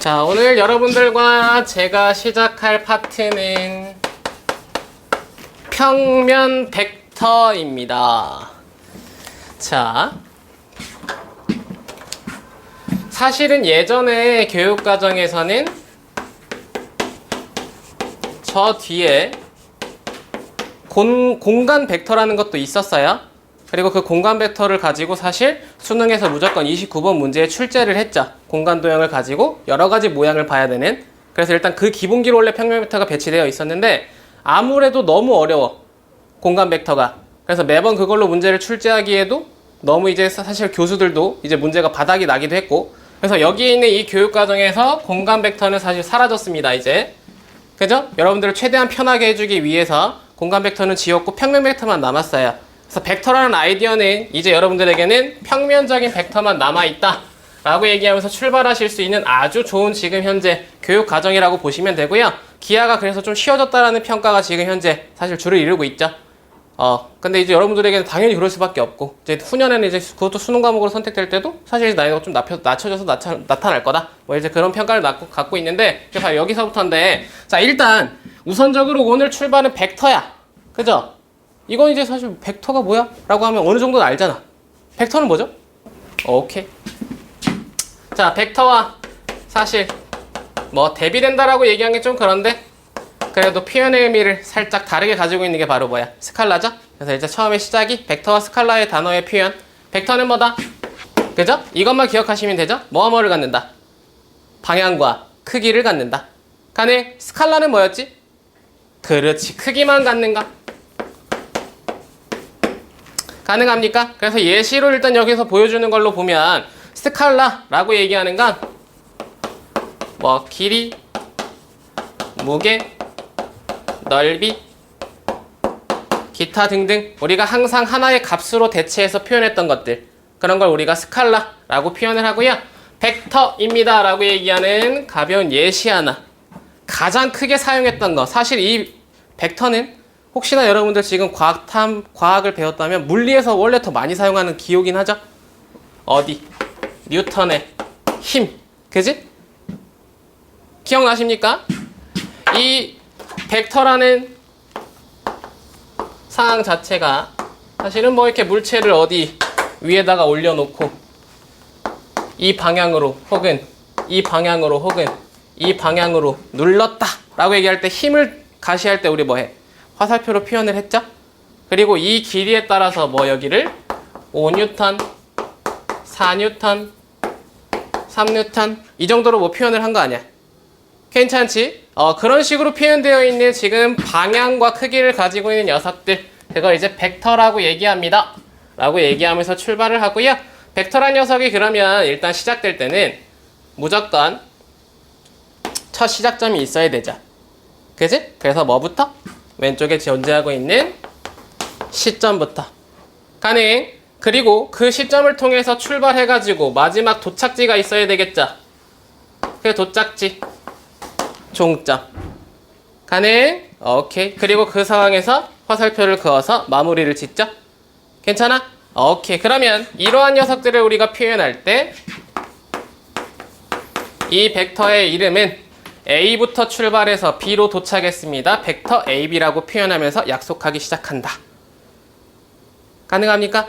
자, 오늘 여러분들과 제가 시작할 파트는 평면 벡터입니다. 자, 사실은 예전에 교육과정에서는 저 뒤에 공간 벡터라는 것도 있었어요. 그리고 그 공간 벡터를 가지고 사실 수능에서 무조건 29번 문제에 출제를 했죠. 공간 도형을 가지고 여러 가지 모양을 봐야 되는. 그래서 일단 그 기본기로 원래 평면 벡터가 배치되어 있었는데 아무래도 너무 어려워, 공간 벡터가. 그래서 매번 그걸로 문제를 출제하기에도 너무 이제 사실 교수들도 이제 문제가 바닥이 나기도 했고, 그래서 여기에 있는 이 교육과정에서 공간 벡터는 사실 사라졌습니다, 이제. 그죠? 여러분들을 최대한 편하게 해주기 위해서 공간 벡터는 지웠고 평면 벡터만 남았어요. 그래서 벡터라는 아이디어는 이제 여러분들에게는 평면적인 벡터만 남아있다 라고 얘기하면서 출발하실 수 있는 아주 좋은 지금 현재 교육과정이라고 보시면 되고요. 기하가 그래서 좀 쉬워졌다라는 평가가 지금 현재 사실 주를 이루고 있죠. 근데 이제 여러분들에게는 당연히 그럴 수밖에 없고, 이제 후년에는 이제 그것도 수능 과목으로 선택될 때도 사실 나이가 좀 낮춰져서 나타날 거다. 뭐 이제 그런 평가를 갖고 있는데, 바로 여기서부터인데, 자, 일단 우선적으로 오늘 출발은 벡터야. 그죠? 이건 이제 사실 벡터가 뭐야? 라고 하면 어느 정도는 알잖아. 벡터는 뭐죠? 오케이. 자, 벡터와 사실 뭐 대비된다라고 얘기한 게 좀 그런데, 그래도 표현의 의미를 살짝 다르게 가지고 있는 게 바로 뭐야? 스칼라죠? 그래서 이제 처음에 시작이 벡터와 스칼라의 단어의 표현. 벡터는 뭐다? 그죠? 이것만 기억하시면 되죠? 뭐를 갖는다? 방향과 크기를 갖는다. 가능? 스칼라는 뭐였지? 그렇지, 크기만 갖는가? 가능합니까? 그래서 예시로 일단 여기서 보여주는 걸로 보면 스칼라라고 얘기하는 건 뭐 길이, 무게, 넓이, 기타 등등 우리가 항상 하나의 값으로 대체해서 표현했던 것들, 그런 걸 우리가 스칼라라고 표현을 하고요. 벡터입니다 라고 얘기하는 가벼운 예시 하나, 가장 크게 사용했던 거. 사실 이 벡터는 혹시나 여러분들 지금 과학을 배웠다면 물리에서 원래 더 많이 사용하는 기호긴 하죠. 어디? 뉴턴의 힘. 그지? 기억나십니까? 이 벡터라는 상황 자체가 사실은 뭐 이렇게 물체를 어디 위에다가 올려놓고 이 방향으로 혹은 이 방향으로 혹은 이 방향으로 눌렀다 라고 얘기할 때, 힘을 가시할 때 우리 뭐 해? 화살표로 표현을 했죠? 그리고 이 길이에 따라서 뭐 여기를 5뉴턴, 4뉴턴, 3뉴턴 이 정도로 뭐 표현을 한 거 아니야? 괜찮지? 그런 식으로 표현되어 있는 지금 방향과 크기를 가지고 있는 녀석들, 그걸 이제 벡터라고 얘기합니다 라고 얘기하면서 출발을 하고요. 벡터란 녀석이 그러면 일단 시작될 때는 무조건 첫 시작점이 있어야 되죠. 그지? 그래서 뭐부터? 왼쪽에 존재하고 있는 시점부터. 가능. 그리고 그 시점을 통해서 출발해가지고 마지막 도착지가 있어야 되겠죠. 그 도착지, 종점. 가능. 오케이. 그리고 그 상황에서 화살표를 그어서 마무리를 짓죠. 괜찮아? 오케이. 그러면 이러한 녀석들을 우리가 표현할 때 이 벡터의 이름은 A부터 출발해서 B로 도착했습니다. 벡터 AB라고 표현하면서 약속하기 시작한다. 가능합니까?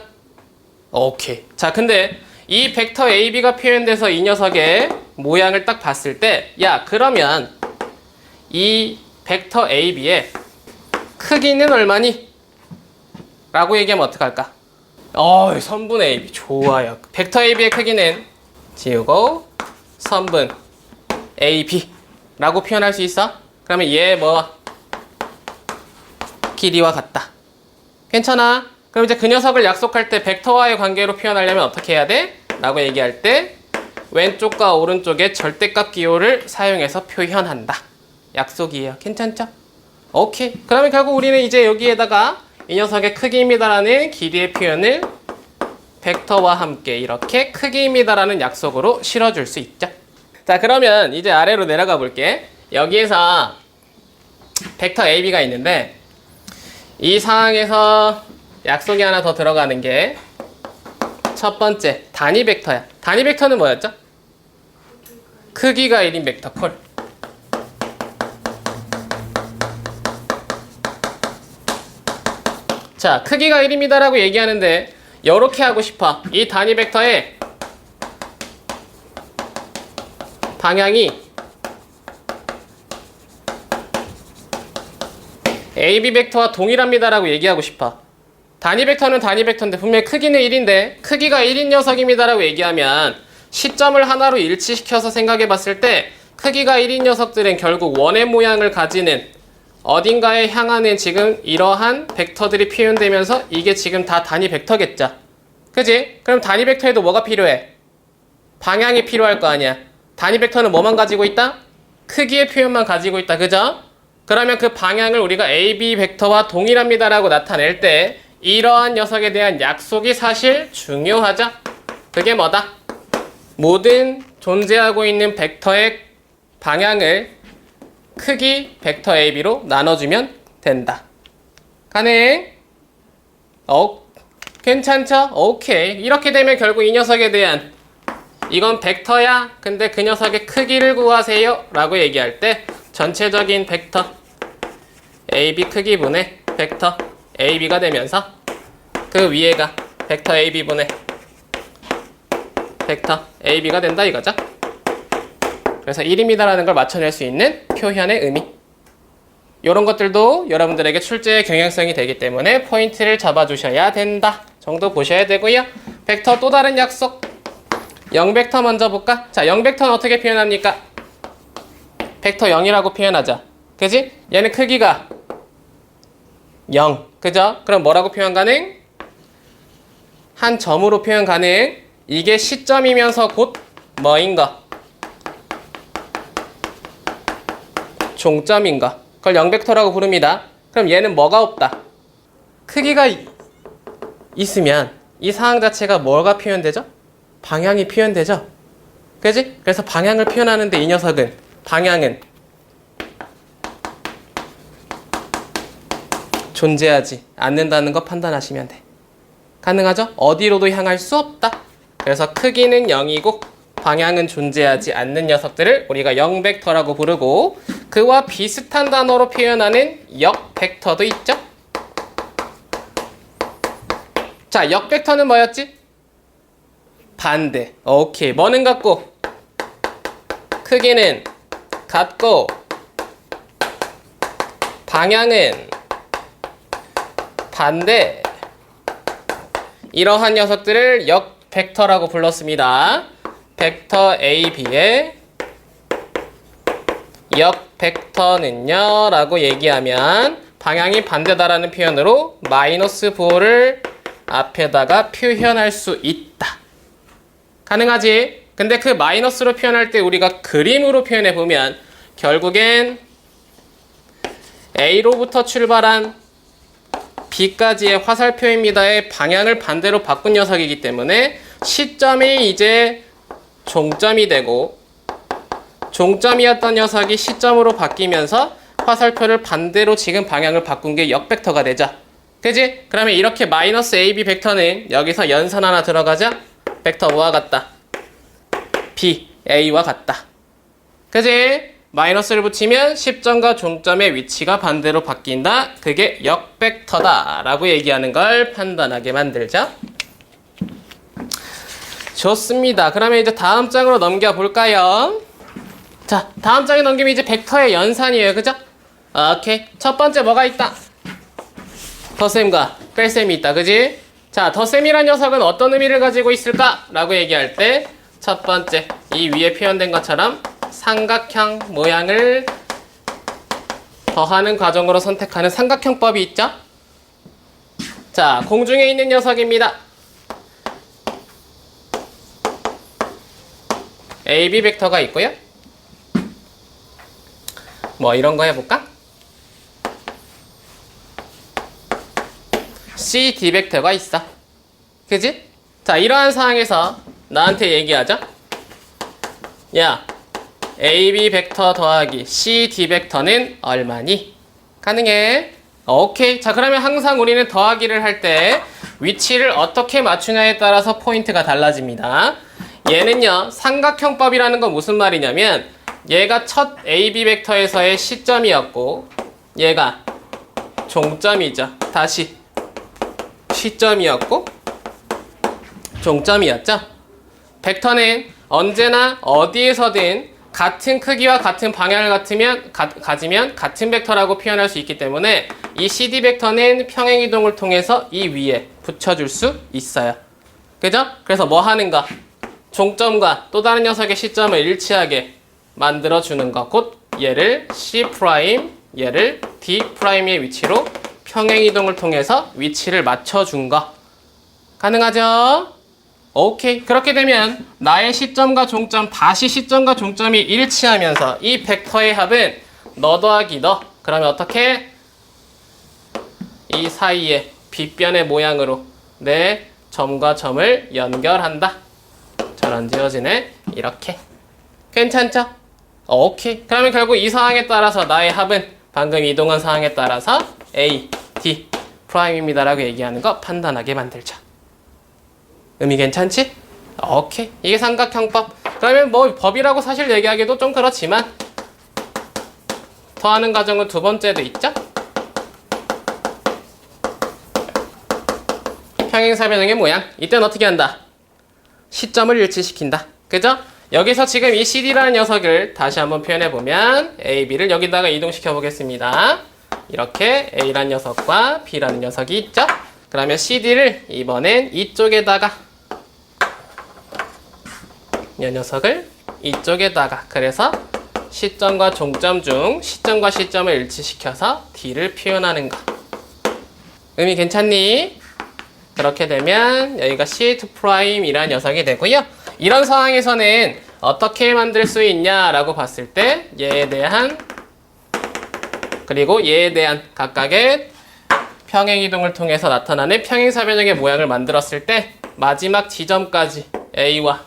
오케이. 자, 근데 이 벡터 AB가 표현돼서 이 녀석의 모양을 딱 봤을 때, 야, 그러면 이 벡터 AB의 크기는 얼마니? 라고 얘기하면 어떡할까? 선분 AB. 좋아요. 벡터 AB의 크기는 지우고 선분 AB 라고 표현할 수 있어? 그러면 얘 뭐? 길이와 같다. 괜찮아? 그럼 이제 그 녀석을 약속할 때 벡터와의 관계로 표현하려면 어떻게 해야 돼? 라고 얘기할 때 왼쪽과 오른쪽의 절대값 기호를 사용해서 표현한다. 약속이에요. 괜찮죠? 오케이. 그러면 결국 우리는 이제 여기에다가 이 녀석의 크기입니다라는 길이의 표현을 벡터와 함께 이렇게 크기입니다라는 약속으로 실어줄 수 있죠. 자, 그러면 이제 아래로 내려가 볼게. 여기에서 벡터 AB가 있는데 이 상황에서 약속이 하나 더 들어가는 게 첫 번째 단위 벡터야. 단위 벡터는 뭐였죠? 크기가 1인 벡터 콜. 자, 크기가 1입니다 라고 얘기하는데 이렇게 하고 싶어. 이 단위 벡터의 방향이 AB 벡터와 동일합니다 라고 얘기하고 싶어. 단위 벡터는 단위 벡터인데 분명히 크기는 1인데 크기가 1인 녀석입니다 라고 얘기하면 시점을 하나로 일치시켜서 생각해 봤을 때 크기가 1인 녀석들은 결국 원의 모양을 가지는 어딘가에 향하는 지금 이러한 벡터들이 표현되면서 이게 지금 다 단위 벡터겠죠. 그지? 그럼 단위 벡터에도 뭐가 필요해? 방향이 필요할 거 아니야. 단위 벡터는 뭐만 가지고 있다? 크기의 표현만 가지고 있다. 그죠? 그러면 그 방향을 우리가 AB 벡터와 동일합니다 라고 나타낼 때 이러한 녀석에 대한 약속이 사실 중요하죠. 그게 뭐다? 모든 존재하고 있는 벡터의 방향을 크기 벡터 AB로 나눠주면 된다. 가능? 괜찮죠? 오케이. 이렇게 되면 결국 이 녀석에 대한 이건 벡터야. 근데 그 녀석의 크기를 구하세요 라고 얘기할 때 전체적인 벡터 AB 크기분의 벡터 AB가 되면서 그 위에가 벡터 AB분의 벡터 AB가 된다 이거죠. 그래서 1입니다 라는 걸 맞춰낼 수 있는 표현의 의미. 이런 것들도 여러분들에게 출제의 경향성이 되기 때문에 포인트를 잡아주셔야 된다 정도 보셔야 되고요. 벡터 또 다른 약속. 0벡터 먼저 볼까? 자, 0벡터는 어떻게 표현합니까? 벡터 0이라고 표현하자. 그지? 얘는 크기가 0. 그죠? 그럼 뭐라고 표현 가능? 한 점으로 표현 가능. 이게 시점이면서 곧 뭐인가? 종점인가? 그걸 0벡터라고 부릅니다. 그럼 얘는 뭐가 없다? 크기가 있으면 이 상황 자체가 뭐가 표현되죠? 방향이 표현되죠? 그지? 그래서 방향을 표현하는데 이 녀석은 방향은 존재하지 않는다는 거 판단하시면 돼. 가능하죠? 어디로도 향할 수 없다. 그래서 크기는 0이고 방향은 존재하지 않는 녀석들을 우리가 0벡터라고 부르고 그와 비슷한 단어로 표현하는 역벡터도 있죠? 자, 역벡터는 뭐였지? 반대. 오케이. 뭐는 같고 크기는 같고 방향은 반대. 이러한 녀석들을 역벡터라고 불렀습니다. 벡터 AB의 역벡터는요 라고 얘기하면 방향이 반대다라는 표현으로 마이너스 부호를 앞에다가 표현할 수 있다. 가능하지? 근데 그 마이너스로 표현할 때 우리가 그림으로 표현해보면 결국엔 A로부터 출발한 B까지의 화살표입니다의 방향을 반대로 바꾼 녀석이기 때문에 시점이 이제 종점이 되고 종점이었던 녀석이 시점으로 바뀌면서 화살표를 반대로 지금 방향을 바꾼 게 역벡터가 되죠. 그지? 그러면 이렇게 마이너스 AB 벡터는 여기서 연산 하나 들어가자. 벡터 뭐와 같다? B, A와 같다. 그지? 마이너스를 붙이면 시점과 종점의 위치가 반대로 바뀐다. 그게 역벡터다 라고 얘기하는 걸 판단하게 만들죠. 좋습니다. 그러면 이제 다음 장으로 넘겨볼까요? 자, 다음 장에 넘기면 이제 벡터의 연산이에요. 그죠? 오케이. 첫 번째 뭐가 있다? 덧셈과 뺄셈이 있다. 그지? 자, 덧셈이란 녀석은 어떤 의미를 가지고 있을까? 라고 얘기할 때 첫 번째, 이 위에 표현된 것처럼 삼각형 모양을 더하는 과정으로 선택하는 삼각형법이 있죠? 자, 공중에 있는 녀석입니다. AB 벡터가 있고요. 뭐 이런 거 해볼까? CD 벡터가 있어. 그지? 자, 이러한 상황에서 나한테 얘기하자. 야, AB 벡터 더하기 CD 벡터는 얼마니? 가능해? 오케이. 자, 그러면 항상 우리는 더하기를 할 때 위치를 어떻게 맞추냐에 따라서 포인트가 달라집니다. 얘는요, 삼각형법이라는 건 무슨 말이냐면 얘가 첫 AB 벡터에서의 시점이었고 얘가 종점이죠. 다시 시점이었고 종점이었죠. 벡터는 언제나 어디에서든 같은 크기와 같은 방향을 가지면 같은 벡터라고 표현할 수 있기 때문에 이 CD 벡터는 평행이동을 통해서 이 위에 붙여줄 수 있어요. 그죠? 그래서 뭐 하는가? 종점과 또 다른 녀석의 시점을 일치하게 만들어주는 거. 곧 얘를 C', 얘를 D'의 위치로 평행이동을 통해서 위치를 맞춰준 거. 가능하죠? 오케이. 그렇게 되면 나의 시점과 종점, 다시 시점과 종점이 일치하면서 이 벡터의 합은 너 더하기 너. 그러면 어떻게? 이 사이에 빗변의 모양으로 내 점과 점을 연결한다. 저런 지어지네. 이렇게. 괜찮죠? 오케이. 그러면 결국 이 상황에 따라서 나의 합은 방금 이동한 상황에 따라서 A, D, 프라임입니다 라고 얘기하는 거 판단하게 만들자. 의미 괜찮지? 오케이. 이게 삼각형법. 그러면 뭐 법이라고 사실 얘기하기도 좀 그렇지만 더하는 과정은 두 번째도 있죠? 평행사변형의 모양. 이때는 어떻게 한다? 시점을 일치시킨다. 그죠? 여기서 지금 이 CD라는 녀석을 다시 한번 표현해보면 AB를 여기다가 이동시켜 보겠습니다. 이렇게 A라는 녀석과 B라는 녀석이 있죠? 그러면 CD를 이번엔 이쪽에다가 이 녀석을 이쪽에다가 그래서 시점과 종점 중 시점과 시점을 일치시켜서 D를 표현하는 거. 의미 괜찮니? 그렇게 되면 여기가 C2'이라는 녀석이 되고요. 이런 상황에서는 어떻게 만들 수 있냐라고 봤을 때 얘에 대한 그리고 얘에 대한 각각의 평행이동을 통해서 나타나는 평행사변형의 모양을 만들었을 때 마지막 지점까지 A와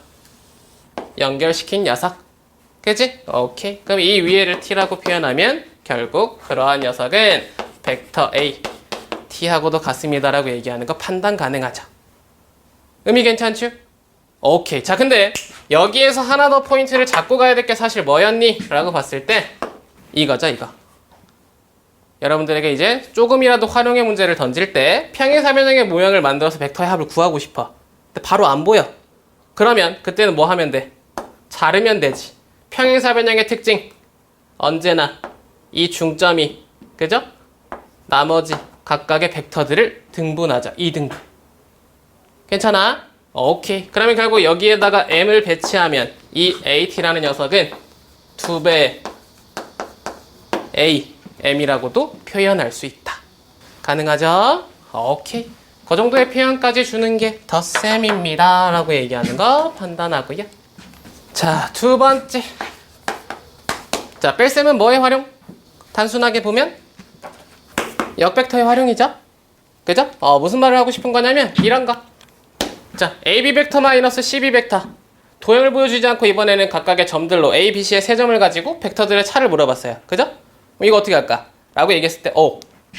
연결시킨 녀석. 그치? 오케이. 그럼 이 위에를 T라고 표현하면 결국 그러한 녀석은 벡터 A, T하고도 같습니다라고 얘기하는 거 판단 가능하죠. 의미 괜찮죠? 오케이. 자, 근데 여기에서 하나 더 포인트를 잡고 가야 될 게 사실 뭐였니? 라고 봤을 때 이거죠, 이거. 여러분들에게 이제 조금이라도 활용의 문제를 던질 때 평행사변형의 모양을 만들어서 벡터의 합을 구하고 싶어. 근데 바로 안 보여. 그러면 그때는 뭐 하면 돼? 자르면 되지. 평행사변형의 특징. 언제나 이 중점이, 그죠? 나머지 각각의 벡터들을 등분하자. 2등분. 괜찮아? 오케이. 그러면 결국 여기에다가 M을 배치하면 이 AT라는 녀석은 2배의 A, M이라고도 표현할 수 있다. 가능하죠? 오케이. 그 정도의 표현까지 주는 게 덧셈입니다 라고 얘기하는 거 판단하고요. 자, 두 번째. 자, 뺄셈은 뭐의 활용? 단순하게 보면 역벡터의 활용이죠? 그죠? 무슨 말을 하고 싶은 거냐면 이런 거. 자, AB 벡터 마이너스 CB 벡터. 도형을 보여주지 않고 이번에는 각각의 점들로 A, B, C의 세 점을 가지고 벡터들의 차를 물어봤어요. 그죠? 그럼 이거 어떻게 할까? 라고 얘기했을 때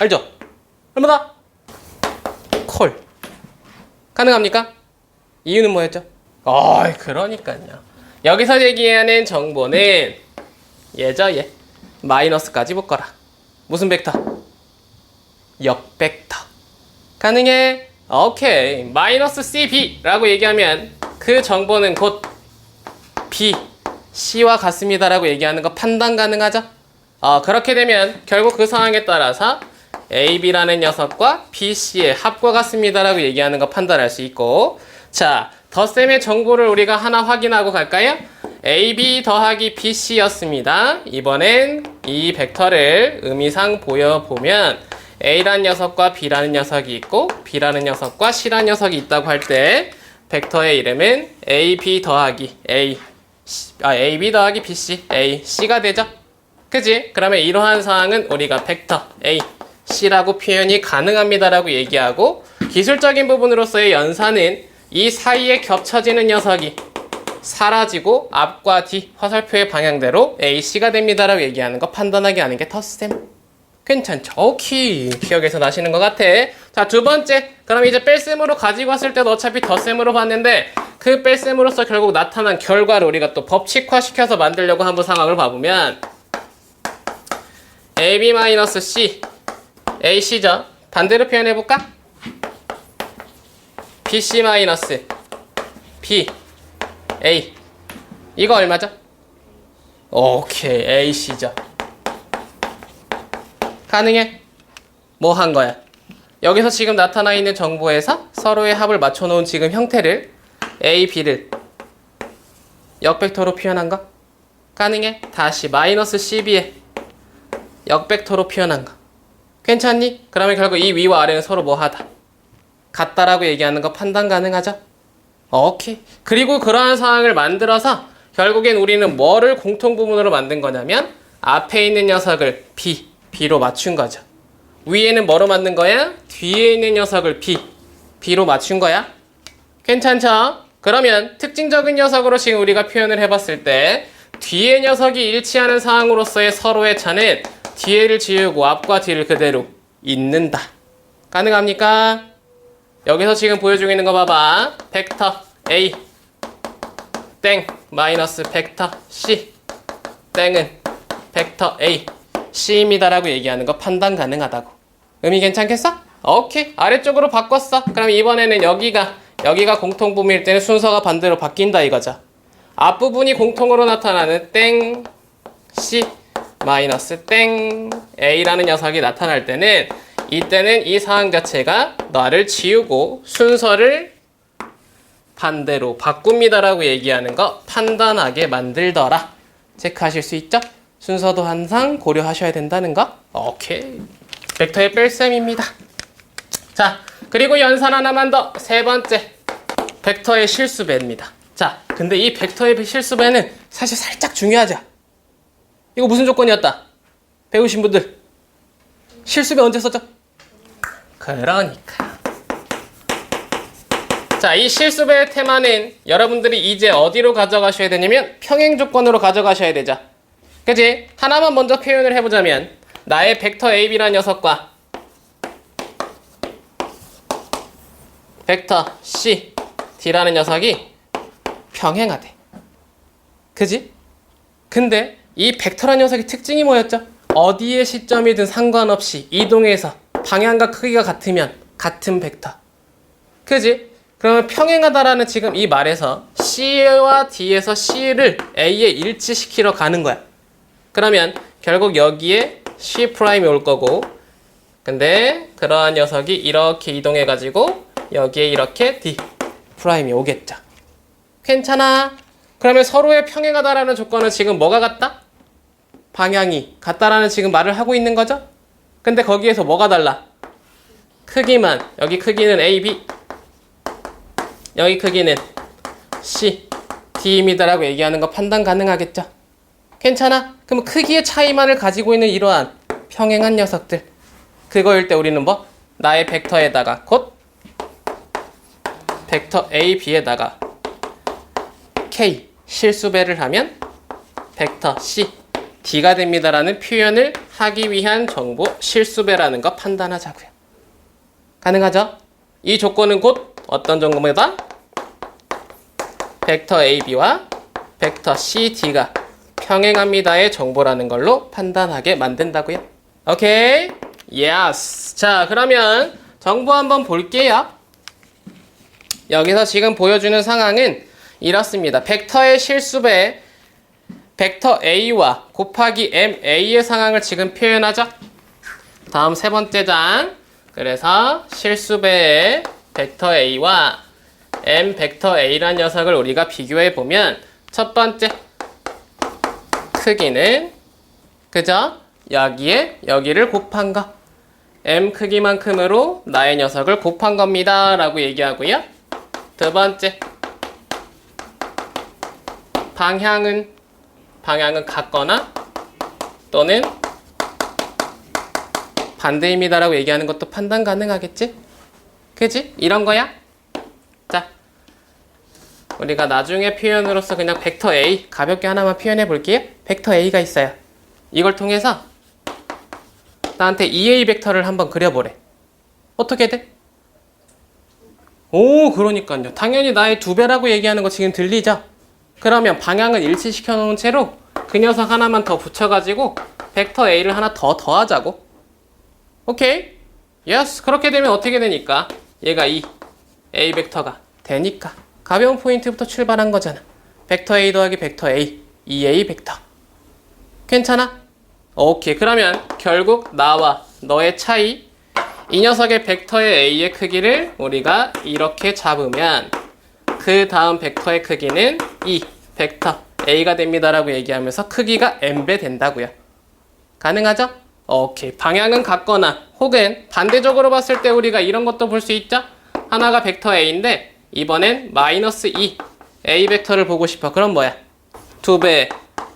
알죠? 얼마다? 콜. 가능합니까? 이유는 뭐였죠? 그러니까요. 여기서 얘기하는 정보는 얘죠, 얘. 마이너스까지 묶어라. 무슨 벡터? 역벡터. 가능해? 오케이. 마이너스 CB라고 얘기하면 그 정보는 곧 B, C와 같습니다 라고 얘기하는 거 판단 가능하죠? 그렇게 되면 결국 그 상황에 따라서 AB라는 녀석과 BC의 합과 같습니다 라고 얘기하는 거 판단할 수 있고, 자, 덧셈의 정보를 우리가 하나 확인하고 갈까요? AB 더하기 BC였습니다. 이번엔 이 벡터를 의미상 보여보면 A라는 녀석과 B라는 녀석이 있고 B라는 녀석과 C라는 녀석이 있다고 할 때 벡터의 이름은 AB 더하기 AB 더하기 BC, AC가 되죠? 그지? 그러면 이러한 상황은 우리가 벡터 A, C라고 표현이 가능합니다라고 얘기하고, 기술적인 부분으로서의 연산은 이 사이에 겹쳐지는 녀석이 사라지고 앞과 뒤 화살표의 방향대로 AC가 됩니다라고 얘기하는 거 판단하게 하는 게 덧셈. 괜찮죠? 오케이. 기억에서 나시는 것 같아. 자, 두 번째. 그럼 이제 뺄셈으로 가지고 왔을 때도 어차피 덧셈으로 봤는데 그 뺄셈으로써 결국 나타난 결과를 우리가 또 법칙화시켜서 만들려고 한번 상황을 봐보면 AB-C AC죠. 반대로 표현해볼까? BC-B A 이거 얼마죠? 오케이 AC죠. 가능해? 뭐 한 거야? 여기서 지금 나타나 있는 정보에서 서로의 합을 맞춰놓은 지금 형태를 A, B를 역벡터로 표현한 거? 가능해? 다시 마이너스 CB에 역벡터로 표현한 거. 괜찮니? 그러면 결국 이 위와 아래는 서로 뭐 하다? 같다라고 얘기하는 거 판단 가능하죠? 오케이. 그리고 그러한 상황을 만들어서 결국엔 우리는 뭐를 공통부문으로 만든 거냐면 앞에 있는 녀석을 B로 맞춘 거죠. 위에는 뭐로 만든 거야? 뒤에 있는 녀석을 B로 맞춘 거야. 괜찮죠? 그러면 특징적인 녀석으로 지금 우리가 표현을 해봤을 때 뒤에 녀석이 일치하는 상황으로서의 서로의 차는 뒤에를 지우고 앞과 뒤를 그대로 잇는다. 가능합니까? 여기서 지금 보여주고 있는 거 봐봐. 벡터 A 땡 마이너스 벡터 C 땡은 벡터 A C입니다 라고 얘기하는 거 판단 가능하다고. 의미 괜찮겠어? 오케이. 아래쪽으로 바꿨어. 그럼 이번에는 여기가 공통부문일 때는 순서가 반대로 바뀐다 이거죠. 앞부분이 공통으로 나타나는 땡 C 마이너스 땡 A라는 녀석이 나타날 때는 이때는 이 상황 자체가 나를 지우고 순서를 반대로 바꿉니다라고 얘기하는 거 판단하게 만들더라. 체크하실 수 있죠? 순서도 항상 고려하셔야 된다는 거. 오케이. 벡터의 뺄셈입니다. 자, 그리고 연산 하나만 더. 세 번째. 벡터의 실수배입니다. 자, 근데 이 벡터의 실수배는 사실 살짝 중요하죠. 이거 무슨 조건이었다? 배우신 분들. 실수배 언제 썼죠? 그러니까. 자, 이 실수배의 테마는 여러분들이 이제 어디로 가져가셔야 되냐면 평행 조건으로 가져가셔야 되죠. 그치? 하나만 먼저 표현을 해보자면 나의 벡터 AB라는 녀석과 벡터 C, D라는 녀석이 평행하대. 그지? 근데 이 벡터라는 녀석의 특징이 뭐였죠? 어디에 시점이든 상관없이 이동해서 방향과 크기가 같으면 같은 벡터. 그지? 그러면 평행하다라는 지금 이 말에서 C와 D에서 C를 A에 일치시키러 가는 거야. 그러면 결국 여기에 C'이 올 거고, 근데 그러한 녀석이 이렇게 이동해가지고 여기에 이렇게 D'이 오겠죠. 괜찮아? 그러면 서로의 평행하다라는 조건은 지금 뭐가 같다? 방향이 같다라는 지금 말을 하고 있는 거죠? 근데 거기에서 뭐가 달라? 크기만. 여기 크기는 A, B. 여기 크기는 C, D입니다라고 얘기하는 거 판단 가능하겠죠? 괜찮아? 그럼 크기의 차이만을 가지고 있는 이러한 평행한 녀석들. 그거일 때 우리는 뭐? 나의 벡터에다가 곧 벡터 A, B에다가 K 실수배를 하면 벡터 C, D가 됩니다라는 표현을 하기 위한 정보 실수배라는 거 판단하자고요. 가능하죠? 이 조건은 곧 어떤 정보다? 벡터 AB와 벡터 CD가 평행합니다의 정보라는 걸로 판단하게 만든다고요. 오케이? 예스. 자, 그러면 정보 한번 볼게요. 여기서 지금 보여주는 상황은 이렇습니다. 벡터의 실수배 벡터 A와 곱하기 MA의 상황을 지금 표현하죠. 다음 세 번째 장. 그래서 실수배의 벡터 A와 M 벡터 A라는 녀석을 우리가 비교해 보면 첫 번째 크기는 그죠? 여기를 곱한 거. M 크기만큼으로 나의 녀석을 곱한 겁니다. 라고 얘기하고요. 두 번째 방향은 같거나 또는 반대입니다 라고 얘기하는 것도 판단 가능하겠지? 그지? 이런 거야? 자, 우리가 나중에 표현으로서 그냥 벡터 A 가볍게 하나만 표현해 볼게요. 벡터 A가 있어요. 이걸 통해서 나한테 EA 벡터를 한번 그려보래. 어떻게 돼? 오, 그러니까요. 당연히 나의 2배라고 얘기하는 거 지금 들리죠? 그러면 방향을 일치시켜 놓은 채로 그 녀석 하나만 더 붙여가지고 벡터 A를 하나 더 더하자고. 오케이? 예스. 그렇게 되면 어떻게 되니까? 얘가 이 A 벡터가 되니까. 가벼운 포인트부터 출발한 거잖아. 벡터 A 더하기 벡터 A, 2A 벡터. 괜찮아? 오케이. 그러면 결국 나와 너의 차이, 이 녀석의 벡터의 A의 크기를 우리가 이렇게 잡으면 그 다음 벡터의 크기는 이 벡터 A가 됩니다라고 얘기하면서 크기가 n배 된다고요. 가능하죠? 오케이. 방향은 같거나 혹은 반대적으로 봤을 때 우리가 이런 것도 볼 수 있죠? 하나가 벡터 A인데 이번엔 마이너스 2 A 벡터를 보고 싶어. 그럼 뭐야? 2배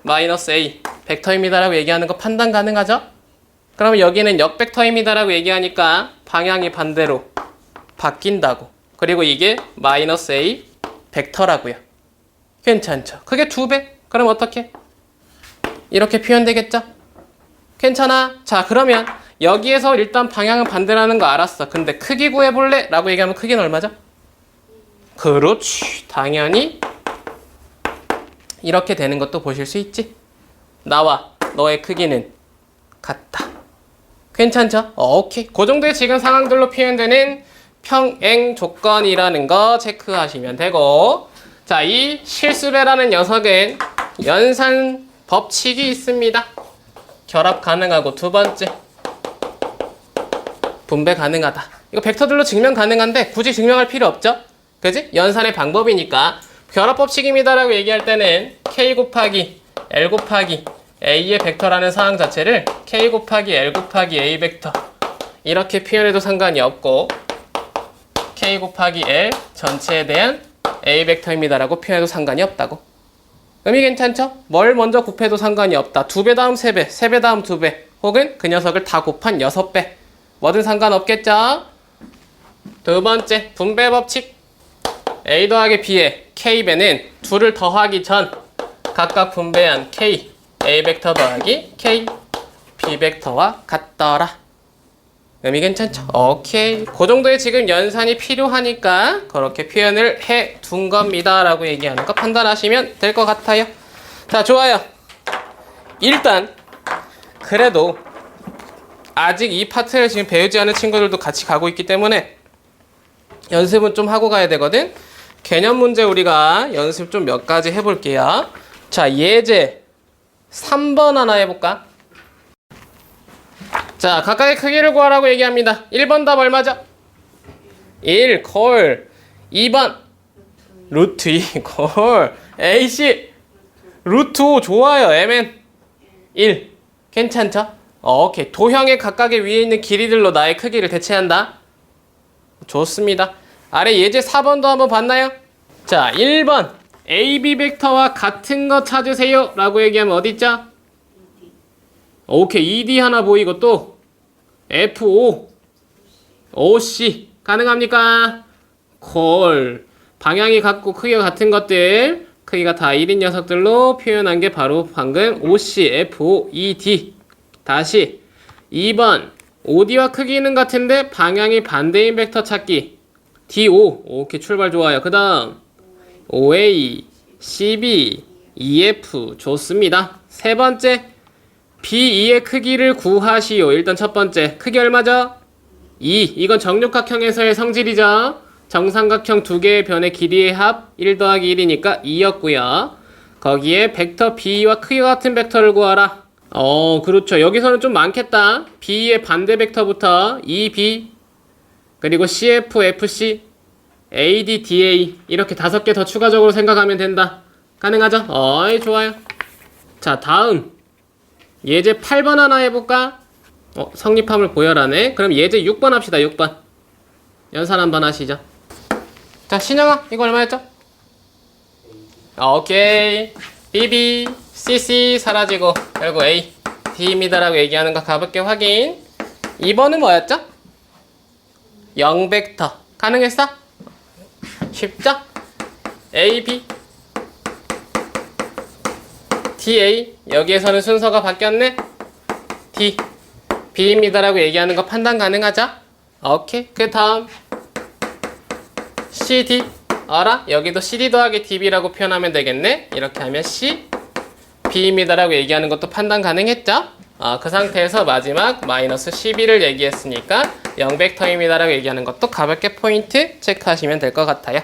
마이너스 A 벡터입니다라고 얘기하는 거 판단 가능하죠? 그러면 여기는 역벡터입니다라고 얘기하니까 방향이 반대로 바뀐다고. 그리고 이게 마이너스 A 벡터라고요. 괜찮죠? 그게 2배? 그럼 어떻게? 이렇게 표현되겠죠? 괜찮아? 자, 그러면 여기에서 일단 방향은 반대라는 거 알았어. 근데 크기 구해볼래? 라고 얘기하면 크기는 얼마죠? 그렇지. 당연히 이렇게 되는 것도 보실 수 있지. 나와 너의 크기는 같다. 괜찮죠? 오케이. 그 정도의 지금 상황들로 표현되는 평행 조건이라는 거 체크하시면 되고, 자, 이 실수배라는 녀석은 연산 법칙이 있습니다. 결합 가능하고, 두 번째 분배 가능하다. 이거 벡터들로 증명 가능한데 굳이 증명할 필요 없죠? 그지? 연산의 방법이니까. 결합 법칙입니다라고 얘기할 때는 K 곱하기 L 곱하기 A의 벡터라는 사항 자체를 K 곱하기 L 곱하기 A 벡터 이렇게 표현해도 상관이 없고, K 곱하기 L 전체에 대한 A 벡터입니다라고 표현해도 상관이 없다고. 의미 괜찮죠? 뭘 먼저 곱해도 상관이 없다. 2배 다음 3배, 3배 다음 2배, 혹은 그 녀석을 다 곱한 6배. 뭐든 상관없겠죠? 두 번째, 분배 법칙. A 더하기 B의 K배는 둘을 더하기 전 각각 분배한 K, A 벡터 더하기 K, B 벡터와 같더라. 의미 괜찮죠? 오케이. 그 정도의 지금 연산이 필요하니까 그렇게 표현을 해 둔 겁니다 라고 얘기하는 거 판단하시면 될 것 같아요. 자, 좋아요. 일단 그래도 아직 이 파트를 지금 배우지 않은 친구들도 같이 가고 있기 때문에 연습은 좀 하고 가야 되거든. 개념 문제 우리가 연습 좀 몇 가지 해볼게요. 자, 예제 3번 하나 해볼까? 자, 각각의 크기를 구하라고 얘기합니다. 1번 답 얼마죠? 1, 콜. 2번 루트 2, 콜. AC 루트 5, 좋아요. MN 1. 괜찮죠? 오케이. 도형의 각각의 위에 있는 길이들로 나의 크기를 대체한다. 좋습니다. 아래 예제 4번도 한번 봤나요? 자, 1번 AB 벡터와 같은 거 찾으세요 라고 얘기하면 어딨죠? 오케이. ED 하나 보이고 또 FO OC 가능합니까? 콜. 방향이 같고 크기가 같은 것들, 크기가 다 1인 녀석들로 표현한 게 바로 방금 OC, FO, ED. 다시 2번 OD와 크기는 같은데 방향이 반대인 벡터 찾기. DO. 오케이. 출발 좋아요. 그 다음 OA, CB, EF. 좋습니다. 세 번째 B2의 크기를 구하시오. 일단 첫 번째 크기 얼마죠? 2. 이건 정육각형에서의 성질이죠. 정삼각형 두 개의 변의 길이의 합 1 더하기 1이니까 2였고요. 거기에 벡터 B와 크기가 같은 벡터를 구하라. 그렇죠. 여기서는 좀 많겠다. B의 반대 벡터부터 EB, 그리고 CF, FC, AD, DA 이렇게 5개 더 추가적으로 생각하면 된다. 가능하죠? 좋아요. 자, 다음 예제 8번 하나 해볼까? 성립함을 보여라네. 그럼 예제 6번 합시다. 6번 연산 한번 하시죠. 자, 신영아 이거 얼마였죠? 오케이. BB, CC 사라지고 결국 A, D입니다라고 얘기하는 거 가볍게 확인. 2번은 뭐였죠? 0벡터. 가능했어? 쉽죠? A, B, DA. 여기에서는 순서가 바뀌었네. D, B입니다라고 얘기하는 거 판단 가능하죠? 오케이. 그 다음 CD. 알아? 여기도 CD 더하기 DB라고 표현하면 되겠네. 이렇게 하면 C, B입니다라고 얘기하는 것도 판단 가능했죠? 그 상태에서 마지막 마이너스 12를 얘기했으니까 0벡터입니다라고 얘기하는 것도 가볍게 포인트 체크하시면 될 것 같아요.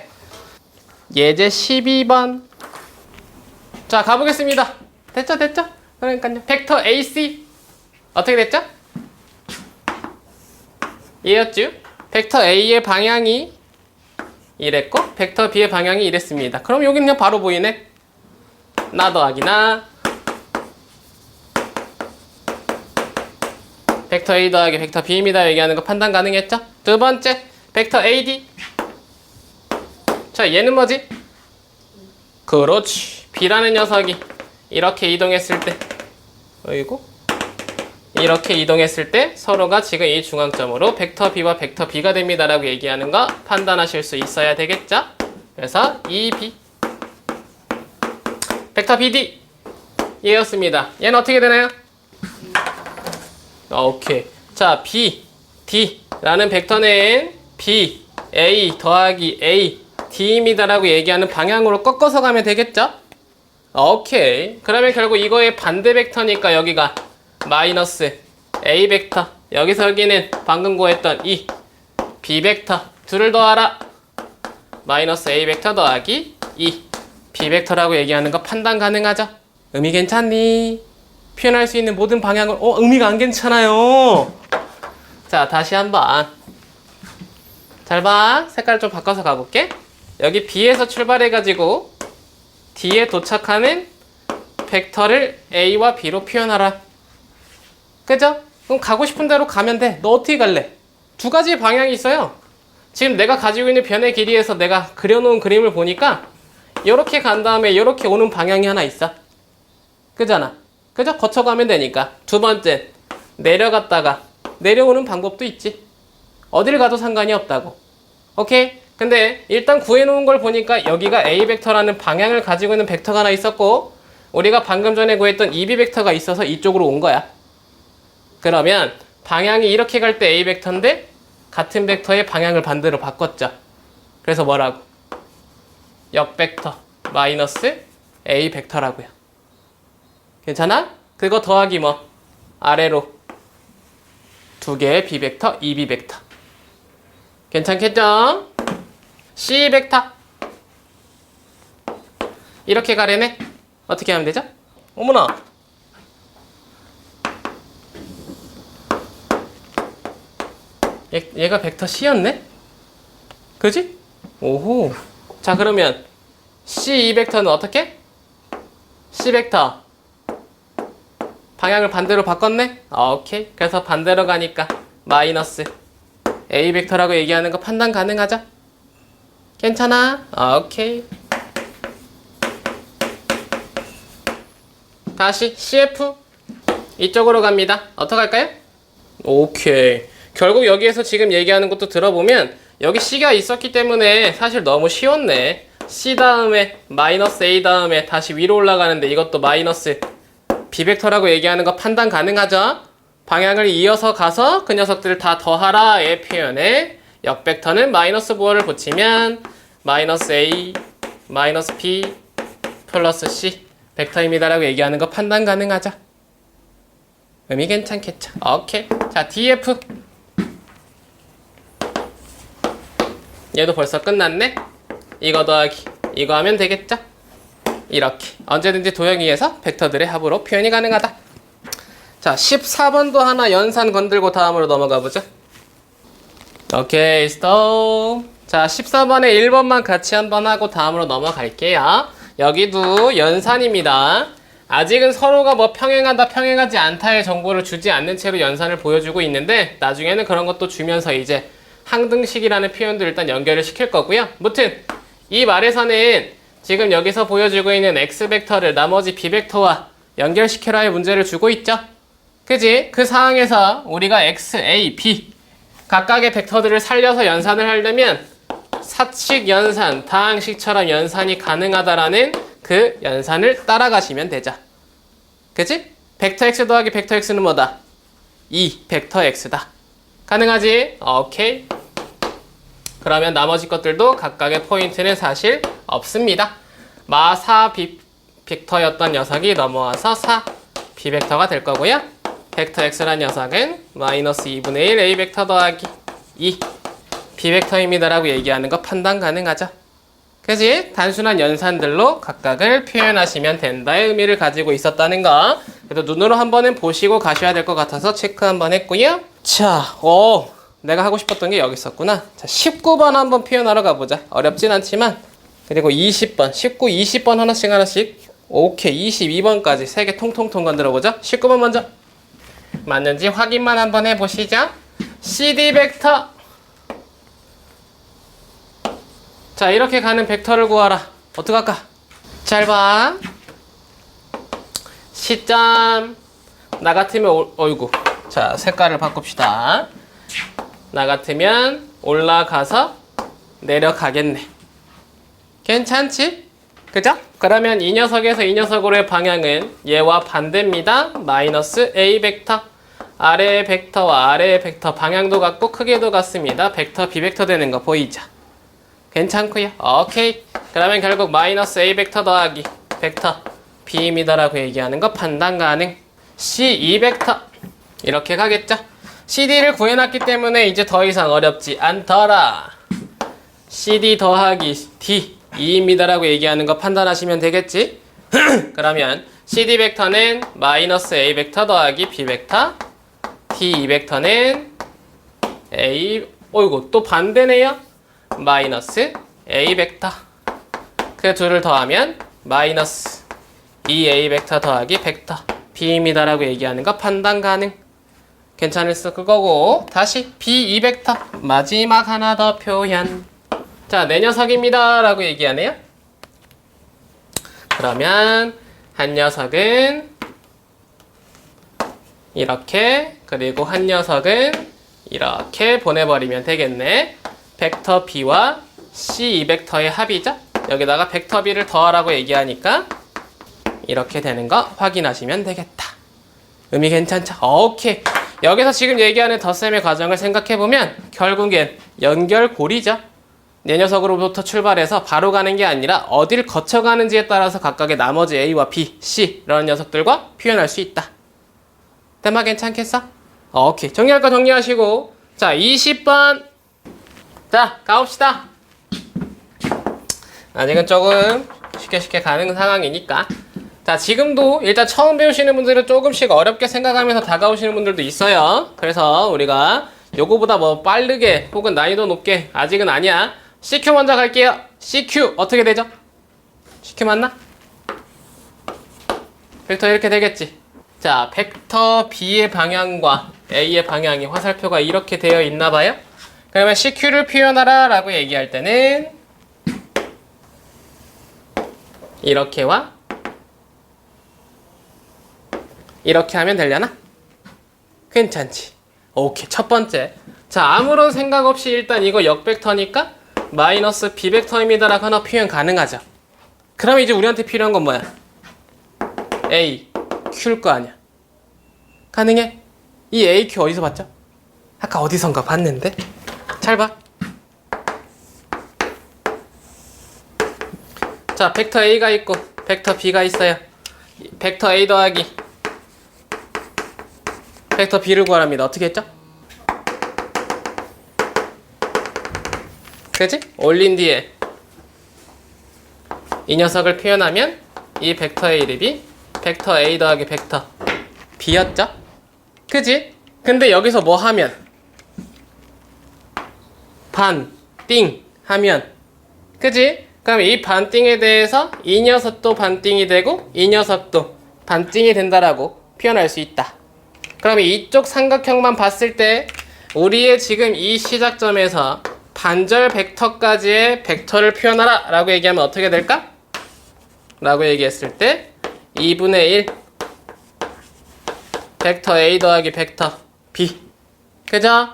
예제 12번. 자, 가보겠습니다. 됐죠? 그러니까요. 벡터 AC 어떻게 됐죠? 이해했죠? 벡터 A의 방향이 이랬고 벡터 B의 방향이 이랬습니다. 그럼 여기 그냥 바로 보이네. 나 더하기 나. 벡터 A 더하기 벡터 B입니다. 얘기하는 거 판단 가능했죠? 두 번째, 벡터 AD. 자, 얘는 뭐지? 그렇지. B라는 녀석이 이렇게 이동했을 때, 이렇게 이동했을 때 서로가 지금 이 중앙점으로 벡터 B와 벡터 B가 됩니다라고 얘기하는 거 판단하실 수 있어야 되겠죠? 그래서 EB. 벡터 BD. 얘였습니다. 얘는 어떻게 되나요? 오케이. 자, B, D라는 벡터는 B, A 더하기 A, D입니다라고 얘기하는 방향으로 꺾어서 가면 되겠죠? 오케이. 그러면 결국 이거의 반대 벡터니까 여기가 마이너스 A 벡터. 여기서 여기는 방금 구했던 이 B 벡터. 둘을 더하라. 마이너스 A 벡터 더하기 이 B 벡터라고 얘기하는 거 판단 가능하죠? 의미 괜찮니? 표현할 수 있는 모든 방향을 의미가 안 괜찮아요. 자, 다시 한번 잘 봐. 색깔 좀 바꿔서 가볼게. 여기 B에서 출발해가지고 D에 도착하는 벡터를 A와 B로 표현하라. 그죠? 그럼 가고 싶은 대로 가면 돼. 너 어떻게 갈래? 두 가지 방향이 있어요. 지금 내가 가지고 있는 변의 길이에서 내가 그려놓은 그림을 보니까 이렇게 간 다음에 이렇게 오는 방향이 하나 있어. 그잖아. 그죠? 거쳐가면 되니까. 두 번째, 내려갔다가 내려오는 방법도 있지. 어딜 가도 상관이 없다고. 오케이? 근데 일단 구해놓은 걸 보니까 여기가 A 벡터라는 방향을 가지고 있는 벡터가 하나 있었고 우리가 방금 전에 구했던 EB 벡터가 있어서 이쪽으로 온 거야. 그러면 방향이 이렇게 갈 때 A 벡터인데 같은 벡터의 방향을 반대로 바꿨죠. 그래서 뭐라고? 역벡터 마이너스 A 벡터라고요. 괜찮아? 그거 더하기 뭐? 아래로 두 개의 B 벡터, EB 벡터. 괜찮겠죠? C 벡터. 이렇게 가려네? 어떻게 하면 되죠? 어머나! 얘가 벡터 C였네? 그지? 오호. 자, 그러면 C2 벡터는 어떻게? C 벡터 방향을 반대로 바꿨네? 오케이. 그래서 반대로 가니까 마이너스 A 벡터라고 얘기하는 거 판단 가능하죠? 괜찮아? 오케이. 다시 CF 이쪽으로 갑니다. 어떻게 할까요? 오케이. 결국 여기에서 지금 얘기하는 것도 들어보면 여기 C가 있었기 때문에 사실 너무 쉬웠네. C 다음에 마이너스 A 다음에 다시 위로 올라가는데 이것도 마이너스 B 벡터라고 얘기하는 거 판단 가능하죠? 방향을 이어서 가서 그 녀석들을 다 더하라의 표현에 역벡터는 마이너스 부호를 붙이면 마이너스 A, 마이너스 B, 플러스 C 벡터입니다라고 얘기하는 거 판단 가능하죠? 의미 괜찮겠죠? 오케이. 자, DF 얘도 벌써 끝났네? 이거 더하기 이거 하면 되겠죠? 이렇게 언제든지 도형이에서 벡터들의 합으로 표현이 가능하다. 자, 14번도 하나 연산 건들고 다음으로 넘어가 보죠. 오케이, 스톱. 자, 14번에 1번만 같이 한번 하고 다음으로 넘어갈게요. 여기도 연산입니다. 아직은 서로가 뭐 평행하다, 평행하지 않다의 정보를 주지 않는 채로 연산을 보여주고 있는데 나중에는 그런 것도 주면서 이제 항등식이라는 표현도 일단 연결을 시킬 거고요. 무튼 이 말에서는 지금 여기서 보여주고 있는 X벡터를 나머지 B벡터와 연결시켜라의 문제를 주고 있죠. 그지? 그 상황에서 우리가 X, A, B 각각의 벡터들을 살려서 연산을 하려면 사칙 연산, 다항식처럼 연산이 가능하다라는 그 연산을 따라가시면 되죠. 그치? 벡터 X 더하기 벡터 X는 뭐다? 2 벡터 X다. 가능하지? 오케이. 그러면 나머지 것들도 각각의 포인트는 사실 없습니다. 마 4 벡터였던 녀석이 넘어와서 4 B벡터가 될 거고요. 벡터 X란 녀석은 마이너스 2분의 1 A 벡터 더하기 2 B벡터입니다라고 얘기하는 거 판단 가능하죠. 그지? 단순한 연산들로 각각을 표현하시면 된다의 의미를 가지고 있었다는 거. 그래도 눈으로 한 번은 보시고 가셔야 될 것 같아서 체크 한번 했고요. 자, 내가 하고 싶었던 게 여기 있었구나. 자, 19번 한번 표현하러 가보자. 어렵진 않지만. 그리고 20번, 19, 20번 하나씩. 오케이, 22번까지 3개 통통통 건드려보자. 19번 먼저. 맞는지 확인만 한번 해보시죠. CD 벡터. 자, 이렇게 가는 벡터를 구하라. 어떡할까? 잘 봐. 시점. 나 같으면, 어이구. 자, 색깔을 바꿉시다. 나 같으면 올라가서 내려가겠네. 괜찮지? 그죠? 그러면 이 녀석에서 이 녀석으로의 방향은 얘와 반대입니다. 마이너스 A 벡터. 아래의 벡터와 아래의 벡터 방향도 같고 크기도 같습니다. 벡터 B벡터 되는 거 보이죠? 괜찮고요. 오케이. 그러면 결국 마이너스 A 벡터 더하기 벡터 B입니다라고 얘기하는 거 판단 가능. C2 벡터. 이렇게 가겠죠? CD를 구해놨기 때문에 이제 더 이상 어렵지 않더라. CD 더하기 D 2입니다라고 얘기하는 거 판단하시면 되겠지? 그러면 CD 벡터는 마이너스 A 벡터 더하기 B 벡터, D2 벡터는 A, 어이구 또 반대네요. 마이너스 A 벡터. 그 둘을 더하면 마이너스 2A 벡터 더하기 벡터 B입니다라고 얘기하는 거 판단 가능. 괜찮을 거고 다시 B2 벡터 마지막 하나 더 표현. 자, 내 녀석입니다 라고 얘기하네요. 그러면 한 녀석은 이렇게, 그리고 한 녀석은 이렇게 보내버리면 되겠네. 벡터 B와 C2 벡터의 합이죠. 여기다가 벡터 B를 더하라고 얘기하니까 이렇게 되는 거 확인하시면 되겠다. 의미 괜찮죠? 오케이. 여기서 지금 얘기하는 덧셈의 과정을 생각해보면 결국엔 연결고리죠. 내 녀석으로부터 출발해서 바로 가는 게 아니라 어딜 거쳐가는지에 따라서 각각의 나머지 A와 B, C 이런 녀석들과 표현할 수 있다. 대마 괜찮겠어? 오케이. 정리할 거 정리하시고, 자 20번 자 가봅시다. 아직은 조금 쉽게 가는 상황이니까. 자, 지금도 일단 처음 배우시는 분들은 조금씩 어렵게 생각하면서 다가오시는 분들도 있어요. 그래서 우리가 요거보다 뭐 빠르게 혹은 난이도 높게 아직은 아니야. CQ 먼저 갈게요. CQ 어떻게 되죠? CQ 맞나? 벡터 이렇게 되겠지. 자, 벡터 B의 방향과 A의 방향이 화살표가 이렇게 되어 있나 봐요. 그러면 CQ를 표현하라 라고 얘기할 때는 이렇게와 이렇게 하면 되려나? 괜찮지? 오케이. 첫 번째. 자, 아무런 생각 없이 일단 이거 역벡터니까 마이너스 B벡터입니다 라고 하나 표현 가능하죠. 그럼 이제 우리한테 필요한 건 뭐야? A, Q일 거 아니야. 가능해? 이 A, Q 어디서 봤죠? 아까 어디선가 봤는데? 잘 봐. 자, 벡터 A가 있고 벡터 B가 있어요. 벡터 A 더하기 벡터 B를 구하랍니다. 어떻게 했죠? 그치? 올린 뒤에 이 녀석을 표현하면 이 벡터의 이름이 벡터 A 더하기 벡터 B였죠? 그치? 근데 여기서 뭐 하면? 반, 띵 하면 그치? 그럼 이 반띵에 대해서 이 녀석도 반띵이 되고 이 녀석도 반띵이 된다라고 표현할 수 있다. 그럼 이쪽 삼각형만 봤을 때 우리의 지금 이 시작점에서 반절 벡터까지의 벡터를 표현하라 라고 얘기하면 어떻게 될까? 라고 얘기했을 때 2분의 1 벡터 A 더하기 벡터 B. 그죠?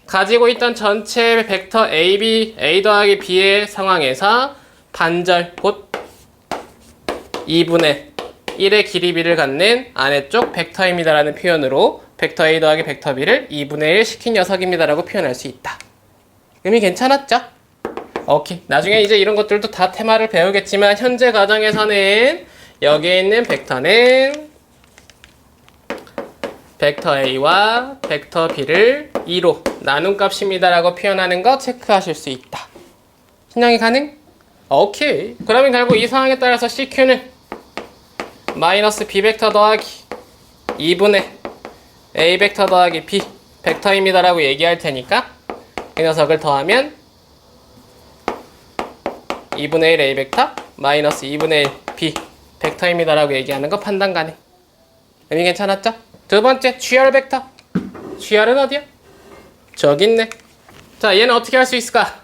가지고 있던 전체 벡터 AB, A 더하기 B의 상황에서 반절, 곧 2분의 1의 길이 B를 갖는 아래쪽 벡터입니다 라는 표현으로 벡터 A 더하기 벡터 B를 2분의 1 시킨 녀석입니다 라고 표현할 수 있다. 의미 괜찮았죠? 오케이. 나중에 이제 이런 것들도 다 테마를 배우겠지만 현재 과정에서는 여기에 있는 벡터는 벡터 A와 벡터 B를 2로 나눈 값입니다 라고 표현하는 거 체크하실 수 있다. 신형이 가능? 오케이. 그러면 결국 이 상황에 따라서 CQ는 마이너스 B 벡터 더하기 2분의 A 벡터 더하기 B 벡터입니다 라고 얘기할 테니까 이 녀석을 더하면 2분의 1 A 벡터 마이너스 2분의 1 B 벡터입니다 라고 얘기하는 거 판단 가능. 의미 괜찮았죠? 두 번째 GR 벡터. GR은 어디야? 저기 있네. 자, 얘는 어떻게 할 수 있을까?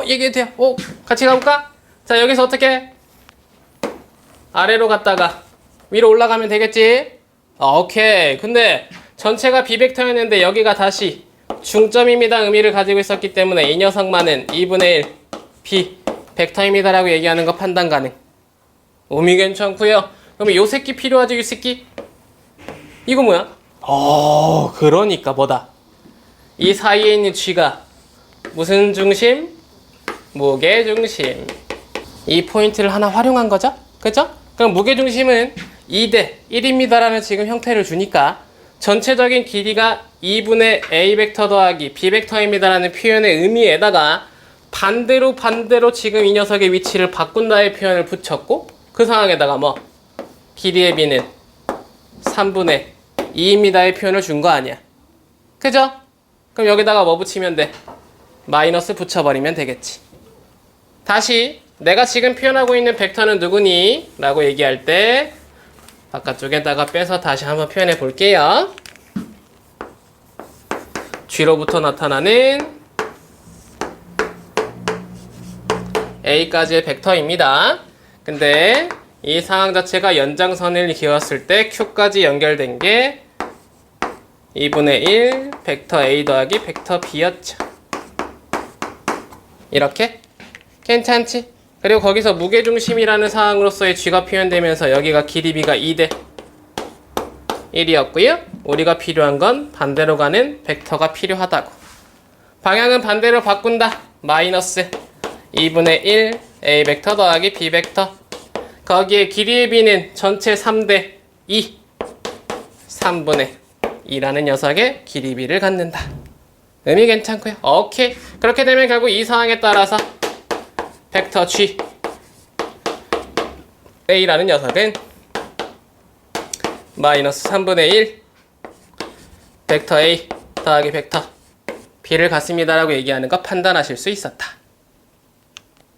얘기해도 돼요. 같이 가볼까? 자, 여기서 어떻게? 아래로 갔다가 위로 올라가면 되겠지? 오케이. 근데 전체가 비벡터였는데 여기가 다시 중점입니다 의미를 가지고 있었기 때문에 이 녀석만은 2분의 1 B 벡터입니다 라고 얘기하는 거 판단 가능. 의미 괜찮고요. 그러면 요 새끼 필요하죠? 이 새끼? 이거 뭐야? 그러니까 뭐다? 이 사이에 있는 G가 무슨 중심? 무게중심. 이 포인트를 하나 활용한 거죠? 그죠? 그럼 무게중심은 2대 1입니다 라는 지금 형태를 주니까 전체적인 길이가 2분의 A 벡터 더하기 B 벡터입니다 라는 표현의 의미에다가 반대로 지금 이 녀석의 위치를 바꾼다의 표현을 붙였고 그 상황에다가 뭐 길이의 B는 3분의 2입니다의 표현을 준 거 아니야. 그죠? 그럼 여기다가 뭐 붙이면 돼? 마이너스 붙여버리면 되겠지. 다시 내가 지금 표현하고 있는 벡터는 누구니? 라고 얘기할 때 바깥쪽에다가 빼서 다시 한번 표현해 볼게요. G로부터 나타나는 A까지의 벡터입니다. 근데 이 상황 자체가 연장선을 그었을 때 Q까지 연결된 게 2분의 1 벡터 A 더하기 벡터 B였죠. 이렇게? 괜찮지? 그리고 거기서 무게중심이라는 상황으로서의 G가 표현되면서 여기가 길이 B가 2대 1이었고요. 우리가 필요한 건 반대로 가는 벡터가 필요하다고. 방향은 반대로 바꾼다. 마이너스 2분의 1 A 벡터 더하기 B 벡터. 거기에 길이의 B는 전체 3대 2 3분의 2라는 녀석의 길이 B를 갖는다. 의미 괜찮고요. 오케이. 그렇게 되면 결국 이 상황에 따라서 벡터 G A라는 녀석은 마이너스 3분의 1 벡터 A 더하기 벡터 B를 갖습니다 라고 얘기하는 거 판단하실 수 있었다.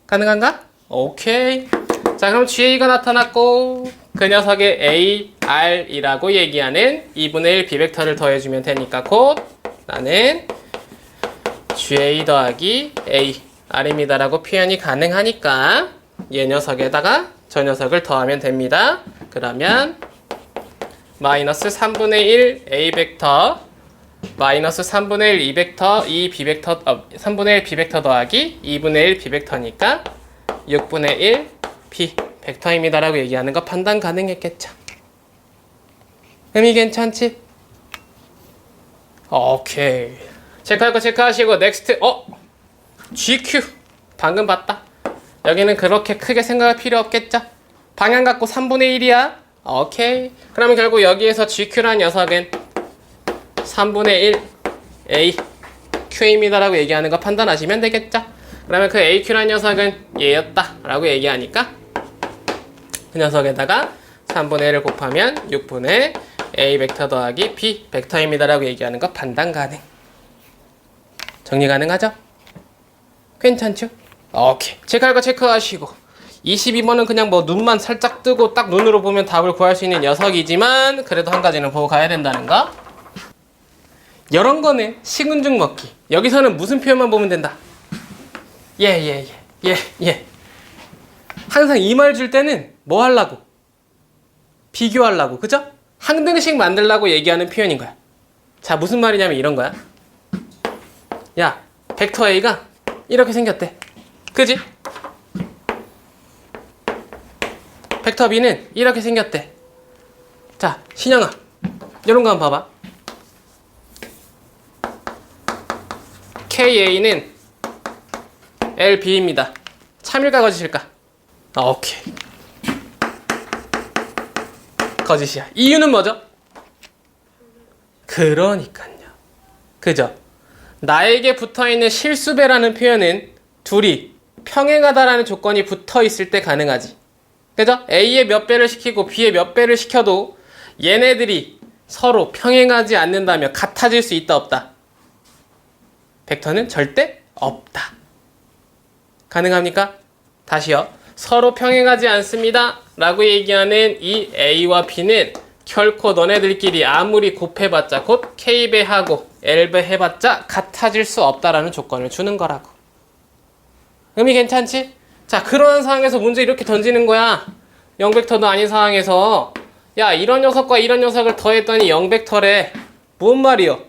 가능한가? 오케이. 자, 그럼 GA가 나타났고 그 녀석의 A, R이라고 얘기하는 2분의 1 B벡터를 더해주면 되니까 곧 나는 GA 더하기 A, R입니다 라고 표현이 가능하니까 얘 녀석에다가 저 녀석을 더하면 됩니다. 그러면 마이너스 3분의 1 A 벡터 마이너스 3분의 1 2벡터 2 B벡터 3분의 1 B벡터 더하기 2분의 1 B벡터니까 6분의 1 B 벡터입니다 라고 얘기하는 거 판단 가능했겠죠. 의미 괜찮지? 오케이. 체크할 거 체크하시고 넥스트. GQ 방금 봤다. 여기는 그렇게 크게 생각할 필요 없겠죠? 방향 갖고 3분의 1이야. 오케이. 그러면 결국 여기에서 GQ라는 녀석은 3분의 1 A Q입니다 라고 얘기하는 거 판단하시면 되겠죠? 그러면 그 AQ라는 녀석은 얘였다 라고 얘기하니까 그 녀석에다가 3분의 1을 곱하면 6분의 A 벡터 더하기 B 벡터입니다 라고 얘기하는 거 판단 가능. 정리 가능하죠? 괜찮죠? 오케이. 체크할 거 체크하시고 22번은 그냥 뭐 눈만 살짝 뜨고 딱 눈으로 보면 답을 구할 수 있는 녀석이지만 그래도 한 가지는 보고 가야 된다는 거. 이런 거는 식은 죽 먹기. 여기서는 무슨 표현만 보면 된다? 예. 항상 이 말 줄 때는 뭐 하려고? 비교하려고. 그죠? 한 등씩 만들려고 얘기하는 표현인 거야. 자, 무슨 말이냐면 이런 거야. 야, 벡터 A가 이렇게 생겼대. 그지? 벡터 B는 이렇게 생겼대. 자, 신영아, 이런 거 한번 봐봐. KA는 LB입니다. 참일까 거짓일까? 오케이. 거짓이야. 이유는 뭐죠? 그러니까요. 그죠? 나에게 붙어있는 실수배라는 표현은 둘이 평행하다라는 조건이 붙어있을 때 가능하지. 그죠? A에 몇 배를 시키고 B에 몇 배를 시켜도 얘네들이 서로 평행하지 않는다면 같아질 수 있다 없다? 벡터는 절대 없다. 가능합니까? 다시요. 서로 평행하지 않습니다 라고 얘기하는 이 A와 B는 결코 너네들끼리 아무리 곱해봤자 곧 K배하고 L배 해봤자 같아질 수 없다라는 조건을 주는 거라고. 의미 괜찮지? 자, 그런 상황에서 문제 이렇게 던지는 거야. 0벡터도 아닌 상황에서 야, 이런 녀석과 이런 녀석을 더했더니 0벡터래. 뭔 말이요?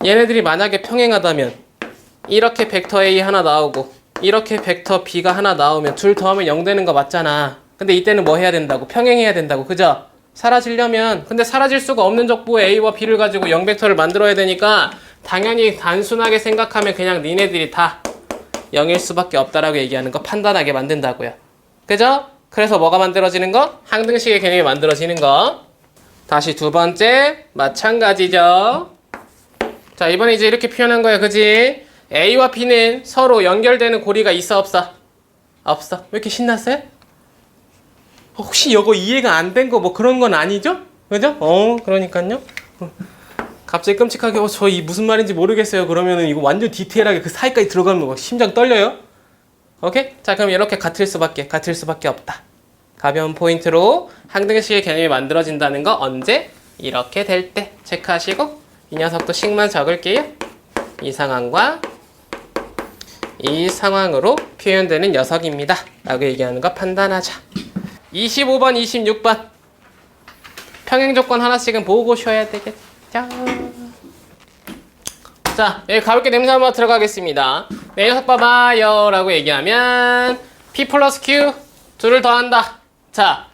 얘네들이 만약에 평행하다면 이렇게 벡터 A 하나 나오고 이렇게 벡터 B가 하나 나오면 둘 더하면 0 되는 거 맞잖아. 근데 이때는 뭐 해야 된다고? 평행해야 된다고. 그죠? 사라지려면. 근데 사라질 수가 없는 족보에 A와 B를 가지고 0벡터를 만들어야 되니까 당연히 단순하게 생각하면 그냥 니네들이 다 0일 수밖에 없다라고 얘기하는 거 판단하게 만든다고요. 그죠? 그래서 뭐가 만들어지는 거? 항등식의 개념이 만들어지는 거. 다시 두 번째 마찬가지죠. 자, 이번에 이제 이렇게 표현한 거야. 그지? A와 B는 서로 연결되는 고리가 있어 없어? 없어. 왜 이렇게 신났어요? 혹시 이거 이해가 안 된 거 뭐 그런 건 아니죠? 그죠? 그러니까요. 갑자기 끔찍하게 저 이 무슨 말인지 모르겠어요. 그러면은 이거 완전 디테일하게 그 사이까지 들어가면 막 심장 떨려요. 오케이? 자, 그럼 이렇게 같을 수밖에 없다. 가벼운 포인트로 항등식의 개념이 만들어진다는 거 언제? 이렇게 될 때 체크하시고 이 녀석도 식만 적을게요. 이 상황과 이 상황으로 표현되는 녀석입니다 라고 얘기하는 거 판단하자. 25번, 26번 평행조건 하나씩은 보고 쉬어야 되겠죠. 자, 여기 가볍게 냄새 한번 들어가겠습니다. 내 녀석 봐봐요 라고 얘기하면 P 플러스 Q 둘을 더한다. 자,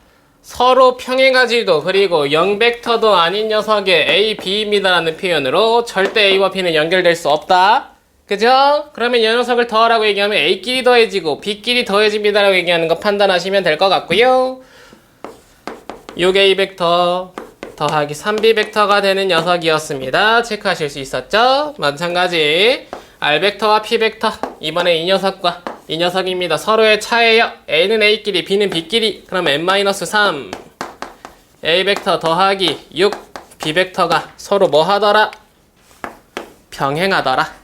서로 평행하지도 그리고 0벡터도 아닌 녀석의 A, B입니다 라는 표현으로 절대 A와 B는 연결될 수 없다. 그죠? 그러면 이 녀석을 더하라고 얘기하면 A끼리 더해지고 B끼리 더해집니다 라고 얘기하는 거 판단하시면 될 것 같고요. 6A 벡터 더하기 3B 벡터가 되는 녀석이었습니다. 체크하실 수 있었죠? 마찬가지 R 벡터와 P 벡터 이번에 이 녀석과 이 녀석입니다. 서로의 차예요. A는 A끼리 B는 B끼리 그럼 n-3 A 벡터 더하기 6 B 벡터가 서로 뭐 하더라? 평행하더라.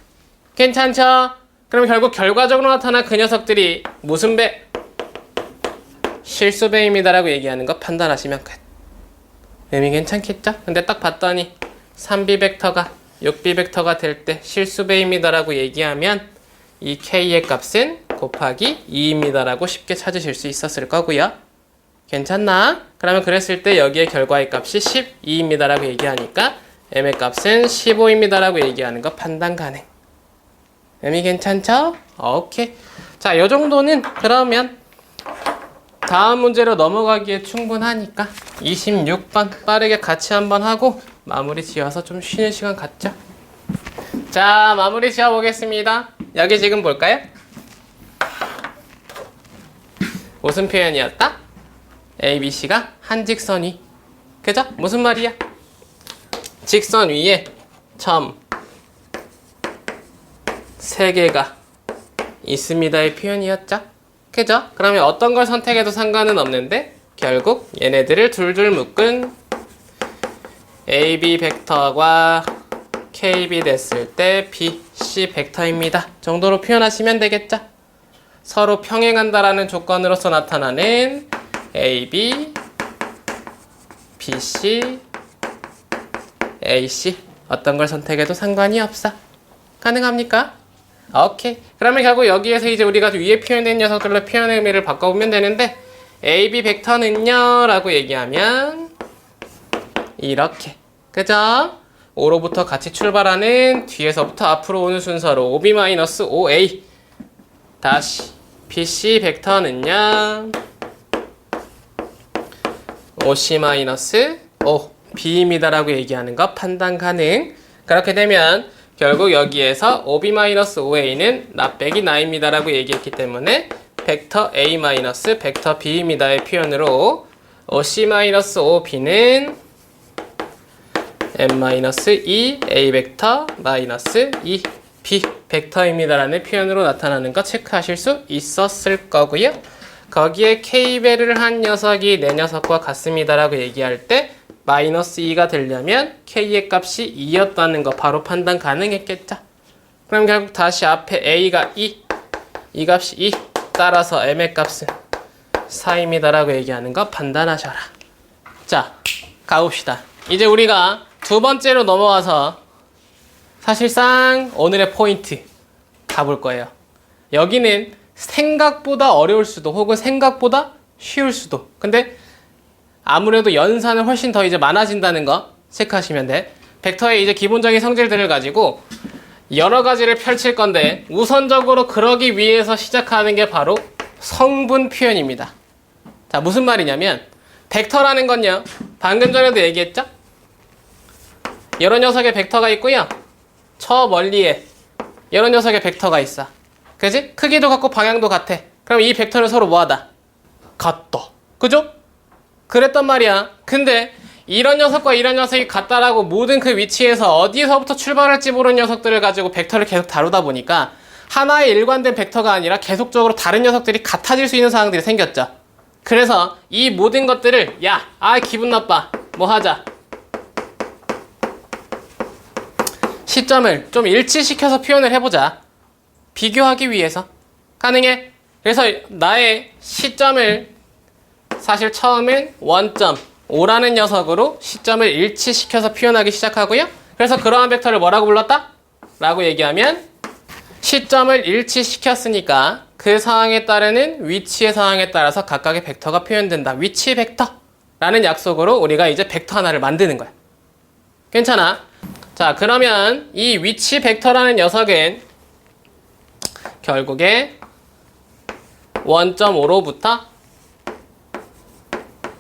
괜찮죠? 그럼 결국 결과적으로 나타난 그 녀석들이 무슨 배? 실수배입니다 라고 얘기하는 거 판단하시면 끝. 의미 괜찮겠죠? 근데 딱 봤더니 3B 벡터가 6B 벡터가 될 때 실수배입니다 라고 얘기하면 이 K의 값은 곱하기 2입니다 라고 쉽게 찾으실 수 있었을 거고요. 괜찮나? 그러면 그랬을 때 여기에 결과의 값이 12입니다 라고 얘기하니까 M의 값은 15입니다 라고 얘기하는 거 판단 가능. 의미 괜찮죠? 오케이. 자, 요 정도는 그러면 다음 문제로 넘어가기에 충분하니까 26번 빠르게 같이 한번 하고 마무리 지어서 좀 쉬는 시간 갖죠. 자, 마무리 지어 보겠습니다. 여기 지금 볼까요? 무슨 표현이었다? A, B, C가 한 직선 위. 그죠? 무슨 말이야? 직선 위에 점 3개가 있습니다의 표현이었죠? 그죠? 그러면 어떤 걸 선택해도 상관은 없는데 결국 얘네들을 둘둘 묶은 AB 벡터가 KB 됐을 때 BC 벡터입니다. 정도로 표현하시면 되겠죠? 서로 평행한다라는 조건으로서 나타나는 AB, BC, AC 어떤 걸 선택해도 상관이 없어. 가능합니까? 오케이. 그러면 결국 여기에서 이제 우리가 위에 표현된 녀석들로 표현의 의미를 바꿔보면 되는데 AB 벡터는요 라고 얘기하면 이렇게. 그죠? 5로부터 같이 출발하는 뒤에서부터 앞으로 오는 순서로 5B-5A 다시 BC 벡터는요 5C-5B입니다 라고 얘기하는 거 판단 가능. 그렇게 되면 결국 여기에서 OB-5A는 나빼기 나입니다 라고 얘기했기 때문에 벡터 A- 벡터 B입니다의 표현으로 OC-OB는 n-2 A 벡터 마이너스 2 B 벡터입니다라는 표현으로 나타나는 거 체크하실 수 있었을 거고요. 거기에 K배를 한 녀석이 내 녀석과 같습니다라고 얘기할 때 마이너스 2가 되려면 K의 값이 2였다는 거 바로 판단 가능했겠죠. 그럼 결국 다시 앞에 A가 2, 이 값이 2, 따라서 M의 값은 4입니다라고 얘기하는 거 판단하셔라. 자, 가봅시다. 이제 우리가 두 번째로 넘어와서 사실상 오늘의 포인트 가볼 거예요. 여기는 생각보다 어려울 수도 혹은 생각보다 쉬울 수도. 근데 아무래도 연산은 훨씬 더 이제 많아진다는 거 체크하시면 돼. 벡터의 이제 기본적인 성질들을 가지고 여러 가지를 펼칠 건데 우선적으로 그러기 위해서 시작하는 게 바로 성분 표현입니다. 자, 무슨 말이냐면 벡터라는 건요, 방금 전에도 얘기했죠? 여러 녀석의 벡터가 있고요, 저 멀리에 여러 녀석의 벡터가 있어. 그지? 크기도 같고 방향도 같아. 그럼 이 벡터는 서로 뭐하다? 같다. 그죠? 그랬단 말이야. 근데 이런 녀석과 이런 녀석이 같다라고 모든 그 위치에서 어디서부터 출발할지 모르는 녀석들을 가지고 벡터를 계속 다루다 보니까 하나의 일관된 벡터가 아니라 계속적으로 다른 녀석들이 같아질 수 있는 상황들이 생겼죠. 그래서 이 모든 것들을 기분 나빠, 뭐 하자, 시점을 좀 일치시켜서 표현을 해보자. 비교하기 위해서. 가능해. 그래서 나의 시점을 사실 처음엔 1.5라는 녀석으로 시점을 일치시켜서 표현하기 시작하고요. 그래서 그러한 벡터를 뭐라고 불렀다? 라고 얘기하면 시점을 일치시켰으니까 그 상황에 따르는 위치의 상황에 따라서 각각의 벡터가 표현된다. 위치 벡터라는 약속으로 우리가 이제 벡터 하나를 만드는 거야. 괜찮아? 자, 그러면 이 위치 벡터라는 녀석은 결국에 1.5로부터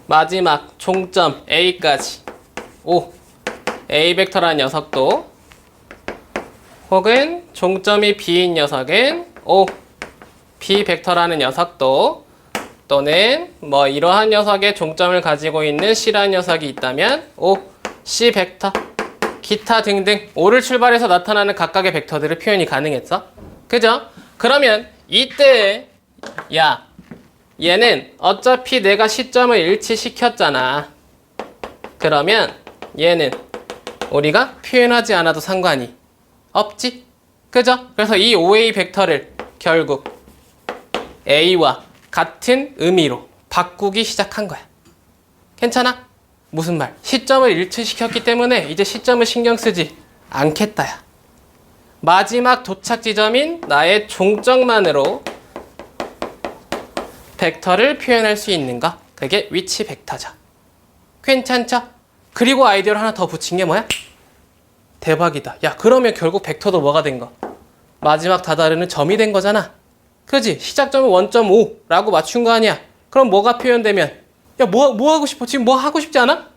마지막 종점 A까지 5 A 벡터라는 녀석도 혹은 종점이 B인 녀석은 5 B 벡터라는 녀석도 또는 뭐 이러한 녀석의 종점을 가지고 있는 C라는 녀석이 있다면 5 C 벡터 기타 등등 5를 출발해서 나타나는 각각의 벡터들을 표현이 가능했어. 그죠? 그러면 이때 얘는 어차피 내가 시점을 일치시켰잖아. 그러면 얘는 우리가 표현하지 않아도 상관이 없지? 그죠? 그래서 이 OA 벡터를 결국 A와 같은 의미로 바꾸기 시작한 거야. 괜찮아? 무슨 말? 시점을 일치시켰기 때문에 이제 시점을 신경 쓰지 않겠다야. 마지막 도착 지점인 나의 종점만으로 벡터를 표현할 수 있는 거, 그게 위치 벡터죠. 괜찮죠? 그리고 아이디어를 하나 더 붙인 게 뭐야? 대박이다. 야, 그러면 결국 벡터도 뭐가 된 거? 마지막 다다르는 점이 된 거잖아. 그지? 시작점을 1.5라고 맞춘 거 아니야? 그럼 뭐가 표현되면? 야, 뭐 하고 싶어? 지금 뭐 하고 싶지 않아?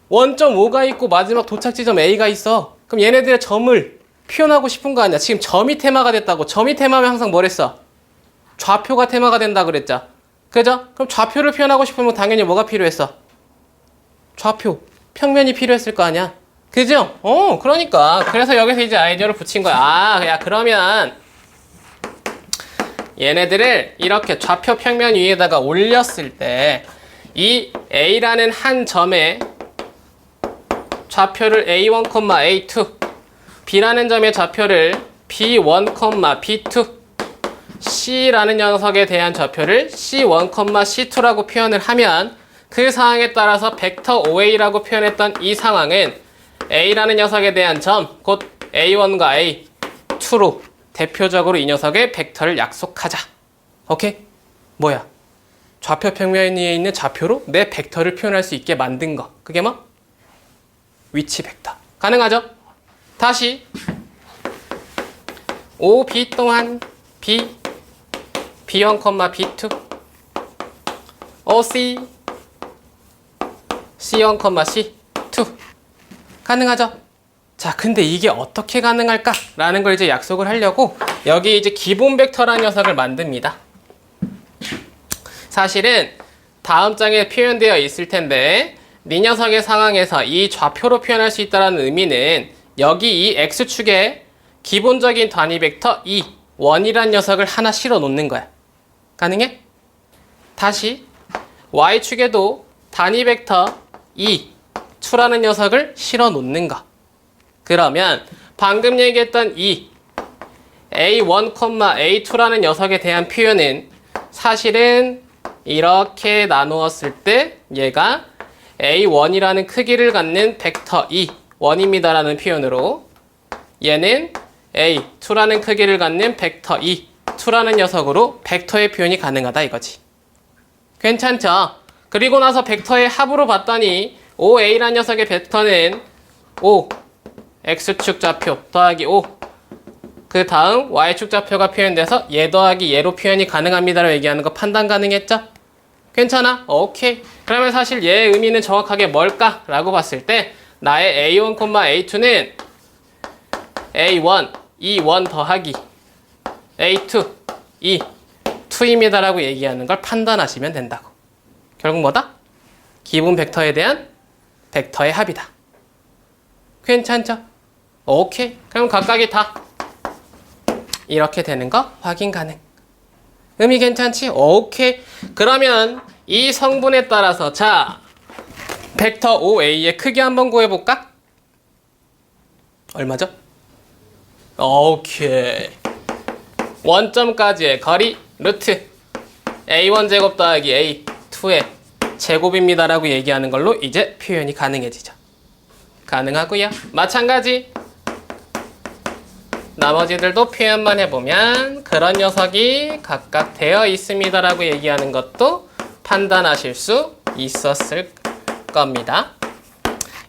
1.5가 있고 마지막 도착 지점 A가 있어. 그럼 얘네들의 점을 표현하고 싶은 거 아니야? 지금 점이 테마가 됐다고. 점이 테마면 항상 뭐랬어? 좌표가 테마가 된다 그랬죠? 그죠? 그럼 좌표를 표현하고 싶으면 당연히 뭐가 필요했어? 좌표, 평면이 필요했을 거 아니야? 그죠? 그러니까. 그래서 여기서 이제 아이디어를 붙인 거야. 야, 그러면 얘네들을 이렇게 좌표 평면 위에다가 올렸을 때 이 A라는 한 점에 좌표를 A1, A2, B라는 점의 좌표를 B1, B2, C라는 녀석에 대한 좌표를 C1, C2라고 표현을 하면 그 상황에 따라서 벡터 OA라고 표현했던 이 상황은 A라는 녀석에 대한 점, 곧 A1과 A2로 대표적으로 이 녀석의 벡터를 약속하자. 오케이? 뭐야? 좌표 평면 위에 있는 좌표로 내 벡터를 표현할 수 있게 만든 거. 그게 뭐? 위치 벡터. 가능하죠? 다시 OB 또한 B, B1, B2, OC, C1, C2. 가능하죠? 자, 근데 이게 어떻게 가능할까라는 걸 이제 약속을 하려고 여기 이제 기본 벡터라는 녀석을 만듭니다. 사실은 다음 장에 표현되어 있을 텐데 이 녀석의 상황에서 이 좌표로 표현할 수 있다는 의미는 여기 이 x축에 기본적인 단위 벡터 2, 1이란 녀석을 하나 실어 놓는 거야. 가능해? 다시 y축에도 단위 벡터 2, 2라는 녀석을 실어 놓는 거. 그러면 방금 얘기했던 이 a1, a2라는 녀석에 대한 표현은 사실은 이렇게 나누었을 때 얘가 a1이라는 크기를 갖는 벡터 2, 1입니다라는 표현으로 얘는 a2라는 크기를 갖는 벡터 2, 2라는 녀석으로 벡터의 표현이 가능하다 이거지. 괜찮죠? 그리고 나서 벡터의 합으로 봤더니 OA라는 녀석의 벡터는 O, X축 좌표 더하기 O, 그 다음 Y축 좌표가 표현돼서 얘 더하기 얘로 표현이 가능합니다라고 얘기하는 거 판단 가능했죠? 괜찮아? 오케이. 그러면 사실 얘의 의미는 정확하게 뭘까? 라고 봤을 때 나의 A1, A2는 A1, E1 더하기 A2, E2입니다 라고 얘기하는 걸 판단하시면 된다고. 결국 뭐다? 기본 벡터에 대한 벡터의 합이다. 괜찮죠? 오케이. 그럼 각각이 다 이렇게 되는 거 확인 가능. 의미 괜찮지? 오케이. 그러면 이 성분에 따라서 자 벡터 OA의 크기 한번 구해볼까? 얼마죠? 오케이. 원점까지의 거리 루트 A1 제곱 더하기 A2의 제곱입니다 라고 얘기하는 걸로 이제 표현이 가능해지죠. 가능하고요. 마찬가지 나머지들도 표현만 해보면 그런 녀석이 각각 되어 있습니다 라고 얘기하는 것도 판단하실 수 있었을 겁니다.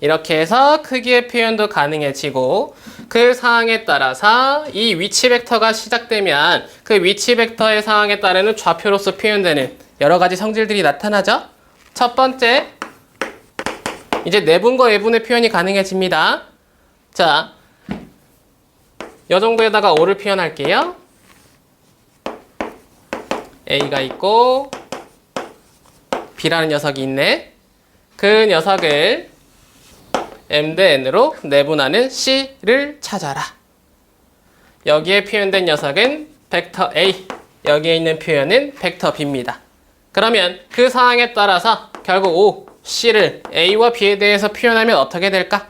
이렇게 해서 크기의 표현도 가능해지고 그 상황에 따라서 이 위치 벡터가 시작되면 그 위치 벡터의 상황에 따르는 좌표로서 표현되는 여러 가지 성질들이 나타나죠. 첫 번째, 이제 내분과 외분의 표현이 가능해집니다. 자, 이 정도에다가 O를 표현할게요. A가 있고 B라는 녀석이 있네. 그 녀석을 M 대 N으로 내분하는 C를 찾아라. 여기에 표현된 녀석은 벡터 A, 여기에 있는 표현은 벡터 B입니다. 그러면 그 상황에 따라서 결국 O, C를 A와 B에 대해서 표현하면 어떻게 될까?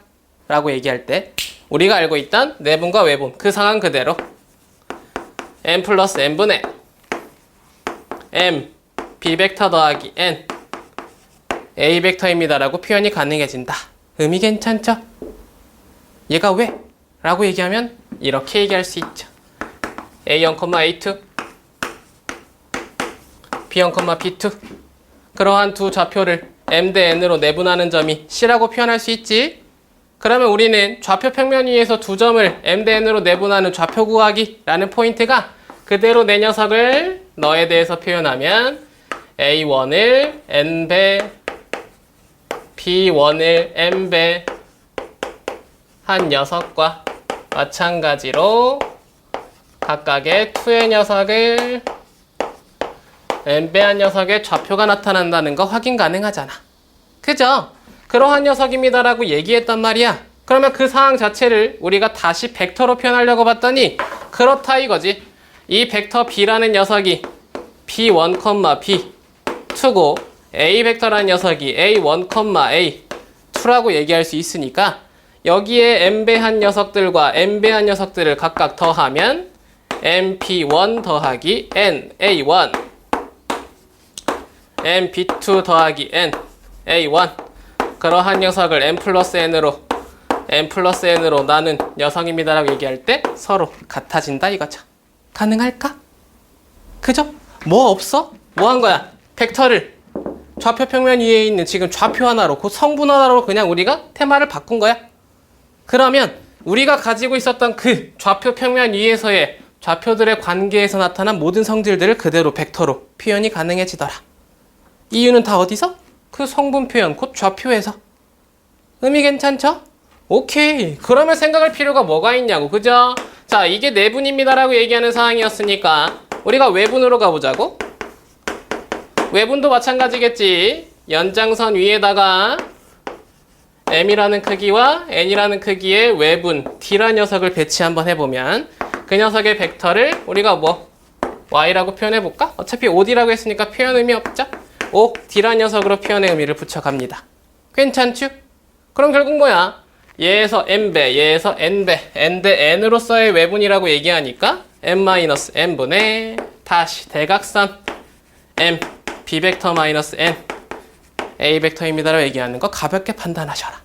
라고 얘기할 때 우리가 알고 있던 내분과 외분 그 상황 그대로 M 플러스 N분의 M, B 벡터 더하기 N, A 벡터입니다 라고 표현이 가능해진다. 의미 괜찮죠? 얘가 왜? 라고 얘기하면 이렇게 얘기할 수 있죠. A1, A2, B1, B2 그러한 두 좌표를 M 대 N으로 내분하는 점이 C라고 표현할 수 있지. 그러면 우리는 좌표 평면 위에서 두 점을 M 대 N으로 내분하는 좌표 구하기 라는 포인트가 그대로 내 녀석을 너에 대해서 표현하면 A1을 N배, B1을 M배 한 녀석과 마찬가지로 각각의 2의 녀석을 N배한 녀석의 좌표가 나타난다는 거 확인 가능하잖아. 그죠? 그러한 녀석입니다라고 얘기했단 말이야. 그러면 그 상황 자체를 우리가 다시 벡터로 표현하려고 봤더니 그렇다 이거지. 이 벡터 B라는 녀석이 B1, B2고 A 벡터라는 녀석이 A1, A2라고 얘기할 수 있으니까 여기에 M배한 녀석들과 N배한 녀석들을 각각 더하면 MP1 더하기 NA1 MP2 더하기 NA1 그러한 녀석을 M 플러스 N으로 나눈 녀석입니다라고 얘기할 때 서로 같아진다 이거죠. 가능할까? 그죠? 뭐 없어? 뭐 한 거야? 벡터를 좌표 평면 위에 있는 지금 좌표 하나로 그 성분 하나로 그냥 우리가 테마를 바꾼 거야. 그러면 우리가 가지고 있었던 그 좌표 평면 위에서의 좌표들의 관계에서 나타난 모든 성질들을 그대로 벡터로 표현이 가능해지더라. 이유는 다 어디서? 그 성분 표현, 곧 좌표에서. 의미 괜찮죠? 오케이. 그러면 생각할 필요가 뭐가 있냐고. 그죠? 자, 이게 내분입니다라고 얘기하는 상황이었으니까 우리가 외분으로 가보자고. 외분도 마찬가지겠지. 연장선 위에다가 m이라는 크기와 n이라는 크기의 외분 D라는 녀석을 배치 한번 해보면 그 녀석의 벡터를 우리가 뭐 y라고 표현해볼까? 어차피 5D라고 했으니까 표현 의미 없죠? 5D라는 녀석으로 표현의 의미를 붙여갑니다. 괜찮죠? 그럼 결국 뭐야? 얘에서 n배, 얘에서 n배, n대 n으로서의 외분이라고 얘기하니까 n-n분의 다시 대각선 m b벡터 마이너스 n a벡터입니다라고 얘기하는 거 가볍게 판단하셔라.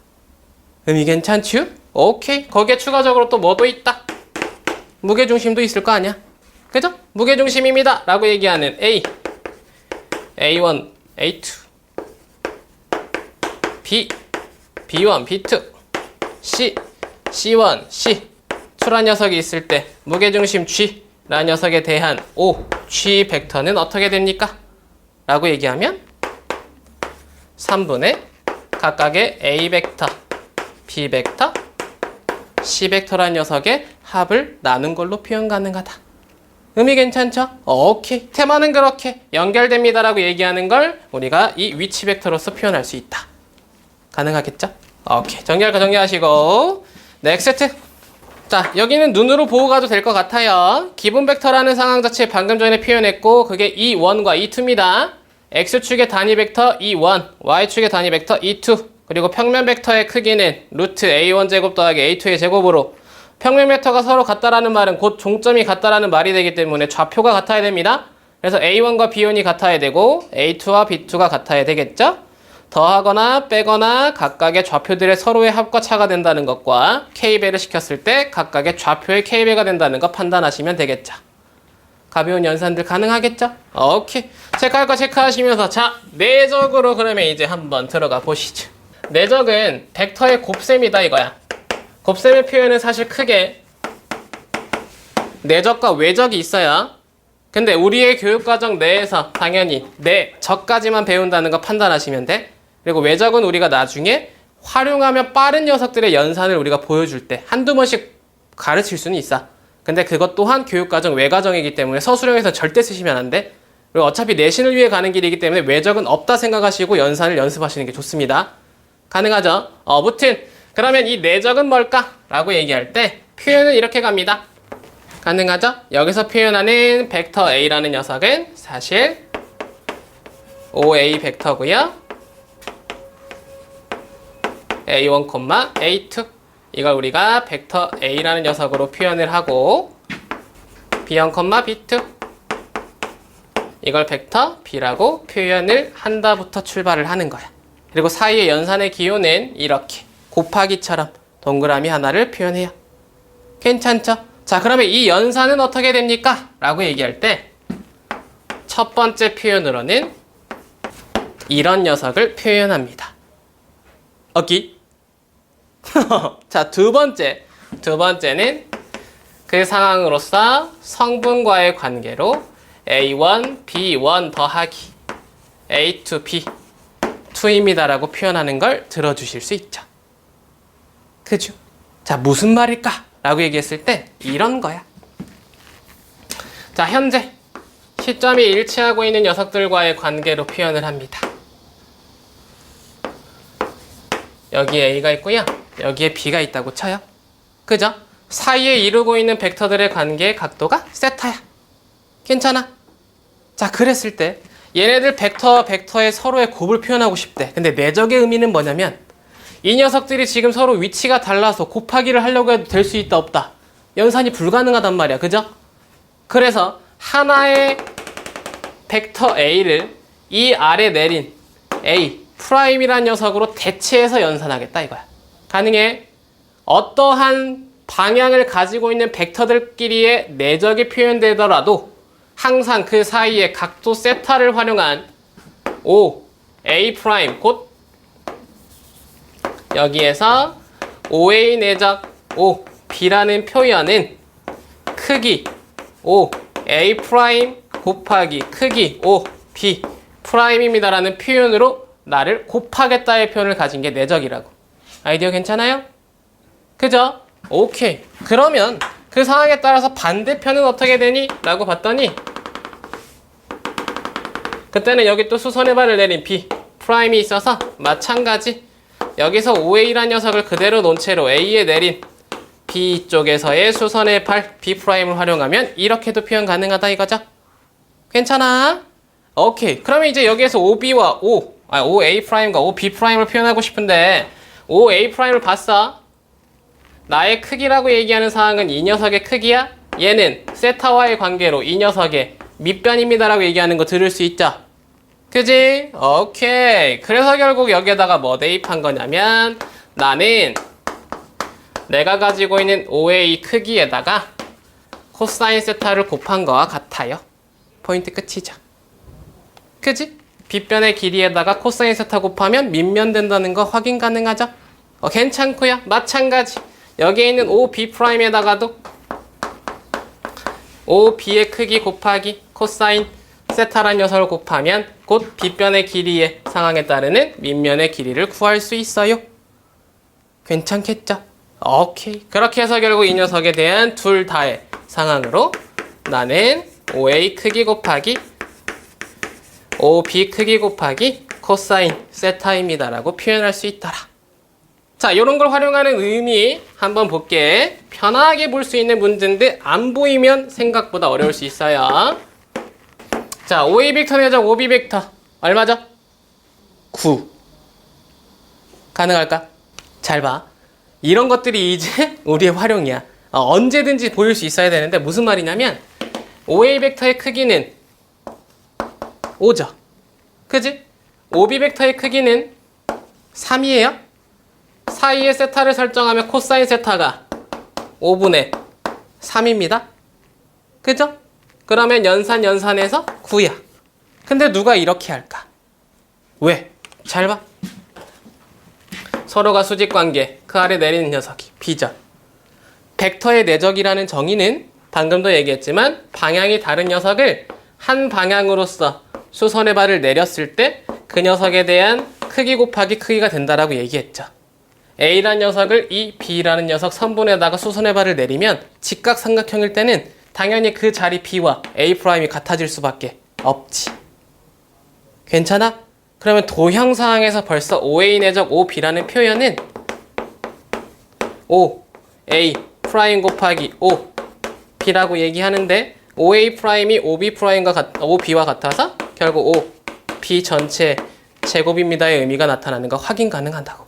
의미 괜찮죠? 오케이. 거기에 추가적으로 또 뭐도 있다. 무게중심도 있을 거 아니야. 그죠? 무게중심입니다 라고 얘기하는 A, A1, A2, B, B1, B2, C, C1, C 2란 녀석이 있을 때 무게중심 G 라는 녀석에 대한 O, G 벡터는 어떻게 됩니까? 라고 얘기하면 3분의 각각의 A 벡터, B 벡터, C 벡터라는 녀석의 합을 나눈 걸로 표현 가능하다. 의미 괜찮죠? 오케이. 테마는 그렇게 연결됩니다라고 얘기하는 걸 우리가 이 위치 벡터로서 표현할 수 있다. 가능하겠죠? 오케이. 정리하시고 넥스트. 자, 여기는 눈으로 보고 가도 될 것 같아요. 기본 벡터라는 상황 자체 방금 전에 표현했고 그게 E1과 E2입니다. X축의 단위 벡터 E1, Y축의 단위 벡터 E2, 그리고 평면 벡터의 크기는 루트 A1 제곱 더하기 A2의 제곱으로 평면 벡터가 서로 같다라는 말은 곧 종점이 같다라는 말이 되기 때문에 좌표가 같아야 됩니다. 그래서 A1과 B1이 같아야 되고 A2와 B2가 같아야 되겠죠? 더하거나 빼거나 각각의 좌표들의 서로의 합과 차가 된다는 것과 K배를 시켰을 때 각각의 좌표의 K배가 된다는 거 판단하시면 되겠죠. 가벼운 연산들 가능하겠죠? 오케이. 체크할 거 체크하시면서 자, 내적으로 그러면 이제 한번 들어가 보시죠. 내적은 벡터의 곱셈이다 이거야. 곱셈의 표현은 사실 크게 내적과 외적이 있어요. 근데 우리의 교육과정 내에서 당연히 내적까지만 배운다는 거 판단하시면 돼. 그리고 외적은 우리가 나중에 활용하면 빠른 녀석들의 연산을 우리가 보여줄 때 한두 번씩 가르칠 수는 있어. 근데 그것 또한 교육과정 외과정이기 때문에 서술형에서 절대 쓰시면 안 돼. 그리고 어차피 내신을 위해 가는 길이기 때문에 외적은 없다 생각하시고 연산을 연습하시는 게 좋습니다. 가능하죠? 무튼 그러면 이 내적은 뭘까? 라고 얘기할 때 표현은 이렇게 갑니다. 가능하죠? 여기서 표현하는 벡터 A라는 녀석은 사실 OA 벡터고요. A1, A2 이걸 우리가 벡터 A라는 녀석으로 표현을 하고 B1, B2 이걸 벡터 B라고 표현을 한다부터 출발을 하는 거야. 그리고 사이의 연산의 기호는 이렇게 곱하기처럼 동그라미 하나를 표현해요. 괜찮죠? 자, 그러면 이 연산은 어떻게 됩니까? 라고 얘기할 때 첫 번째 표현으로는 이런 녀석을 표현합니다. 오케이? 자, 두 번째는 그 상황으로서 성분과의 관계로 A1, B1 더하기 A2, B2입니다라고 표현하는 걸 들어주실 수 있죠. 그죠? 자, 무슨 말일까? 라고 얘기했을 때 이런 거야. 자, 현재 시점이 일치하고 있는 녀석들과의 관계로 표현을 합니다. 여기에 A가 있고요. 여기에 B가 있다고 쳐요. 그죠? 사이에 이루고 있는 벡터들의 관계의 각도가 세타야. 괜찮아? 자, 그랬을 때 얘네들 벡터의 서로의 곱을 표현하고 싶대. 근데 내적의 의미는 뭐냐면 이 녀석들이 지금 서로 위치가 달라서 곱하기를 하려고 해도 될 수 있다 없다. 연산이 불가능하단 말이야. 그죠? 그래서 하나의 벡터 A를 이 아래 내린 A 프라임이라는 녀석으로 대체해서 연산하겠다 이거야. 가능해? 어떠한 방향을 가지고 있는 벡터들끼리의 내적이 표현되더라도 항상 그 사이에 각도 세타를 활용한 O, A 프라임 곧 여기에서 OA 내적 O, B라는 표현은 크기 O, A 프라임 곱하기 크기 O, B 프라임입니다라는 표현으로 나를 곱하겠다의 표현을 가진 게 내적이라고. 아이디어 괜찮아요? 그죠? 오케이. 그러면 그 상황에 따라서 반대편은 어떻게 되니? 라고 봤더니 그때는 여기 또 수선의 발을 내린 B 프라임이 있어서 마찬가지 여기서 OA란 녀석을 그대로 놓은 채로 A에 내린 B 쪽에서의 수선의 발 B 프라임을 활용하면 이렇게도 표현 가능하다 이거죠? 괜찮아? 오케이. 그러면 이제 여기에서 OB와 OA 프라임과 OB 프라임을 표현하고 싶은데 OA 프라임을 봤어? 나의 크기라고 얘기하는 사항은 이 녀석의 크기야? 얘는 세타와의 관계로 이 녀석의 밑변입니다라고 얘기하는 거 들을 수 있죠? 그지? 오케이. 그래서 결국 여기에다가 뭐 대입한 거냐면 나는 내가 가지고 있는 OA 크기에다가 코사인 세타를 곱한 거와 같아요. 포인트 끝이죠. 그지? 빗변의 길이에다가 코사인 세타 곱하면 밑면 된다는 거 확인 가능하죠? 괜찮고요. 마찬가지. 여기에 있는 OB'에다가도 OB의 크기 곱하기 코사인 세타란 녀석을 곱하면 곧 빗변의 길이의 상황에 따르는 밑면의 길이를 구할 수 있어요. 괜찮겠죠? 오케이. 그렇게 해서 결국 이 녀석에 대한 둘 다의 상황으로 나는 OA 크기 곱하기 OB 크기 곱하기 코사인 세타입니다 라고 표현할 수 있더라. 자, 요런 걸 활용하는 의미 한번 볼게. 편하게 볼 수 있는 문제인데 안 보이면 생각보다 어려울 수 있어요. 자, OA 벡터 내적 OB 벡터 얼마죠? 9. 가능할까? 잘 봐. 이런 것들이 이제 우리의 활용이야. 언제든지 보일 수 있어야 되는데 무슨 말이냐면 OA 벡터의 크기는 5죠. 그지? OB 벡터의 크기는 3이에요. 사이에 세타를 설정하면 코사인 세타가 5분의 3입니다. 그죠? 그러면 연산해서 9야. 근데 누가 이렇게 할까? 왜? 잘 봐. 서로가 수직관계, 그 아래 내리는 녀석이 B죠. 벡터의 내적이라는 정의는 방금도 얘기했지만 방향이 다른 녀석을 한 방향으로서 수선의 발을 내렸을 때 그 녀석에 대한 크기 곱하기 크기가 된다라고 얘기했죠. A라는 녀석을 이 B라는 녀석 선분에다가 수선의 발을 내리면 직각삼각형일 때는 당연히 그 자리 B와 A'이 같아질 수밖에 없지. 괜찮아? 그러면 도형 상황에서 벌써 OA 내적 OB라는 표현은 OA 프라임 곱하기 OB라고 얘기하는데 OA 프라임이 OB와 같아서 결국 OB 전체 제곱입니다의 의미가 나타나는 거 확인 가능하다고.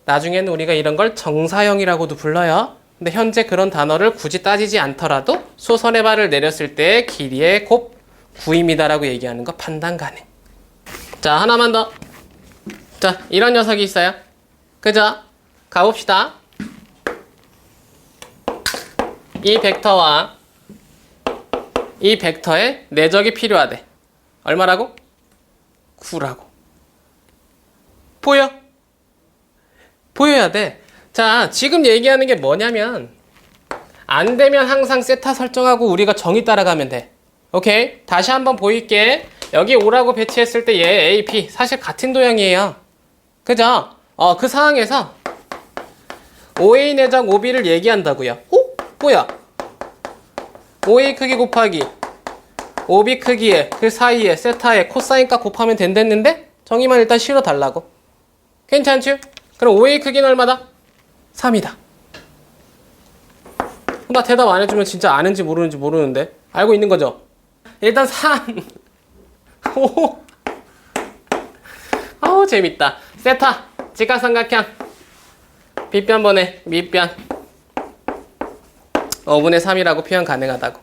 나중에는 우리가 이런 걸 정사형이라고도 불러요. 근데 현재 그런 단어를 굳이 따지지 않더라도 수선의 발을 내렸을 때의 길이의 곱 9입니다라고 얘기하는 거 판단 가능. 자, 하나만 더. 자, 이런 녀석이 있어요. 그죠? 가봅시다. 이 벡터와 이 벡터의 내적이 필요하대. 얼마라고? 9라고. 보여? 보여야 돼. 자, 지금 얘기하는 게 뭐냐면 안 되면 항상 세타 설정하고 우리가 정의 따라가면 돼. 오케이? 다시 한번 보일게. 여기 5라고 배치했을 때 얘 A, B 사실 같은 도형이에요. 그죠? 그 상황에서 OA 내적 OB를 얘기한다고요. 뭐야? OA 크기 곱하기 OB 크기에 그 사이에 세타에 코사인 값 곱하면 된댔는데 정의만 일단 실어 달라고. 괜찮죠? 그럼 OA 크기는 얼마다? 3이다. 나 대답 안 해주면 진짜 아는지 모르는지 모르는데. 알고 있는 거죠? 일단 3. 오. 아우 재밌다. 세타 직각삼각형 빗변분의 밑변 5분의 3이라고 표현 가능하다고.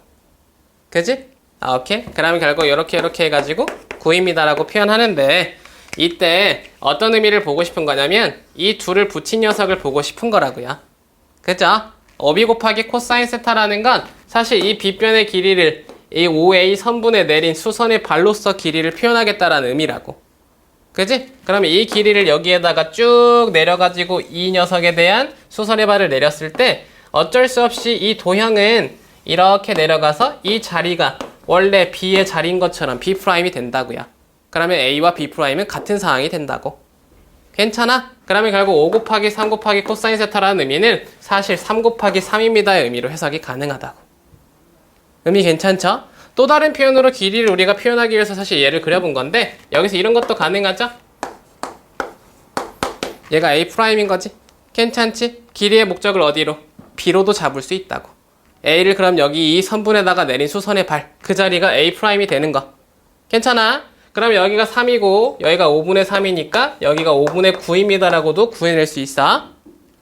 그지? 오케이. 그러면 결국 이렇게 해가지고 9입니다라고 표현하는데 이때 어떤 의미를 보고 싶은 거냐면 이 둘을 붙인 녀석을 보고 싶은 거라고요. 그죠? OB 곱하기 코사인 세타라는 건 사실 이 빗변의 길이를 이 OA 선분에 내린 수선의 발로서 길이를 표현하겠다라는 의미라고. 그지? 그러면 이 길이를 여기에다가 쭉 내려가지고 이 녀석에 대한 수선의 발을 내렸을 때 어쩔 수 없이 이 도형은 이렇게 내려가서 이 자리가 원래 B의 자리인 것처럼 B'이 된다고요. 그러면 A와 B'은 같은 상황이 된다고. 괜찮아? 그러면 결국 5 곱하기 3 곱하기 코사인 세타라는 의미는 사실 3 곱하기 3입니다의 의미로 해석이 가능하다고. 의미 괜찮죠? 또 다른 표현으로 길이를 우리가 표현하기 위해서 사실 얘를 그려본 건데 여기서 이런 것도 가능하죠? 얘가 A'인 거지? 괜찮지? 길이의 목적을 어디로? B로도 잡을 수 있다고. A를 그럼 여기 이 선분에다가 내린 수선의 발, 그 자리가 A'이 되는 거. 괜찮아? 그럼 여기가 3이고 여기가 5분의 3이니까 여기가 5분의 9입니다 라고도 구해낼 수 있어.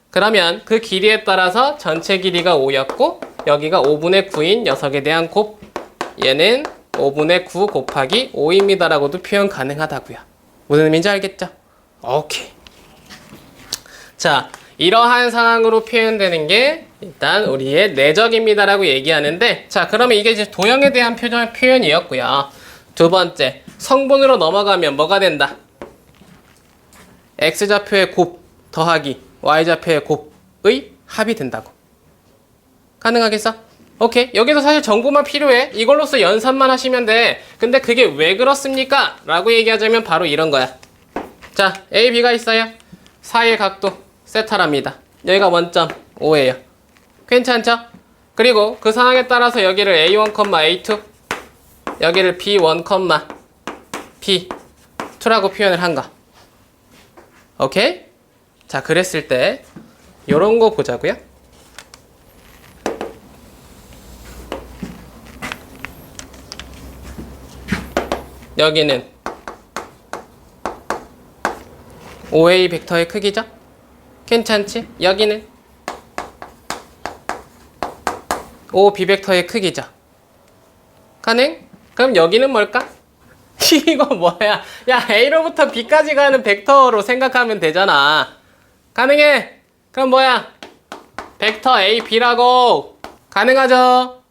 그러면 그 길이에 따라서 전체 길이가 5였고 여기가 5분의 9인 녀석에 대한 곱, 얘는 5분의 9 곱하기 5입니다 라고도 표현 가능하다고요. 무슨 의미인지 알겠죠? 오케이. 자, 이러한 상황으로 표현되는 게 일단 우리의 내적입니다 라고 얘기하는데, 자, 그러면 이게 이제 도형에 대한 표현이었고요. 두 번째, 성분으로 넘어가면 뭐가 된다? x좌표의 곱 더하기 y좌표의 곱의 합이 된다고. 가능하겠어? 오케이. 여기서 사실 정보만 필요해. 이걸로써 연산만 하시면 돼. 근데 그게 왜 그렇습니까? 라고 얘기하자면 바로 이런 거야. 자, A, B가 있어요. 사이의 각도 세타랍니다. 여기가 원점 5예요. 괜찮죠? 그리고 그 상황에 따라서 여기를 A1, A2, 여기를 B1, B2라고 표현을 한 거. 오케이? 자, 그랬을 때 요런 거 보자고요. 여기는 OA 벡터의 크기죠? 괜찮지? 여기는 OB 벡터의 크기죠? 가능? 그럼 여기는 뭘까? 이거 뭐야? 야, A로부터 B까지 가는 벡터로 생각하면 되잖아. 가능해? 그럼 뭐야? 벡터 A, B라고. 가능하죠?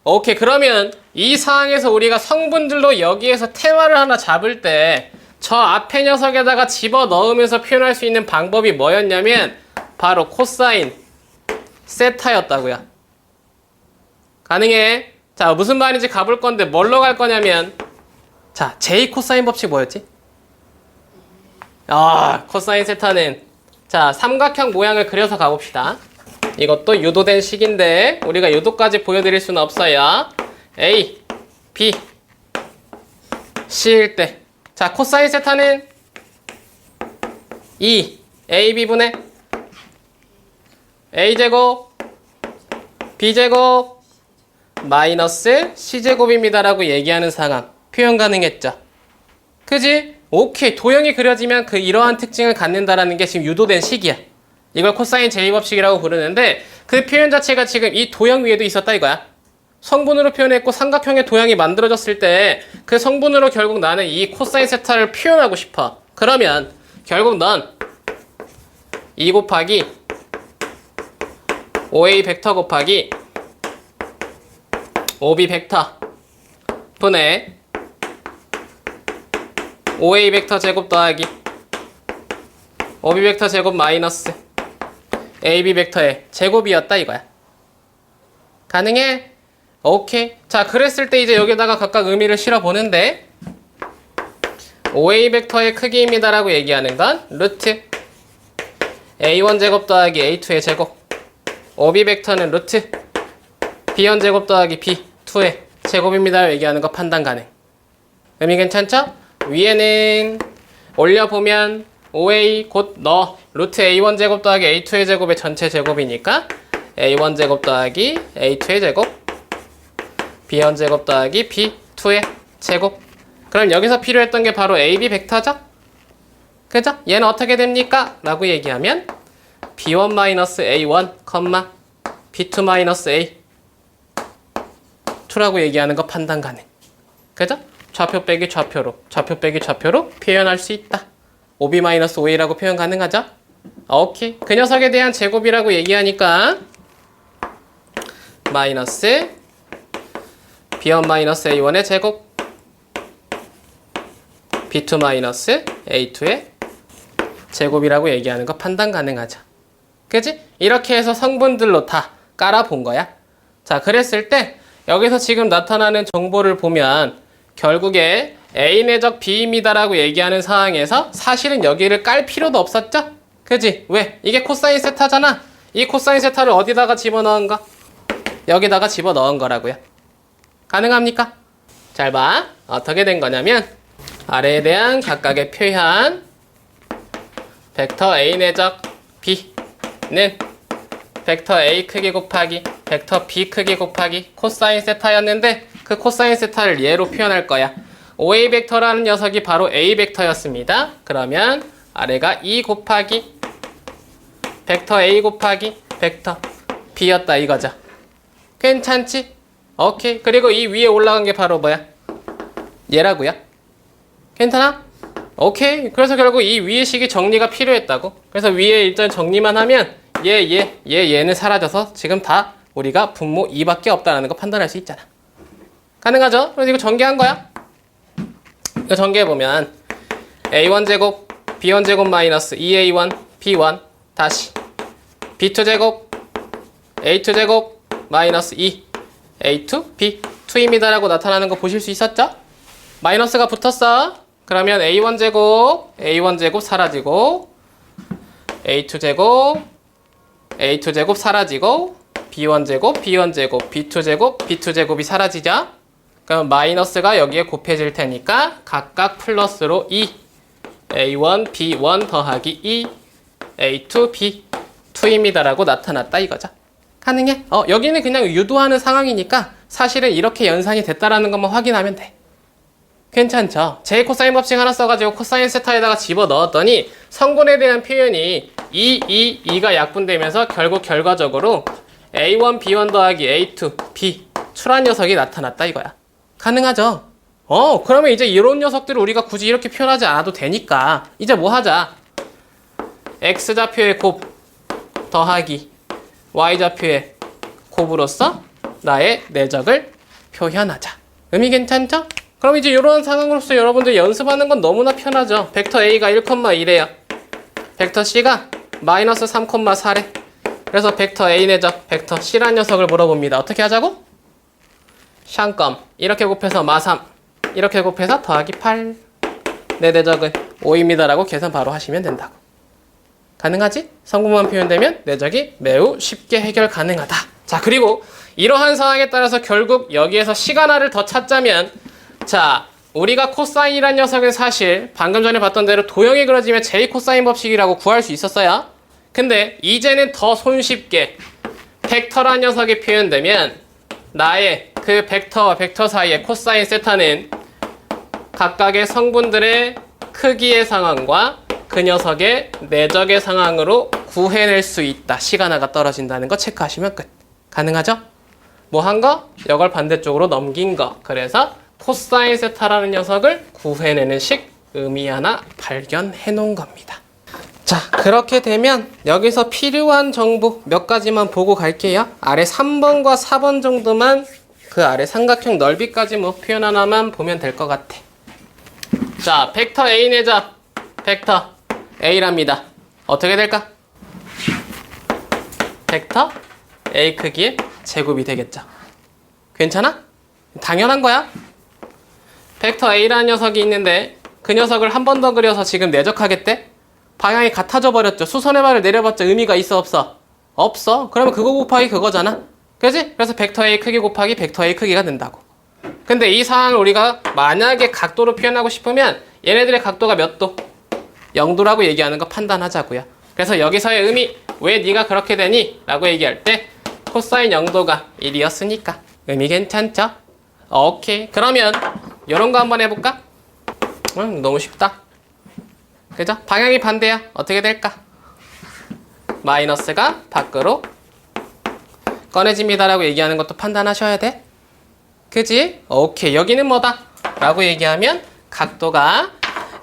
오케이. 그러면 이 상황에서 우리가 성분들로 여기에서 테마를 하나 잡을 때 저 앞에 녀석에다가 집어넣으면서 표현할 수 있는 방법이 뭐였냐면 바로 코사인 세타였다고요. 가능해? 자, 무슨 말인지 가볼 건데 뭘로 갈 거냐면, 자, J 코사인 법칙 뭐였지? 코사인 세타는, 자, 삼각형 모양을 그려서 가봅시다. 이것도 유도된 식인데 우리가 유도까지 보여드릴 수는 없어요. A, B, C일 때, 자, 코사인 세타는 2 AB분의 A제곱 B제곱 마이너스 C제곱입니다 라고 얘기하는 상황 표현 가능했죠? 그지? 오케이. 도형이 그려지면 그 이러한 특징을 갖는다라는 게 지금 유도된 식이야. 이걸 코사인 제이법칙이라고 부르는데 그 표현 자체가 지금 이 도형 위에도 있었다 이거야. 성분으로 표현했고 삼각형의 도형이 만들어졌을 때 그 성분으로 결국 나는 이 코사인 세타를 표현하고 싶어. 그러면 결국 넌 2 곱하기 5A 벡터 곱하기 5B 벡터 분의 5A 벡터 제곱 더하기 5B 벡터 제곱 마이너스 AB 벡터의 제곱이었다 이거야. 가능해? 오케이. 자, 그랬을 때 이제 여기다가 각각 의미를 실어보는데 5A 벡터의 크기입니다 라고 얘기하는 건 루트 A1 제곱 더하기 A2의 제곱, 5B 벡터는 루트 B1 제곱 더하기 B2의 제곱입니다 얘기하는 거 판단 가능. 의미 괜찮죠? 위에는 올려보면 5A 곧 너 루트 A1 제곱 더하기 A2의 제곱의 전체 제곱이니까 A1 제곱 더하기 A2의 제곱 B1 제곱 더하기 B2의 제곱. 그럼 여기서 필요했던 게 바로 AB 벡터죠? 그죠? 얘는 어떻게 됩니까? 라고 얘기하면 B1-A1, B2-A 2라고 얘기하는 거 판단 가능. 그죠? 좌표 빼기 좌표로, 좌표 빼기 좌표로 표현할 수 있다. 5B-5A라고 표현 가능하죠? 오케이. 그 녀석에 대한 제곱이라고 얘기하니까 마이너스 B1-A1의 제곱 B2-A2의 제곱이라고 얘기하는 거 판단 가능하죠. 그지? 이렇게 해서 성분들로 다 깔아본 거야. 자, 그랬을 때 여기서 지금 나타나는 정보를 보면 결국에 A 내적 B입니다 라고 얘기하는 상황에서 사실은 여기를 깔 필요도 없었죠? 그지? 왜? 이게 코사인 세타잖아. 이 코사인 세타를 어디다가 집어넣은 거? 여기다가 집어넣은 거라고요. 가능합니까? 잘 봐. 어떻게 된 거냐면 아래에 대한 각각의 표현 벡터 A 내적 B는 벡터 A 크기 곱하기 벡터 B 크기 곱하기 코사인 세타였는데 그 코사인 세타를 얘로 표현할 거야. OA 벡터라는 녀석이 바로 A 벡터였습니다. 그러면 아래가 2 곱하기 벡터 A 곱하기 벡터 B였다 이거죠. 괜찮지? 오케이. 그리고 이 위에 올라간 게 바로 뭐야? 얘라고요. 괜찮아? 오케이. 그래서 결국 이 위의 식이 정리가 필요했다고. 그래서 위에 일단 정리만 하면 얘는 사라져서 지금 다 우리가 분모 2밖에 없다는 거 판단할 수 있잖아. 가능하죠? 그래서 이거 전개한 거야. 이거 전개해보면 A1제곱 B1제곱 마이너스 2A1 B1 다시 B2제곱 A2제곱 마이너스 2 A2 B2입니다 라고 나타나는 거 보실 수 있었죠? 마이너스가 붙었어. 그러면 A1제곱 사라지고 A2제곱 사라지고 B1제곱 B2제곱이 사라지죠? 그럼 마이너스가 여기에 곱해질 테니까 각각 플러스로 2 A1 B1 더하기 2 A2 B2입니다 라고 나타났다 이거죠. 가능해? 여기는 그냥 유도하는 상황이니까 사실은 이렇게 연산이 됐다라는 것만 확인하면 돼. 괜찮죠? 제 코사인 법칙 하나 써가지고 코사인 세타에다가 집어넣었더니 성분에 대한 표현이 2가 약분되면서 결국 결과적으로 A1 B1 더하기 A2 B 출한 녀석이 나타났다 이거야. 가능하죠? 그러면 이제 이런 녀석들을 우리가 굳이 이렇게 표현하지 않아도 되니까 이제 뭐 하자? X좌표의 곱 더하기 Y좌표의 곱으로써 나의 내적을 표현하자. 의미 괜찮죠? 그럼 이제 이런 상황으로서 여러분들 연습하는 건 너무나 편하죠. 벡터 A가 1,1이에요. 벡터 C가 마이너스 3,4래. 그래서 벡터 A 내적 벡터 C란 녀석을 물어봅니다. 어떻게 하자고? 샹껌 이렇게 곱해서 마3 이렇게 곱해서 더하기 8 내 내적은 5입니다 라고 계산 바로 하시면 된다고. 가능하지? 성분만 표현되면 내적이 매우 쉽게 해결 가능하다. 자, 그리고 이러한 상황에 따라서 결국 여기에서 시간화를 더 찾자면 자, 우리가 코사인이란 녀석은 사실 방금 전에 봤던 대로 도형이 그려지면 J 코사인 법칙이라고 구할 수 있었어요. 근데 이제는 더 손쉽게 벡터란 녀석이 표현되면 나의 그 벡터와 벡터 사이의 코사인 세타는 각각의 성분들의 크기의 상황과 그 녀석의 내적의 상황으로 구해낼 수 있다. 시간화가 떨어진다는 거 체크하시면 끝. 가능하죠? 뭐 한 거? 이걸 반대쪽으로 넘긴 거. 그래서 코사인 세타라는 녀석을 구해내는 식 의미 하나 발견해 놓은 겁니다. 자, 그렇게 되면 여기서 필요한 정보 몇 가지만 보고 갈게요. 아래 3번과 4번 정도만 그 아래 삼각형 넓이까지 뭐 표현 하나만 보면 될 것 같아. 자, 벡터 A 내적 벡터 A랍니다. 어떻게 될까? 벡터 A 크기의 제곱이 되겠죠. 괜찮아? 당연한 거야. 벡터 A라는 녀석이 있는데 그 녀석을 한 번 더 그려서 지금 내적하겠대? 방향이 같아져 버렸죠. 수선의 발을 내려봤자 의미가 있어 없어? 없어. 그러면 그거 곱하기 그거잖아. 그지? 그래서 벡터 A 크기 곱하기 벡터 A 크기가 된다고. 근데 이 상황을 우리가 만약에 각도로 표현하고 싶으면 얘네들의 각도가 몇 도? 0도라고 얘기하는 거 판단하자고요. 그래서 여기서의 의미, 왜 네가 그렇게 되니? 라고 얘기할 때 코사인 0도가 1이었으니까 의미 괜찮죠? 오케이. 그러면 이런 거 한번 해볼까? 너무 쉽다. 그죠? 방향이 반대야. 어떻게 될까? 마이너스가 밖으로 꺼내집니다 라고 얘기하는 것도 판단하셔야 돼. 그지? 오케이. 여기는 뭐다? 라고 얘기하면 각도가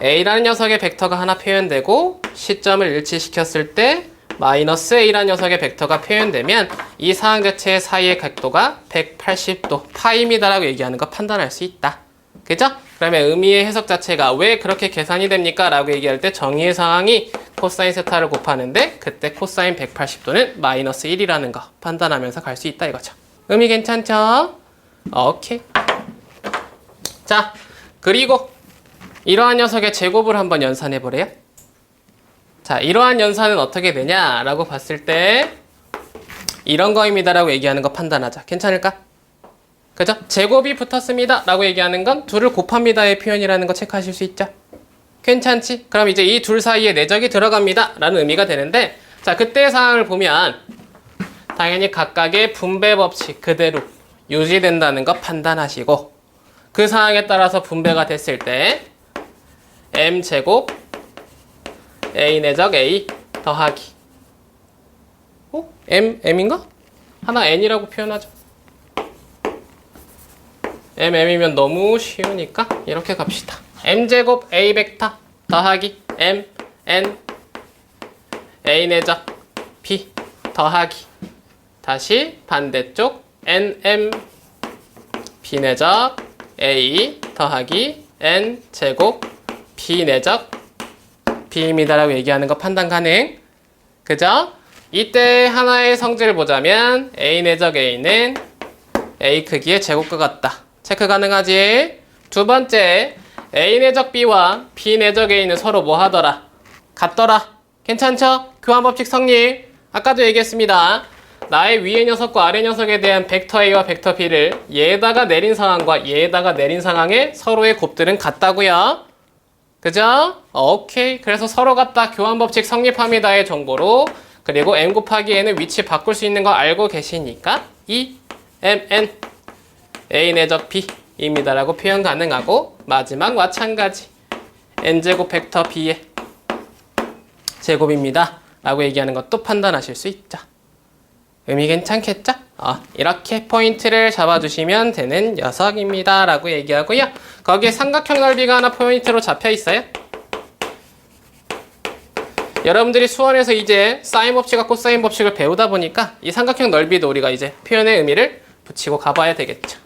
A라는 녀석의 벡터가 하나 표현되고 시점을 일치시켰을 때 마이너스 A라는 녀석의 벡터가 표현되면 이 상황 자체의 사이의 각도가 180도 파입니다 라고 얘기하는 거 판단할 수 있다. 그죠? 그러면 의미의 해석 자체가 왜 그렇게 계산이 됩니까? 라고 얘기할 때 정의의 상황이 코사인 세타를 곱하는데 그때 코사인 180도는 마이너스 1이라는 거 판단하면서 갈 수 있다 이거죠. 의미 괜찮죠? 오케이. 자, 그리고 이러한 녀석의 제곱을 한번 연산해 보래요. 자, 이러한 연산은 어떻게 되냐라고 봤을 때 이런 거입니다라고 얘기하는 거 판단하자. 괜찮을까? 그죠? 제곱이 붙었습니다 라고 얘기하는 건 둘을 곱합니다의 표현이라는 거 체크하실 수 있죠? 괜찮지? 그럼 이제 이 둘 사이에 내적이 들어갑니다 라는 의미가 되는데, 자, 그때의 상황을 보면 당연히 각각의 분배 법칙 그대로 유지된다는 거 판단하시고, 그 상황에 따라서 분배가 됐을 때 m제곱 a 내적 a 더하기 m인가? 하나 n이라고 표현하죠. m이면 너무 쉬우니까 이렇게 갑시다. m제곱 a 벡터 더하기 m n a 내적 b 더하기 다시 반대쪽 nm b 내적 a 더하기 n 제곱 b 내적 b입니다라고 얘기하는 거 판단 가능. 그죠? 이때 하나의 성질을 보자면 a 내적 a는 a 크기의 제곱과 같다. 체크 가능하지? 두 번째, a 내적 b와 b 내적 a는 서로 뭐 하더라? 같더라. 괜찮죠? 교환 법칙 성립. 아까도 얘기했습니다. 나의 위의 녀석과 아래 녀석에 대한 벡터 a와 벡터 b를 얘에다가 내린 상황과 얘에다가 내린 상황의 서로의 곱들은 같다고요. 그죠? 오케이. 그래서 서로 같다. 교환 법칙 성립합니다의 정보로, 그리고 m 곱하기 n은 위치 바꿀 수 있는 거 알고 계시니까 이 mn a 내적 b입니다 라고 표현 가능하고, 마지막 마찬가지 n제곱 벡터 b의 제곱입니다 라고 얘기하는 것도 판단하실 수 있죠. 의미 괜찮겠죠? 이렇게 포인트를 잡아주시면 되는 녀석입니다 라고 얘기하고요. 거기에 삼각형 넓이가 하나 포인트로 잡혀 있어요. 여러분들이 수원에서 이제 사인 법칙과 코사인 법칙을 배우다 보니까 이 삼각형 넓이도 우리가 이제 표현의 의미를 붙이고 가봐야 되겠죠.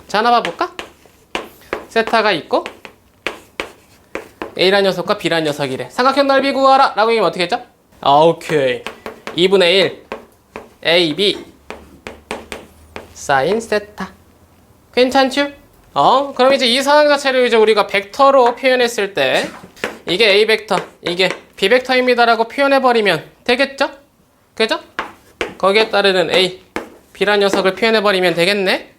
자, 하나 봐볼까? 세타가 있고 A란 녀석과 B란 녀석이래. 삼각형 넓이 구하라 라고 얘기하면 어떻게 했죠? 오케이. 2분의 1 AB 사인 세타. 괜찮죠? 그럼 이제 이 상황 자체를 이제 우리가 벡터로 표현했을 때 이게 A 벡터, 이게 B 벡터입니다 라고 표현해버리면 되겠죠? 그죠? 거기에 따르는 A, B란 녀석을 표현해버리면 되겠네?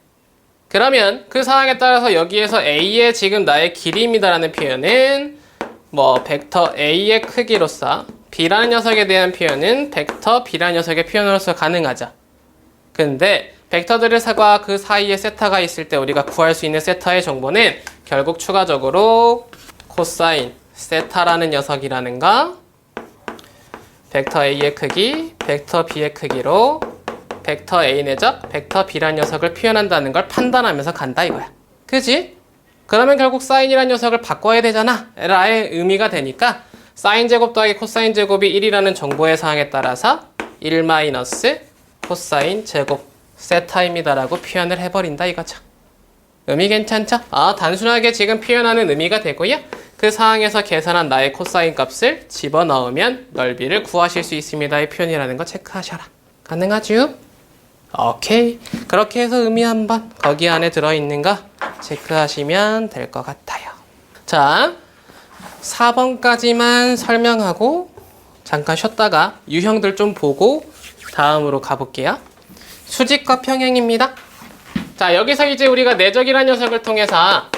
그러면 그 상황에 따라서 여기에서 A의 지금 나의 길이입니다 라는 표현은 뭐 벡터 A의 크기로서, B라는 녀석에 대한 표현은 벡터 B라는 녀석의 표현으로서 가능하죠. 근데 벡터들과 그 사이에 세타가 있을 때 우리가 구할 수 있는 세타의 정보는 결국 추가적으로 코사인 세타라는 녀석이라는 거, 벡터 A의 크기, 벡터 B의 크기로 벡터 A 내적 벡터 B라는 녀석을 표현한다는 걸 판단하면서 간다 이거야. 그지? 그러면 결국 사인이라는 녀석을 바꿔야 되잖아 라의 의미가 되니까 사인 제곱 더하기 코사인 제곱이 1이라는 정보의 사항에 따라서 1 마이너스 코사인 제곱 세타입니다 라고 표현을 해버린다 이거죠. 의미 괜찮죠? 단순하게 지금 표현하는 의미가 되고요. 그 상황에서 계산한 나의 코사인 값을 집어넣으면 넓이를 구하실 수 있습니다의 표현이라는 거 체크하셔라. 가능하죠? 오케이. 그렇게 해서 의미 한번 거기 안에 들어있는 거 체크하시면 될 것 같아요. 자, 4번까지만 설명하고 잠깐 쉬었다가 유형들 좀 보고 다음으로 가볼게요. 수직과 평행입니다. 자, 여기서 이제 우리가 내적이라는 녀석을 통해서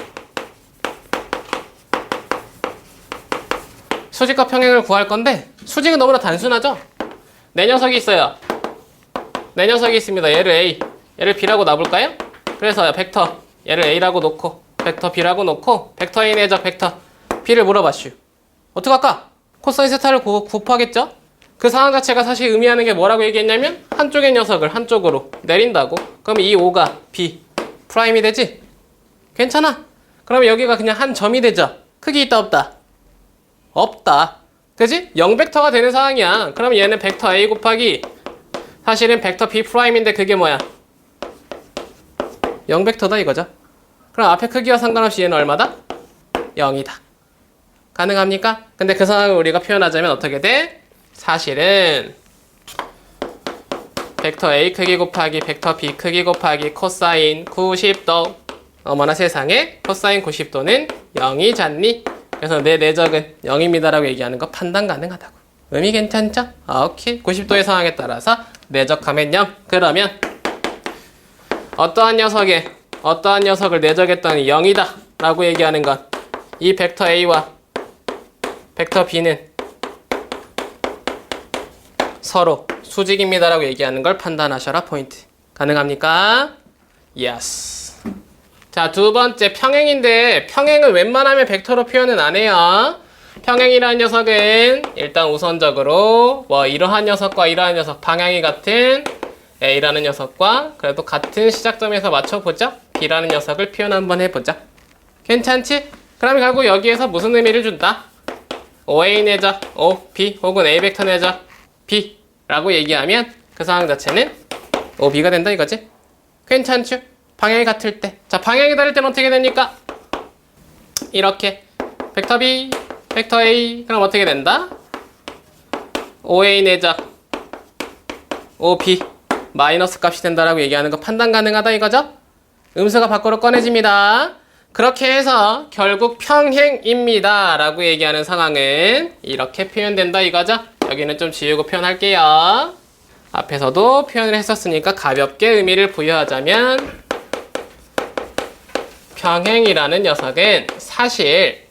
수직과 평행을 구할 건데, 수직은 너무나 단순하죠? 내 녀석이 있어요. 내 녀석이 있습니다. 얘를 A, 얘를 B라고 놔볼까요? 그래서 벡터 얘를 A라고 놓고 벡터 B라고 놓고 벡터 A 내적 벡터 B를 물어봐슈. 어떡할까? 코사인 세타를 곱하겠죠? 그 상황 자체가 사실 의미하는 게 뭐라고 얘기했냐면 한쪽의 녀석을 한쪽으로 내린다고. 그럼 이 O가 B 프라임이 되지? 괜찮아? 그러면 여기가 그냥 한 점이 되죠? 크기 있다 없다? 없다. 그지? 0벡터가 되는 상황이야. 그럼 얘는 벡터 A 곱하기 사실은 벡터 B 프라임인데 그게 뭐야? 0벡터다 이거죠. 그럼 앞에 크기와 상관없이 얘는 얼마다? 0이다. 가능합니까? 근데 그 상황을 우리가 표현하자면 어떻게 돼? 사실은 벡터 A 크기 곱하기 벡터 B 크기 곱하기 코사인 90도. 어머나 세상에, 코사인 90도는 0이잖니? 그래서 내 내적은 0입니다라고 얘기하는 거 판단 가능하다고. 의미 괜찮죠? 오케이. 90도의 상황에 따라서 내적하면 0. 그러면 어떠한 녀석을 내적했더니 0이다 라고 얘기하는 건 이 벡터 A와 벡터 B는 서로 수직입니다 라고 얘기하는 걸 판단하셔라. 포인트. 가능합니까? 예스. 자, 두 번째 평행인데 평행은 웬만하면 벡터로 표현은 안 해요. 평행이라는 녀석은 일단 우선적으로 뭐 이러한 녀석과 이러한 녀석 방향이 같은 A라는 녀석과 그래도 같은 시작점에서 맞춰보자. B라는 녀석을 표현 한번 해보자. 괜찮지? 그럼 결국 여기에서 무슨 의미를 준다? OA 내적 OB 혹은 A 벡터 내적 B 라고 얘기하면 그 상황 자체는 OB가 된다 이거지? 괜찮죠? 방향이 같을 때. 자, 방향이 다를 때는 어떻게 됩니까? 이렇게 벡터 B, 벡터 A 그럼 어떻게 된다? OA 내적 OB 마이너스 값이 된다라고 얘기하는 거 판단 가능하다 이거죠? 음수가 밖으로 꺼내집니다. 그렇게 해서 결국 평행입니다 라고 얘기하는 상황은 이렇게 표현된다 이거죠? 여기는 좀 지우고 표현할게요. 앞에서도 표현을 했었으니까 가볍게 의미를 부여하자면 평행이라는 녀석은 사실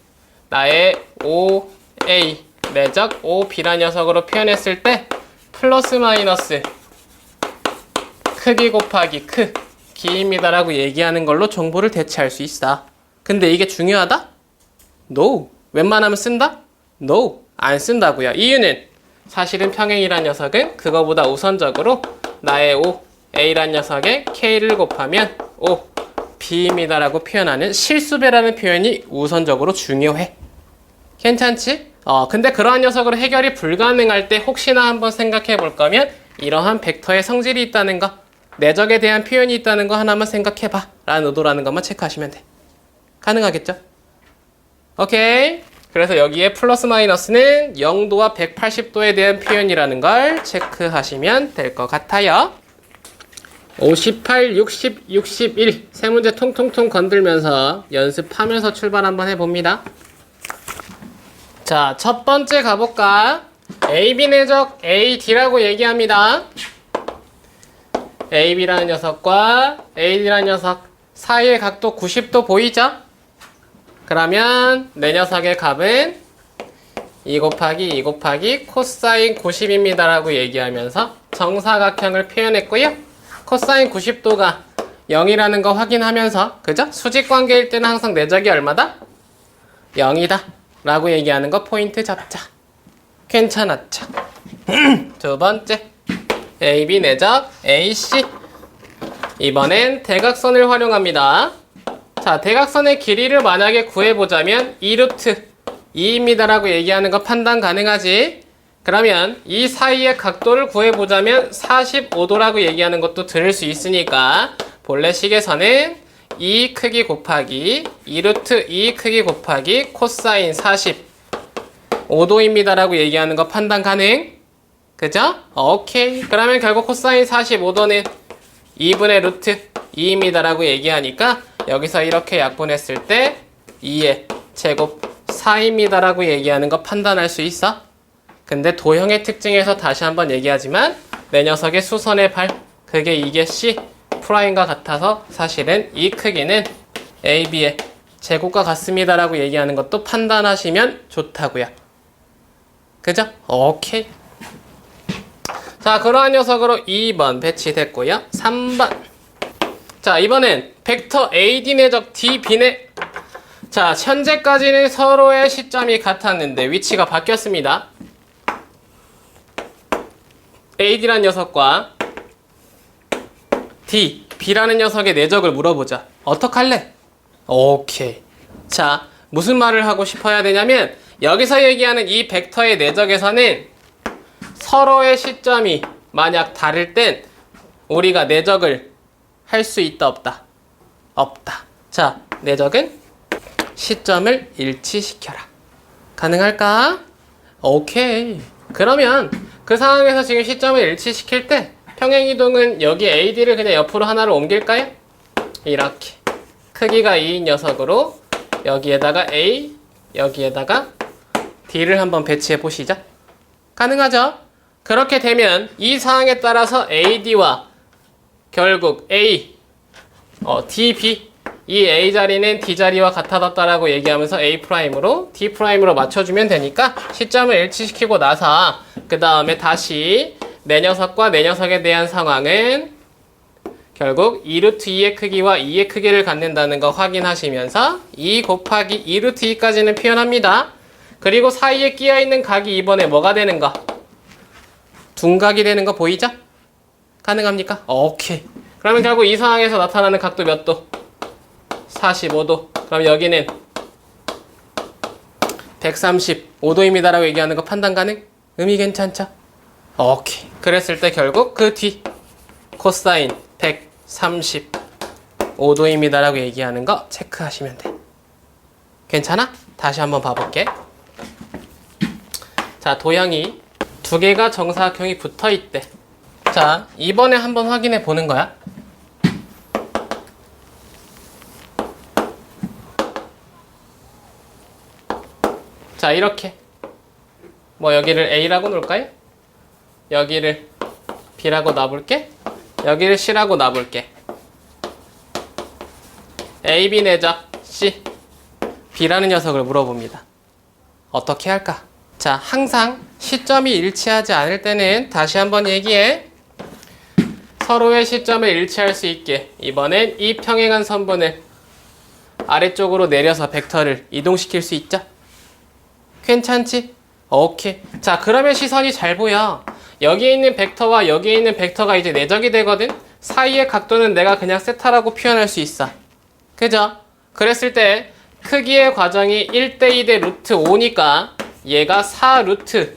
나의 OA 내적 OB라는 녀석으로 표현했을 때 플러스 마이너스 크기 곱하기 기입니다 라고 얘기하는 걸로 정보를 대체할 수 있어. 근데 이게 중요하다? No. 웬만하면 쓴다? No. 안 쓴다고요. 이유는 사실은 평행이란 녀석은 그거보다 우선적으로 나의 O, A란 녀석의 K를 곱하면 O, B입니다 라고 표현하는 실수배라는 표현이 우선적으로 중요해. 괜찮지? 근데 그러한 녀석으로 해결이 불가능할 때 혹시나 한번 생각해 볼 거면 이러한 벡터의 성질이 있다는 거, 내적에 대한 표현이 있다는 거 하나만 생각해 봐 라는 의도라는 것만 체크하시면 돼. 가능하겠죠? 오케이. 그래서 여기에 플러스 마이너스는 0도와 180도에 대한 표현이라는 걸 체크하시면 될 것 같아요. 58, 60, 61 세 문제 통통통 건들면서 연습하면서 출발 한번 해봅니다. 자, 첫 번째 가볼까? AB 내적 AD라고 얘기합니다. AB라는 녀석과 AD라는 녀석 사이의 각도 90도 보이죠? 그러면 내 녀석의 값은 2 곱하기 2 곱하기 코사인 90입니다 라고 얘기하면서 정사각형을 표현했고요. 코사인 90도가 0이라는 거 확인하면서 그죠? 수직관계일 때는 항상 내적이 얼마다? 0이다 라고 얘기하는 거 포인트 잡자. 괜찮았죠? 두 번째 AB 내적 AC. 이번엔 대각선을 활용합니다. 자, 대각선의 길이를 만약에 구해보자면 2루트 2입니다 라고 얘기하는 거 판단 가능하지? 그러면 이 사이의 각도를 구해보자면 45도라고 얘기하는 것도 들을 수 있으니까 본래 식에서는 2 크기 곱하기 2루트 2 크기 곱하기 코사인 45도입니다 라고 얘기하는 거 판단 가능? 그죠? 오케이. 그러면 결국 코사인 45도는 2분의 루트 2입니다 라고 얘기하니까 여기서 이렇게 약분했을 때 2의 제곱 4입니다 라고 얘기하는 거 판단할 수 있어? 근데 도형의 특징에서 다시 한번 얘기하지만 내 녀석의 수선의 발 그게 이게 C 프라임과 같아서 사실은 이 크기는 AB의 제곱과 같습니다 라고 얘기하는 것도 판단하시면 좋다고요. 그죠? 오케이. 자, 그러한 녀석으로 2번 배치됐고요. 3번. 자, 이번엔 벡터 AD 내적 DB네. 자, 현재까지는 서로의 시점이 같았는데 위치가 바뀌었습니다. AD라는 녀석과 D, B라는 녀석의 내적을 물어보자. 어떡할래? 오케이. 자, 무슨 말을 하고 싶어야 되냐면 여기서 얘기하는 이 벡터의 내적에서는 서로의 시점이 만약 다를 땐 우리가 내적을 할 수 있다 없다? 없다. 자, 내적은 시점을 일치시켜라. 가능할까? 오케이. 그러면 그 상황에서 지금 시점을 일치시킬 때 평행이동은 여기 AD를 그냥 옆으로 하나를 옮길까요? 이렇게 크기가 2인 녀석으로 여기에다가 A, 여기에다가 D를 한번 배치해 보시죠. 가능하죠? 그렇게 되면 이 사항에 따라서 AD와 결국 A, DB, 이 A 자리는 D 자리와 같아졌다라고 얘기하면서 A'으로 D'으로 맞춰주면 되니까 시점을 일치시키고 나서 그 다음에 다시 내 녀석과 내 녀석에 대한 상황은 결국 2루트 2의 크기와 2의 크기를 갖는다는 거 확인하시면서 2 곱하기 2루트 2까지는 표현합니다. 그리고 사이에 끼어있는 각이 이번에 뭐가 되는 거? 둔각이 되는 거 보이죠? 가능합니까? 오케이. 그러면 결국 이 상황에서 나타나는 각도 몇 도? 45도. 그럼 여기는 135도입니다라고 얘기하는 거 판단 가능? 의미 괜찮죠? 오케이. 그랬을 때 결국 그 뒤 코사인 135도입니다라고 얘기하는 거 체크하시면 돼. 괜찮아? 다시 한번 봐볼게. 자, 도형이 두 개가 정사각형이 붙어 있대. 자, 이번에 한번 확인해 보는 거야. 자, 이렇게 뭐 여기를 A라고 놓을까요? 여기를 B라고 놔볼게. 여기를 C라고 놔볼게. AB 내적 C, B라는 녀석을 물어봅니다. 어떻게 할까? 자, 항상 시점이 일치하지 않을 때는 다시 한번 얘기해. 서로의 시점을 일치할 수 있게 이번엔 이 평행한 선분을 아래쪽으로 내려서 벡터를 이동시킬 수 있죠? 괜찮지? 오케이. 자, 그러면 시선이 잘 보여. 여기에 있는 벡터와 여기에 있는 벡터가 이제 내적이 되거든? 사이의 각도는 내가 그냥 세타라고 표현할 수 있어. 그죠? 그랬을 때 크기의 과정이 1대2 대 루트 5니까 얘가 4 루트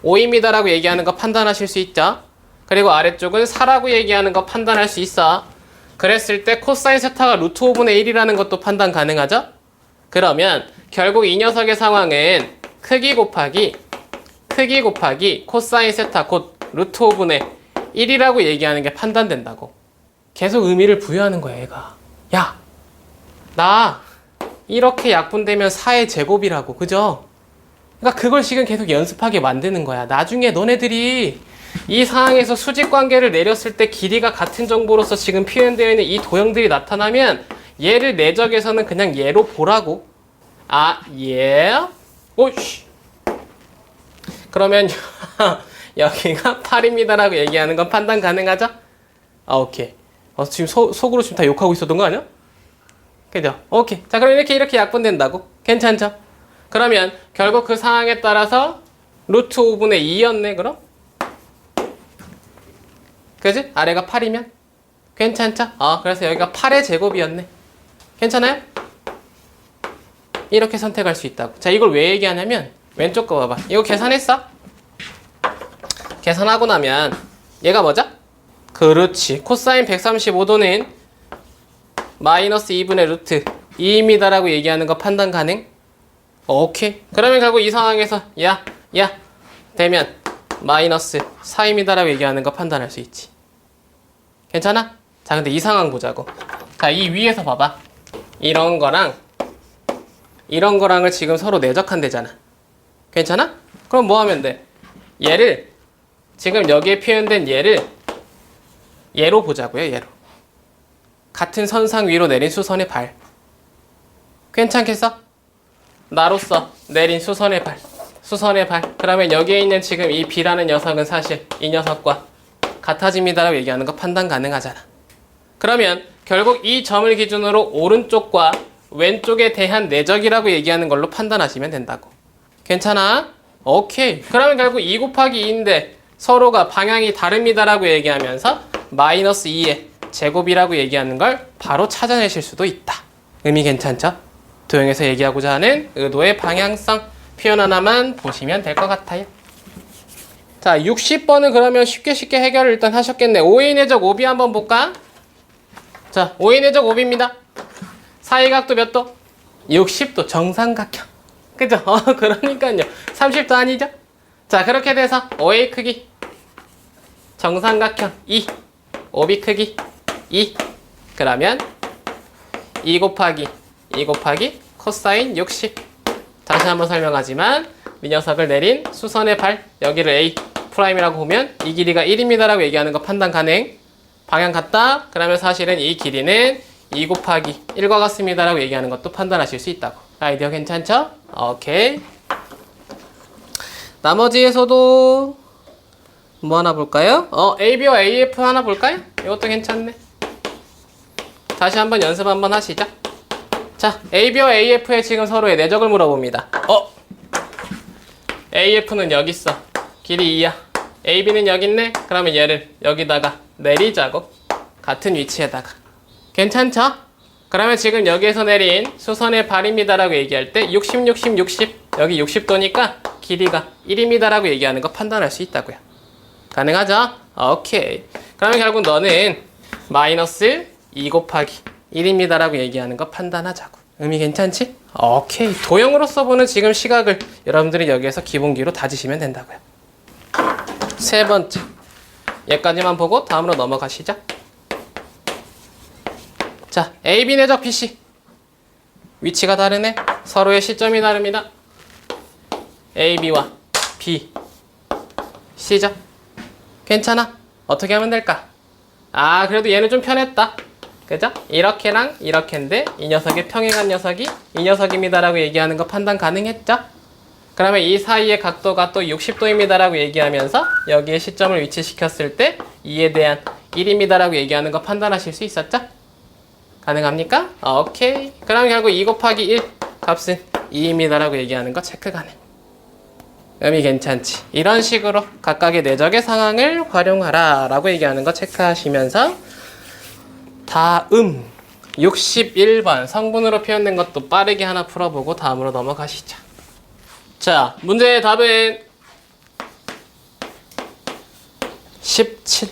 5입니다라고 얘기하는 거 판단하실 수 있죠? 그리고 아래쪽은 4라고 얘기하는 거 판단할 수 있어. 그랬을 때 코사인 세타가 루트 5분의 1이라는 것도 판단 가능하죠? 그러면 결국 이 녀석의 상황은 크기 곱하기 코사인 세타 곧 루트 5분의 1이라고 얘기하는 게 판단된다고. 계속 의미를 부여하는 거야, 얘가. 야, 나 이렇게 약분되면 4의 제곱이라고, 그죠? 그러니까 그걸 지금 계속 연습하게 만드는 거야. 나중에 너네들이 이 상황에서 수직 관계를 내렸을 때 길이가 같은 정보로서 지금 표현되어 있는 이 도형들이 나타나면 얘를 내적에서는 그냥 얘로 보라고. 아, 예? 오씨. 그러면 여기가 8입니다라고 얘기하는 건 판단 가능하죠? 아, 오케이. 지금 속으로 지금 다 욕하고 있었던 거 아니야? 그죠? 오케이. 자, 그럼 이렇게 약분된다고? 괜찮죠? 그러면 결국 그 상황에 따라서 루트 5분의 2였네, 그럼? 그지? 아래가 8이면? 괜찮죠? 그래서 여기가 8의 제곱이었네. 괜찮아요? 이렇게 선택할 수 있다고. 자, 이걸 왜 얘기하냐면 왼쪽 거 봐봐. 이거 계산했어? 계산하고 나면 얘가 뭐죠? 그렇지. 코사인 135도는 마이너스 2분의 루트 2입니다라고 얘기하는 거 판단 가능? 오케이. 그러면 결국 이 상황에서 야 되면 마이너스 4입니다라고 얘기하는 거 판단할 수 있지. 괜찮아? 자, 근데 이 상황 보자고. 자, 이 위에서 봐봐. 이런 거랑을 지금 서로 내적한대잖아. 괜찮아? 그럼 뭐 하면 돼? 얘를 지금 여기에 표현된 얘로 보자고요. 얘로. 같은 선상 위로 내린 수선의 발. 괜찮겠어? 나로서 내린 수선의 발. 그러면 여기에 있는 지금 이 B라는 녀석은 사실 이 녀석과 같아집니다라고 얘기하는 거 판단 가능하잖아. 그러면 결국 이 점을 기준으로 오른쪽과 왼쪽에 대한 내적이라고 얘기하는 걸로 판단하시면 된다고. 괜찮아? 오케이. 그러면 결국 2 곱하기 2인데 서로가 방향이 다릅니다라고 얘기하면서 마이너스 2의 제곱이라고 얘기하는 걸 바로 찾아내실 수도 있다. 의미 괜찮죠? 도형에서 얘기하고자 하는 의도의 방향성 표현 하나만 보시면 될 것 같아요. 자, 60번은 그러면 쉽게 해결을 일단 하셨겠네. 5의 내적 5b 한번 볼까? 자, 5의 내적 5b입니다. 사이각도 몇 도? 60도. 정삼각형. 그죠? 그러니까요. 30도 아니죠? 자, 그렇게 돼서 5의 크기 정삼각형 2, 5b 크기 2. 그러면 2 곱하기 코사인 60. 다시 한번 설명하지만 이 녀석을 내린 수선의 발, 여기를 A 프라임이라고 보면 이 길이가 1입니다라고 얘기하는 거 판단 가능. 방향 같다? 그러면 사실은 이 길이는 2 곱하기 1과 같습니다라고 얘기하는 것도 판단하실 수 있다고. 아이디어 괜찮죠? 오케이. 나머지에서도 뭐 하나 볼까요? AB와 AF 하나 볼까요? 이것도 괜찮네. 다시 한번 연습 한번 하시죠. 자, AB와 AF에 지금 서로의 내적을 물어봅니다. AF는 여기 있어. 길이 2야. AB는 여기 있네? 그러면 얘를 여기다가 내리자고. 같은 위치에다가. 괜찮죠? 그러면 지금 여기에서 내린 수선의 발입니다라고 얘기할 때 60, 60, 60. 여기 60도니까 길이가 1입니다라고 얘기하는 거 판단할 수 있다고요. 가능하죠? 오케이. 그러면 결국 너는 마이너스 2 곱하기 1입니다라고 얘기하는 거 판단하자고. 의미 괜찮지? 오케이. 도형으로서 보는 지금 시각을 여러분들이 여기에서 기본기로 다지시면 된다고요. 세 번째. 얘까지만 보고 다음으로 넘어가시죠. 자, AB 내적 BC. 위치가 다르네. 서로의 시점이 다릅니다. AB와 B, C죠? 괜찮아? 어떻게 하면 될까? 그래도 얘는 좀 편했다. 그죠? 이렇게랑 이렇게인데 이 녀석의 평행한 녀석이 이 녀석입니다라고 얘기하는 거 판단 가능했죠? 그러면 이 사이의 각도가 또 60도입니다라고 얘기하면서 여기에 시점을 위치시켰을 때 2에 대한 1입니다라고 얘기하는 거 판단하실 수 있었죠? 가능합니까? 오케이. 그럼 결국 2 곱하기 1 값은 2입니다라고 얘기하는 거 체크 가능. 의미 괜찮지? 이런 식으로 각각의 내적의 상황을 활용하라 라고 얘기하는 거 체크하시면서 다음 61번 성분으로 표현된 것도 빠르게 하나 풀어보고 다음으로 넘어가시죠. 자, 문제의 답은 17.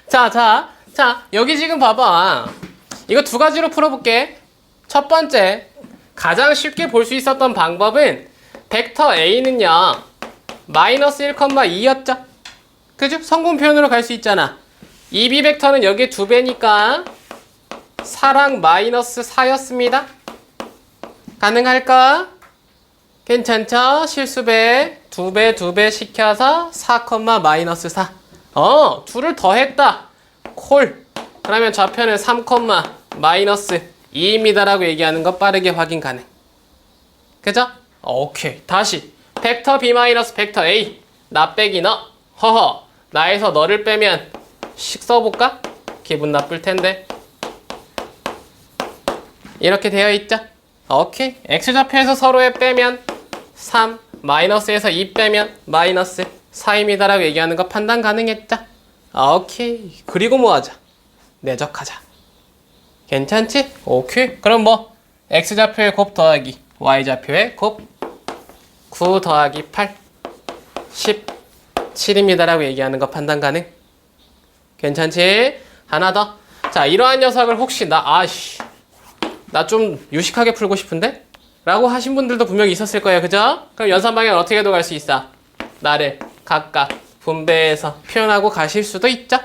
자, 여기 지금 봐봐. 이거 두 가지로 풀어볼게. 첫 번째, 가장 쉽게 볼 수 있었던 방법은 벡터 A는요, 마이너스 1,2였죠? 그죠? 성분 표현으로 갈 수 있잖아. 이 B 벡터는 여기 2배니까 4랑 마이너스 4였습니다. 가능할까? 괜찮죠? 실수배 2배 시켜서 4, 마이너스 4. 둘을 더했다. 콜. 그러면 좌표는 3, 마이너스 2입니다라고 얘기하는 거 빠르게 확인 가능. 그죠? 오케이. 다시 벡터 B 마이너스 벡터 A 나 빼기 너. 허허. 나에서 너를 빼면 식 써볼까? 기분 나쁠 텐데. 이렇게 되어 있죠? 오케이. X좌표에서 서로의 빼면 3, 마이너스에서 2 빼면 마이너스 4입니다라고 얘기하는 거 판단 가능했죠? 오케이. 그리고 뭐 하자? 내적하자. 괜찮지? 오케이. 그럼 뭐 X좌표의 곱 더하기 Y좌표의 곱 9 더하기 8 17입니다라고 얘기하는 거 판단 가능? 괜찮지? 하나 더. 자, 이러한 녀석을 혹시 나 좀 유식하게 풀고 싶은데? 라고 하신 분들도 분명히 있었을 거예요. 그죠? 그럼 연산 방향 어떻게 도 갈 수 있어? 나를 각각 분배해서 표현하고 가실 수도 있죠?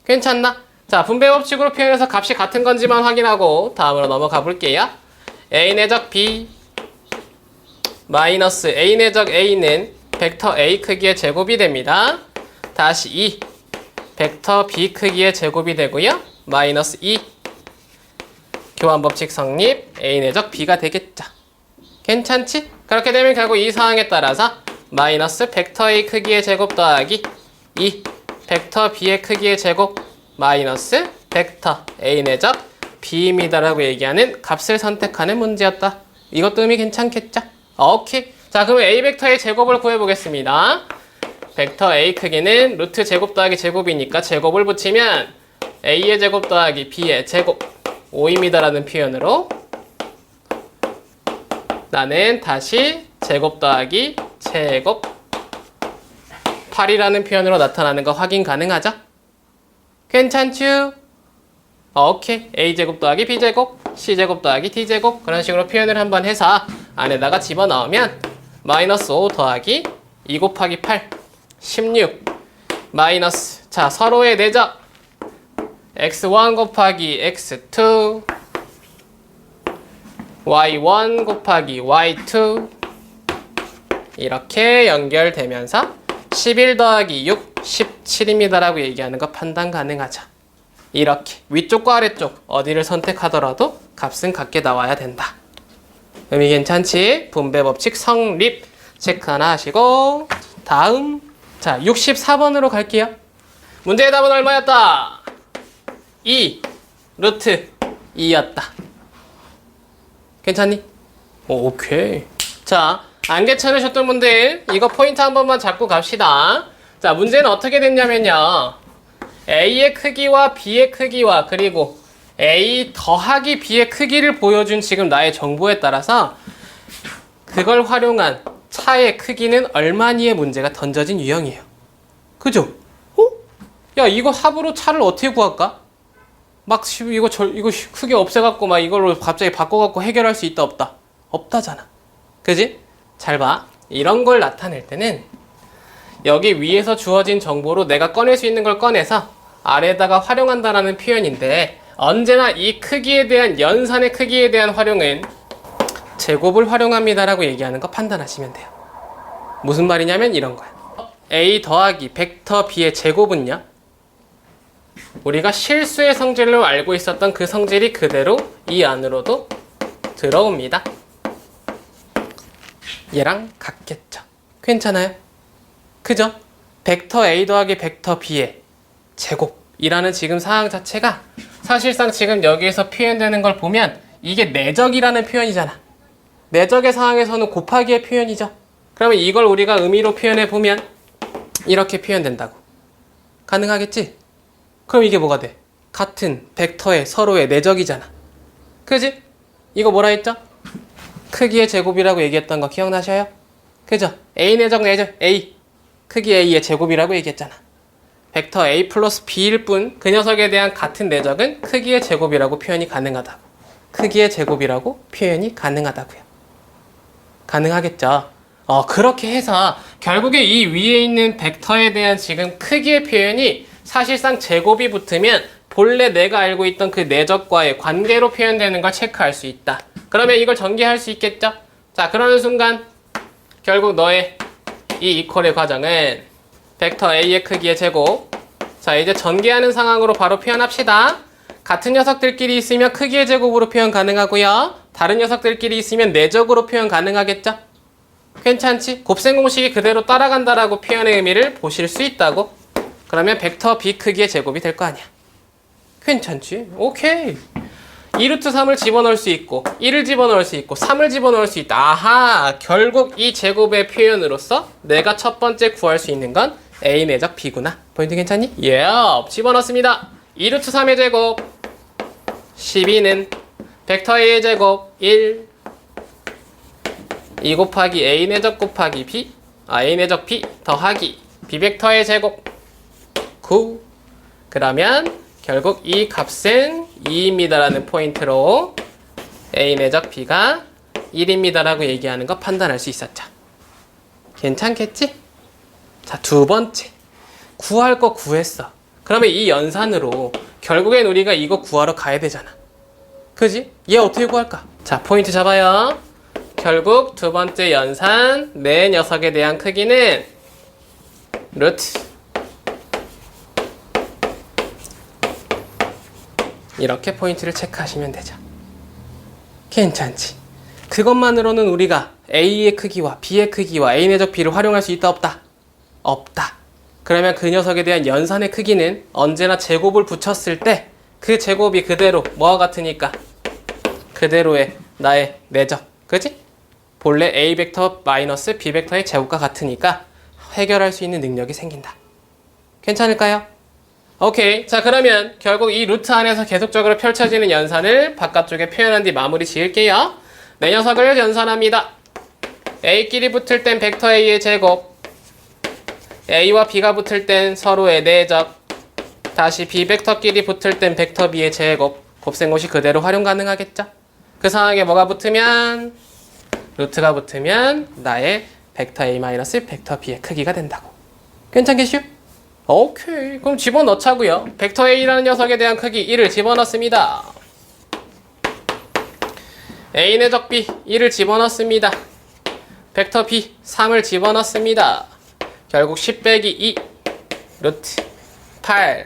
괜찮나? 자, 분배 법칙으로 표현해서 값이 같은 건지만 확인하고 다음으로 넘어가 볼게요. A 내적 B 마이너스 A 내적 A는 벡터 A 크기의 제곱이 됩니다. 다시 2 벡터 B 크기의 제곱이 되고요. 마이너스 2 교환 법칙 성립 A 내적 B가 되겠죠. 괜찮지? 그렇게 되면 결국 이 사항에 따라서 마이너스 벡터 A 크기의 제곱 더하기 2 벡터 B의 크기의 제곱 마이너스 벡터 A 내적 B입니다라고 얘기하는 값을 선택하는 문제였다. 이것도 의미 괜찮겠죠? 오케이. 자, 그럼 A 벡터의 제곱을 구해보겠습니다. 벡터 A 크기는 루트 제곱 더하기 제곱이니까 제곱을 붙이면 A의 제곱 더하기 B의 제곱 5입니다라는 표현으로 나는 다시 제곱 더하기 제곱 8이라는 표현으로 나타나는 거 확인 가능하죠? 괜찮죠? 오케이. A제곱 더하기 B제곱 C제곱 더하기 D제곱 그런 식으로 표현을 한번 해서 안에다가 집어넣으면 마이너스 5 더하기 2 곱하기 8 16 마이너스 자 서로의 내적 x1 곱하기 x2 y1 곱하기 y2 이렇게 연결되면서 11 더하기 6, 17입니다 라고 얘기하는 거 판단 가능하죠. 이렇게 위쪽과 아래쪽 어디를 선택하더라도 값은 같게 나와야 된다. 의미 괜찮지? 분배 법칙 성립 체크 하나 하시고 다음 자 64번으로 갈게요. 문제의 답은 얼마였다? 2 루트 2였다. 괜찮니? 오케이. 자, 안 괜찮으셨던 분들 이거 포인트 한 번만 잡고 갑시다. 자, 문제는 어떻게 됐냐면요. A의 크기와 B의 크기와 그리고 A 더하기 B의 크기를 보여준 지금 나의 정보에 따라서 그걸 활용한 차의 크기는 얼마니의 문제가 던져진 유형이에요. 그죠? 야, 이거 합으로 차를 어떻게 구할까? 막 이거 크게 없애갖고 막 이걸로 갑자기 바꿔갖고 해결할 수 있다 없다? 없다잖아. 그지? 잘 봐. 이런 걸 나타낼 때는 여기 위에서 주어진 정보로 내가 꺼낼 수 있는 걸 꺼내서 아래에다가 활용한다라는 표현인데 언제나 이 크기에 대한 연산의 크기에 대한 활용은 제곱을 활용합니다라고 얘기하는 거 판단하시면 돼요. 무슨 말이냐면 이런 거야. A 더하기 벡터 B의 제곱은요. 우리가 실수의 성질로 알고 있었던 그 성질이 그대로 이 안으로도 들어옵니다. 얘랑 같겠죠. 괜찮아요? 그죠? 벡터 A 더하기 벡터 B의 제곱이라는 지금 사항 자체가 사실상 지금 여기에서 표현되는 걸 보면 이게 내적이라는 표현이잖아. 내적의 상황에서는 곱하기의 표현이죠. 그러면 이걸 우리가 의미로 표현해 보면 이렇게 표현된다고. 가능하겠지? 그럼 이게 뭐가 돼? 같은 벡터의 서로의 내적이잖아. 그지? 이거 뭐라 했죠? 크기의 제곱이라고 얘기했던 거 기억나셔요? 그죠? A 내적 A 크기 A의 제곱이라고 얘기했잖아. 벡터 A 플러스 B일 뿐 그 녀석에 대한 같은 내적은 크기의 제곱이라고 표현이 가능하다고. 크기의 제곱이라고 표현이 가능하다고요. 가능하겠죠? 그렇게 해서 결국에 이 위에 있는 벡터에 대한 지금 크기의 표현이 사실상 제곱이 붙으면 본래 내가 알고 있던 그 내적과의 관계로 표현되는 걸 체크할 수 있다. 그러면 이걸 전개할 수 있겠죠? 자, 그러는 순간 결국 너의 이 이퀄의 과정은 벡터 A의 크기의 제곱. 자, 이제 전개하는 상황으로 바로 표현합시다. 같은 녀석들끼리 있으면 크기의 제곱으로 표현 가능하고요. 다른 녀석들끼리 있으면 내적으로 표현 가능하겠죠? 괜찮지? 곱셈 공식이 그대로 따라간다라고 표현의 의미를 보실 수 있다고. 그러면 벡터 B 크기의 제곱이 될 거 아니야. 괜찮지? 오케이. 2루트 3을 집어넣을 수 있고 1을 집어넣을 수 있고 3을 집어넣을 수 있다. 아하, 결국 이 제곱의 표현으로서 내가 첫 번째 구할 수 있는 건 A 내적 B구나. 포인트 괜찮니? 예, 집어넣습니다. 2루트 3의 제곱 12는 벡터 A의 제곱 1 2 곱하기 A 내적 곱하기 B A 내적 B 더하기 B 벡터의 제곱 9. 그러면 결국 이 값은 2입니다라는 포인트로 A 내적 B가 1입니다라고 얘기하는 거 판단할 수 있었죠. 괜찮겠지? 자, 두 번째. 구할 거 구했어. 그러면 이 연산으로 결국엔 우리가 이거 구하러 가야 되잖아. 그지? 얘 어떻게 구할까? 자, 포인트 잡아요. 결국 두 번째 연산 내 녀석에 대한 크기는 루트 이렇게 포인트를 체크하시면 되죠. 괜찮지? 그것만으로는 우리가 A의 크기와 B의 크기와 A 내적 B를 활용할 수 있다 없다? 없다. 그러면 그 녀석에 대한 연산의 크기는 언제나 제곱을 붙였을 때 그 제곱이 그대로 뭐와 같으니까 그대로의 나의 내적. 그지? 본래 A 벡터 마이너스 B 벡터의 제곱과 같으니까 해결할 수 있는 능력이 생긴다. 괜찮을까요? 오케이. 자, 그러면 결국 이 루트 안에서 계속적으로 펼쳐지는 연산을 바깥쪽에 표현한 뒤 마무리 지을게요. 내 녀석을 연산합니다. A끼리 붙을 땐 벡터 A의 제곱, A와 B가 붙을 땐 서로의 내적, 다시 B 벡터끼리 붙을 땐 벡터 B의 제곱. 곱셈공식 그대로 활용 가능하겠죠? 그 상황에 뭐가 붙으면? 루트가 붙으면 나의 벡터 A 마이너스 벡터 B의 크기가 된다고. 괜찮겠슈? 오케이. 그럼 집어넣자고요. 벡터 A라는 녀석에 대한 크기 1을 집어넣습니다. A 내적 B 1을 집어넣습니다. 벡터 B 3을 집어넣습니다. 결국 10 빼기 2 루트 8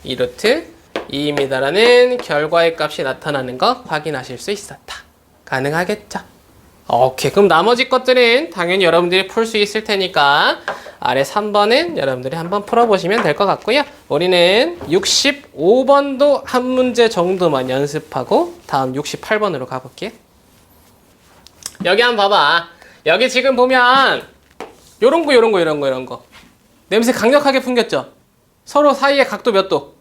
2 루트 2입니다라는 결과의 값이 나타나는 거 확인하실 수 있었다. 가능하겠죠? 오케이. 그럼 나머지 것들은 당연히 여러분들이 풀 수 있을 테니까 아래 3번은 여러분들이 한번 풀어보시면 될 것 같고요. 우리는 65번도 한 문제 정도만 연습하고 다음 68번으로 가볼게요. 여기 한번 봐봐. 여기 지금 보면 요런 거 냄새 강력하게 풍겼죠? 서로 사이의 각도 몇 도?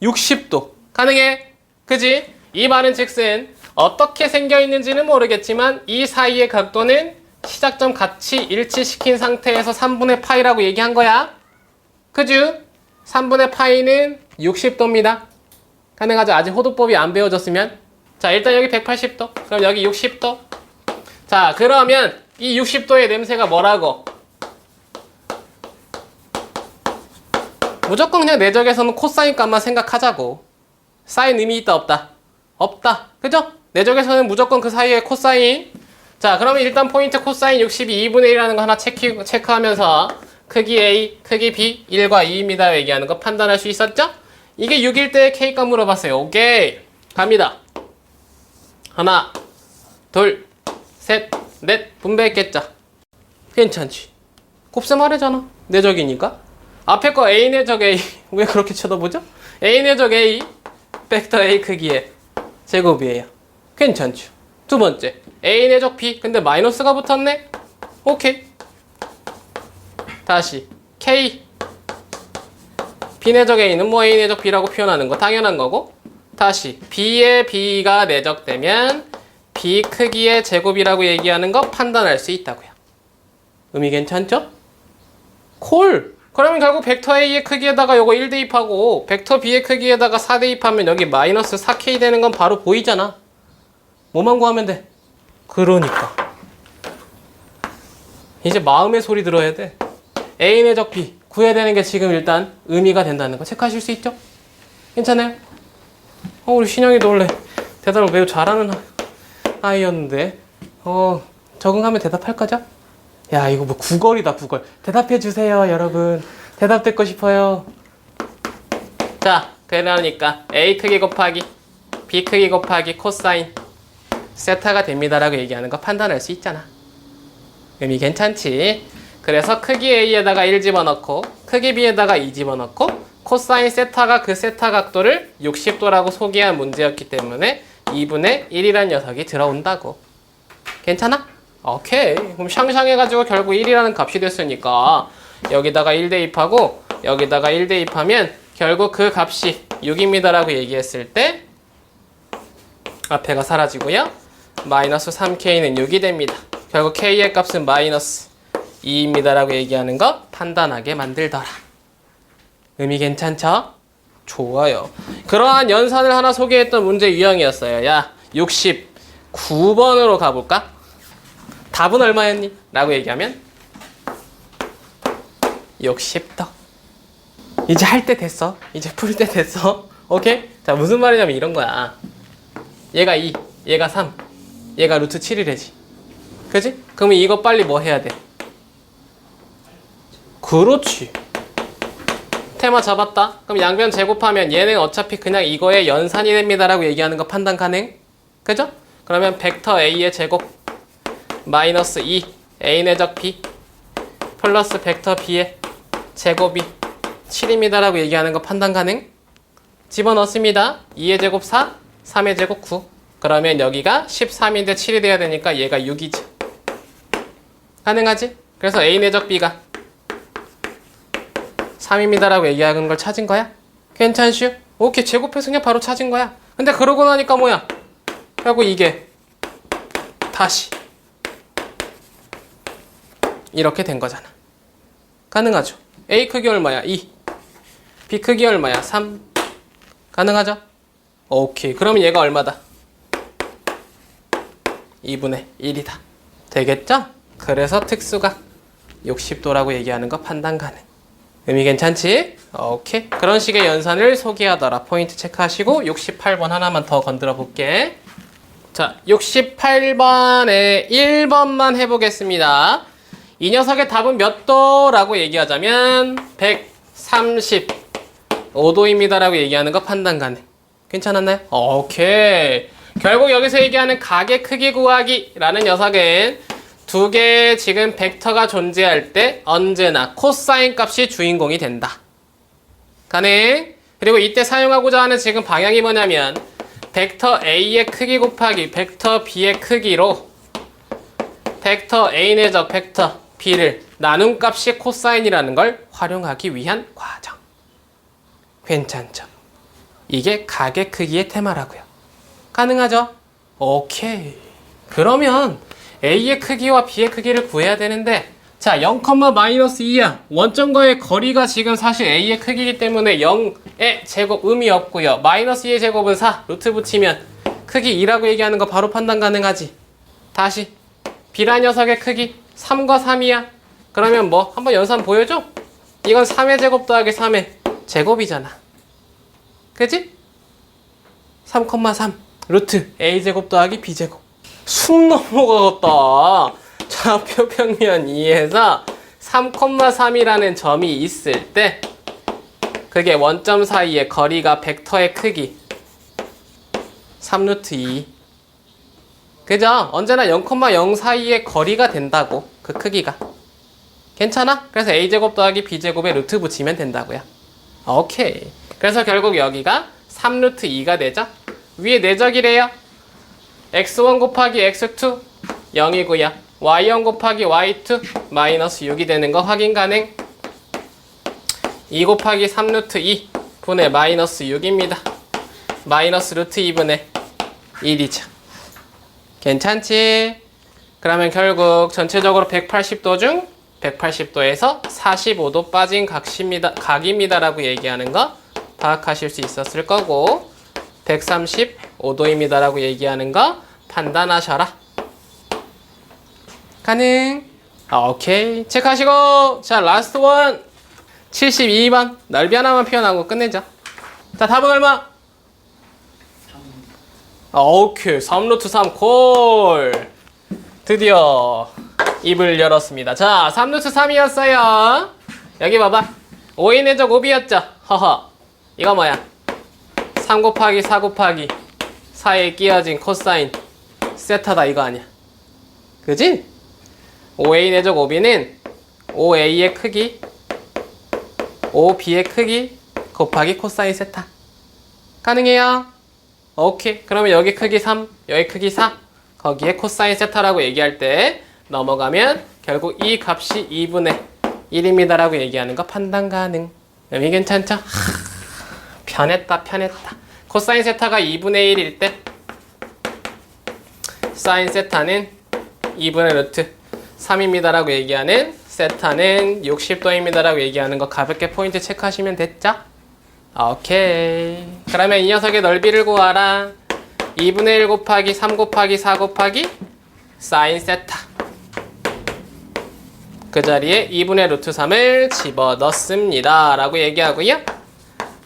60도. 가능해? 그지? 이 말은 즉슨 어떻게 생겨 있는지는 모르겠지만 이 사이의 각도는 시작점 같이 일치시킨 상태에서 3분의 파이라고 얘기한 거야. 그죠? 3분의 파이는 60도입니다. 가능하죠? 아직 호도법이 안 배워졌으면. 자, 일단 여기 180도. 그럼 여기 60도. 자, 그러면 이 60도의 냄새가 뭐라고? 무조건 그냥 내적에서는 코사인 값만 생각하자고. 사인 의미 있다 없다? 없다. 그죠? 내적에서는 무조건 그 사이에 코사인. 자, 그러면 일단 포인트 코사인 62 2분의 1이라는 거 하나 체크하면서 크기 A, 크기 B 1과 2입니다 얘기하는 거 판단할 수 있었죠? 이게 6일 때 K값 물어봤어요. 오케이. 갑니다. 하나, 둘, 셋, 넷 분배했겠죠? 괜찮지? 곱셈 하래잖아. 내적이니까. 앞에 거 A 내적 A 왜 그렇게 쳐다보죠? A 내적 A 벡터 A 크기의 제곱이에요. 괜찮죠? 두 번째 A 내적 B 근데 마이너스가 붙었네? 오케이. 다시 K B 내적 A는 뭐 A 내적 B라고 표현하는 거 당연한 거고, 다시 B의 B가 내적되면 B 크기의 제곱이라고 얘기하는 거 판단할 수 있다고요. 의미 괜찮죠? 콜! 그러면 결국 벡터 A의 크기에다가 요거 1 대입하고 벡터 B의 크기에다가 4 대입하면 여기 마이너스 4K 되는 건 바로 보이잖아. 뭐만 구하면 돼? 그러니까 이제 마음의 소리 들어야 돼. A 내적 B 구해야 되는 게 지금 일단 의미가 된다는 거 체크하실 수 있죠? 괜찮아요? 우리 신영이도 원래 대답을 매우 잘하는 아이였는데 적응하면 대답할 거죠? 야, 이거 뭐 구걸이다, 구걸. 대답해 주세요, 여러분. 대답 듣고 싶어요. 자, 그러니까 A 크기 곱하기 B 크기 곱하기 코사인 세타가 됩니다라고 얘기하는 거 판단할 수 있잖아. 의미 괜찮지? 그래서 크기 A에다가 1 집어넣고 크기 B에다가 2 집어넣고 코사인 세타가 그 세타 각도를 60도라고 소개한 문제였기 때문에 2분의 1이라는 녀석이 들어온다고. 괜찮아? 오케이. 그럼 샹샹해가지고 결국 1이라는 값이 됐으니까 여기다가 1 대입하고 여기다가 1 대입하면 결국 그 값이 6입니다라고 얘기했을 때 앞에가 사라지고요. 마이너스 3K는 6이 됩니다. 결국 K의 값은 마이너스 2입니다라고 얘기하는 거 판단하게 만들더라. 의미 괜찮죠? 좋아요. 그러한 연산을 하나 소개했던 문제 유형이었어요. 야, 69번으로 가볼까? 답은 얼마였니? 라고 얘기하면 60도. 이제 할 때 됐어. 이제 풀 때 됐어. 오케이? 자, 무슨 말이냐면 이런 거야. 얘가 2, 얘가 3, 얘가 루트 7이래지. 그지? 그러면 이거 빨리 뭐 해야 돼? 그렇지. 테마 잡았다. 그럼 양변 제곱하면 얘는 어차피 그냥 이거의 연산이 됩니다라고 얘기하는 거 판단 가능? 그죠? 그러면 벡터 A의 제곱 마이너스 2 A 내적 B 플러스 벡터 B의 제곱이 7입니다라고 얘기하는 거 판단 가능? 집어넣습니다. 2의 제곱 4, 3의 제곱 9. 그러면 여기가 13인데 7이 돼야 되니까 얘가 6이지. 가능하지? 그래서 A 내적 B가 3입니다라고 얘기하는 걸 찾은 거야? 괜찮슈? 오케이, 제곱해서 그냥 바로 찾은 거야. 근데 그러고 나니까 뭐야? 결국 이게 다시 이렇게 된 거잖아. 가능하죠? A 크기 얼마야? 2. B 크기 얼마야? 3. 가능하죠? 오케이. 그러면 얘가 얼마다? 2분의 1이다. 되겠죠? 그래서 특수가 60도라고 얘기하는 거 판단 가능. 의미 괜찮지? 오케이. 그런 식의 연산을 소개하더라. 포인트 체크하시고 68번 하나만 더 건드려 볼게. 자, 68번에 1번만 해보겠습니다. 이 녀석의 답은 몇 도라고 얘기하자면 135도입니다 라고 얘기하는 거 판단 가능. 괜찮았나요? 오케이. 결국 여기서 얘기하는 각의 크기 구하기 라는 녀석은 두 개의 지금 벡터가 존재할 때 언제나 코사인 값이 주인공이 된다. 가능. 그리고 이때 사용하고자 하는 지금 방향이 뭐냐면 벡터 A의 크기 곱하기 벡터 B의 크기로 벡터 A 내적 벡터 B를 나눈 값이 코사인이라는 걸 활용하기 위한 과정. 괜찮죠? 이게 각의 크기의 테마라고요. 가능하죠? 오케이. 그러면 A의 크기와 B의 크기를 구해야 되는데 자, 0,-2야. 원점과의 거리가 지금 사실 A의 크기이기 때문에 0의 제곱 의미 없고요. -2의 제곱은 4. 루트 붙이면 크기 2라고 얘기하는 거 바로 판단 가능하지. 다시 B란 녀석의 크기 3과 3이야. 그러면 뭐 한번 연산 보여줘? 이건 3의 제곱 더하기 3의 제곱이잖아. 그치? 3,3 루트 A제곱 더하기 B제곱. 숨 넘어가겠다. 좌표 평면 2에서 3,3이라는 점이 있을 때 그게 원점 사이의 거리가 벡터의 크기 3루트 2. 그죠? 언제나 0,0 사이의 거리가 된다고. 그 크기가. 괜찮아? 그래서 A제곱 더하기 B제곱에 루트 붙이면 된다고요. 오케이. 그래서 결국 여기가 3루트 2가 되죠? 위에 내적이래요. x1 곱하기 x2 0이고요. y1 곱하기 y2 마이너스 6이 되는 거 확인 가능. 2 곱하기 3루트 2 분의 마이너스 6입니다. 마이너스 루트 2분의 1이죠. 괜찮지? 그러면 결국 전체적으로 180도 중 180도에서 45도 빠진 각입니다 라고 얘기하는 거 파악하실 수 있었을 거고 135도입니다 라고 얘기하는 거 판단하셔라. 가능. 오케이. 체크하시고 자 라스트 원 72번 넓이 하나만 표현하고 끝내자. 자 답은 얼마? 오케이. 3루트 3 콜. 드디어 입을 열었습니다. 자 3루트 3이었어요. 여기 봐봐. 5의 내적 5B였죠. 허허. 이거 뭐야? 3 곱하기 4 곱하기 4에 끼어진 코사인 세타다 이거 아니야. 그지? 5A 내적 5B는 5A의 크기 5B의 크기 곱하기 코사인 세타. 가능해요? 오케이. 그러면 여기 크기 3 여기 크기 4 거기에 코사인 세타라고 얘기할 때 넘어가면 결국 이 값이 2분의 1입니다 라고 얘기하는 거 판단 가능. 여기 괜찮죠? 편했다. 코사인 세타가 2분의 1일 때 사인 세타는 2분의 루트 3입니다 라고 얘기하는 세타는 60도입니다 라고 얘기하는 거 가볍게 포인트 체크하시면 됐죠? 오케이. 그러면 이 녀석의 넓이를 구하라. 2분의 1 곱하기 3 곱하기 4 곱하기 사인 세타. 그 자리에 2분의 루트 3을 집어넣습니다 라고 얘기하고요.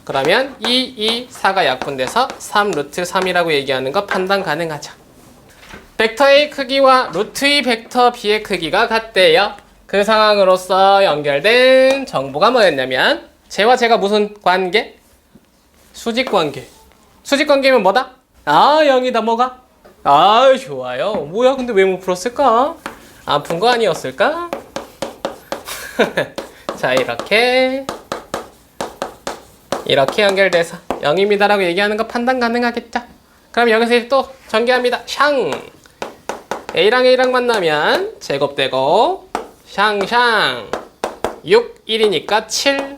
그러면 4가 약분돼서 3 루트 3이라고 얘기하는 거 판단 가능하죠. 벡터 A 크기와 루트 2 벡터 B의 크기가 같대요. 그 상황으로서 연결된 정보가 뭐였냐면 쟤와 쟤가 무슨 관계? 수직관계. 수직관계면 뭐다? 아 0이다 뭐가? 아 좋아요. 뭐야 근데 왜 못 풀었을까? 아픈 거 아니었을까? 자 이렇게 연결돼서 0입니다 라고 얘기하는 거 판단 가능하겠죠? 그럼 여기서 이제 또 전개합니다. 샹! A랑 A랑 만나면 제곱되고 샹샹 6, 1이니까 7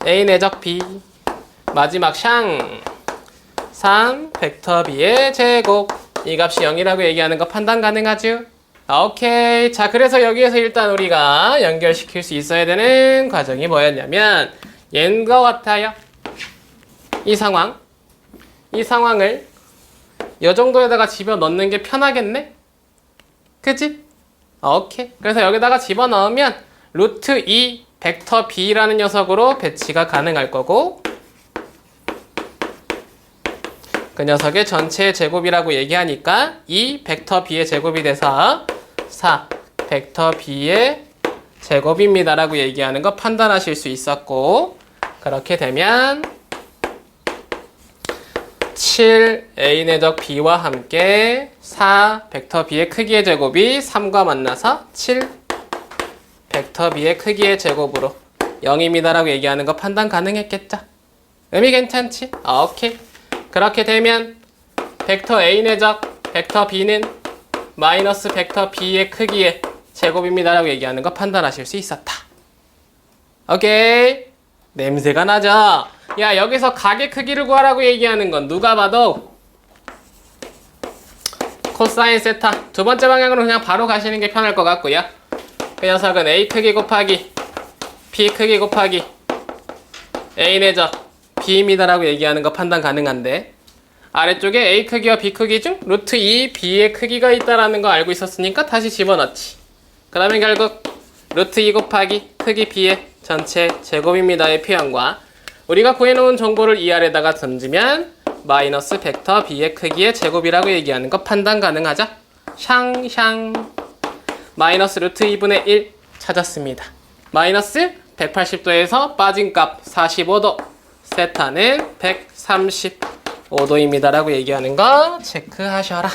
A 내적 B 마지막 샹 3 벡터 B의 제곱 이 값이 0이라고 얘기하는 거 판단 가능하죠? 오케이. 자 그래서 여기에서 일단 우리가 연결시킬 수 있어야 되는 과정이 뭐였냐면 얘과 같아요. 이 상황을 이 정도에다가 집어넣는 게 편하겠네? 그치? 오케이. 그래서 여기다가 집어넣으면 루트 2 벡터 B라는 녀석으로 배치가 가능할 거고 그 녀석의 전체 제곱이라고 얘기하니까 이 벡터 b의 제곱이 돼서 4 벡터 b의 제곱입니다라고 얘기하는 거 판단하실 수 있었고, 그렇게 되면 7a 내적 b와 함께 4 벡터 b의 크기의 제곱이 3과 만나서 7 벡터 b의 크기의 제곱으로 0입니다라고 얘기하는 거 판단 가능했겠죠? 의미 괜찮지? 오케이. 그렇게 되면 벡터 a 내적 벡터 b는 마이너스 벡터 b의 크기의 제곱입니다라고 얘기하는 거 판단하실 수 있었다. 오케이. 냄새가 나죠? 야, 여기서 각의 크기를 구하라고 얘기하는 건 누가 봐도 코사인 세타. 두 번째 방향으로 그냥 바로 가시는 게 편할 것 같고요. 그 녀석은 a 크기 곱하기 b 크기 곱하기 a 내적 b입니다라고 얘기하는 거 판단 가능한데, 아래쪽에 a 크기와 b 크기 중 루트 2 b의 크기가 있다라는 거 알고 있었으니까 다시 집어넣지. 그러면 결국 루트 2 곱하기 크기 b의 전체 제곱입니다의 표현과 우리가 구해놓은 정보를 이 아래다가 던지면 마이너스 벡터 b의 크기의 제곱이라고 얘기하는 거 판단 가능하죠? 샹샹. 마이너스 루트 2분의 1 찾았습니다. 마이너스 180도에서 빠진 값 45도. 세타는 135도입니다라고 얘기하는 거 체크하셔라.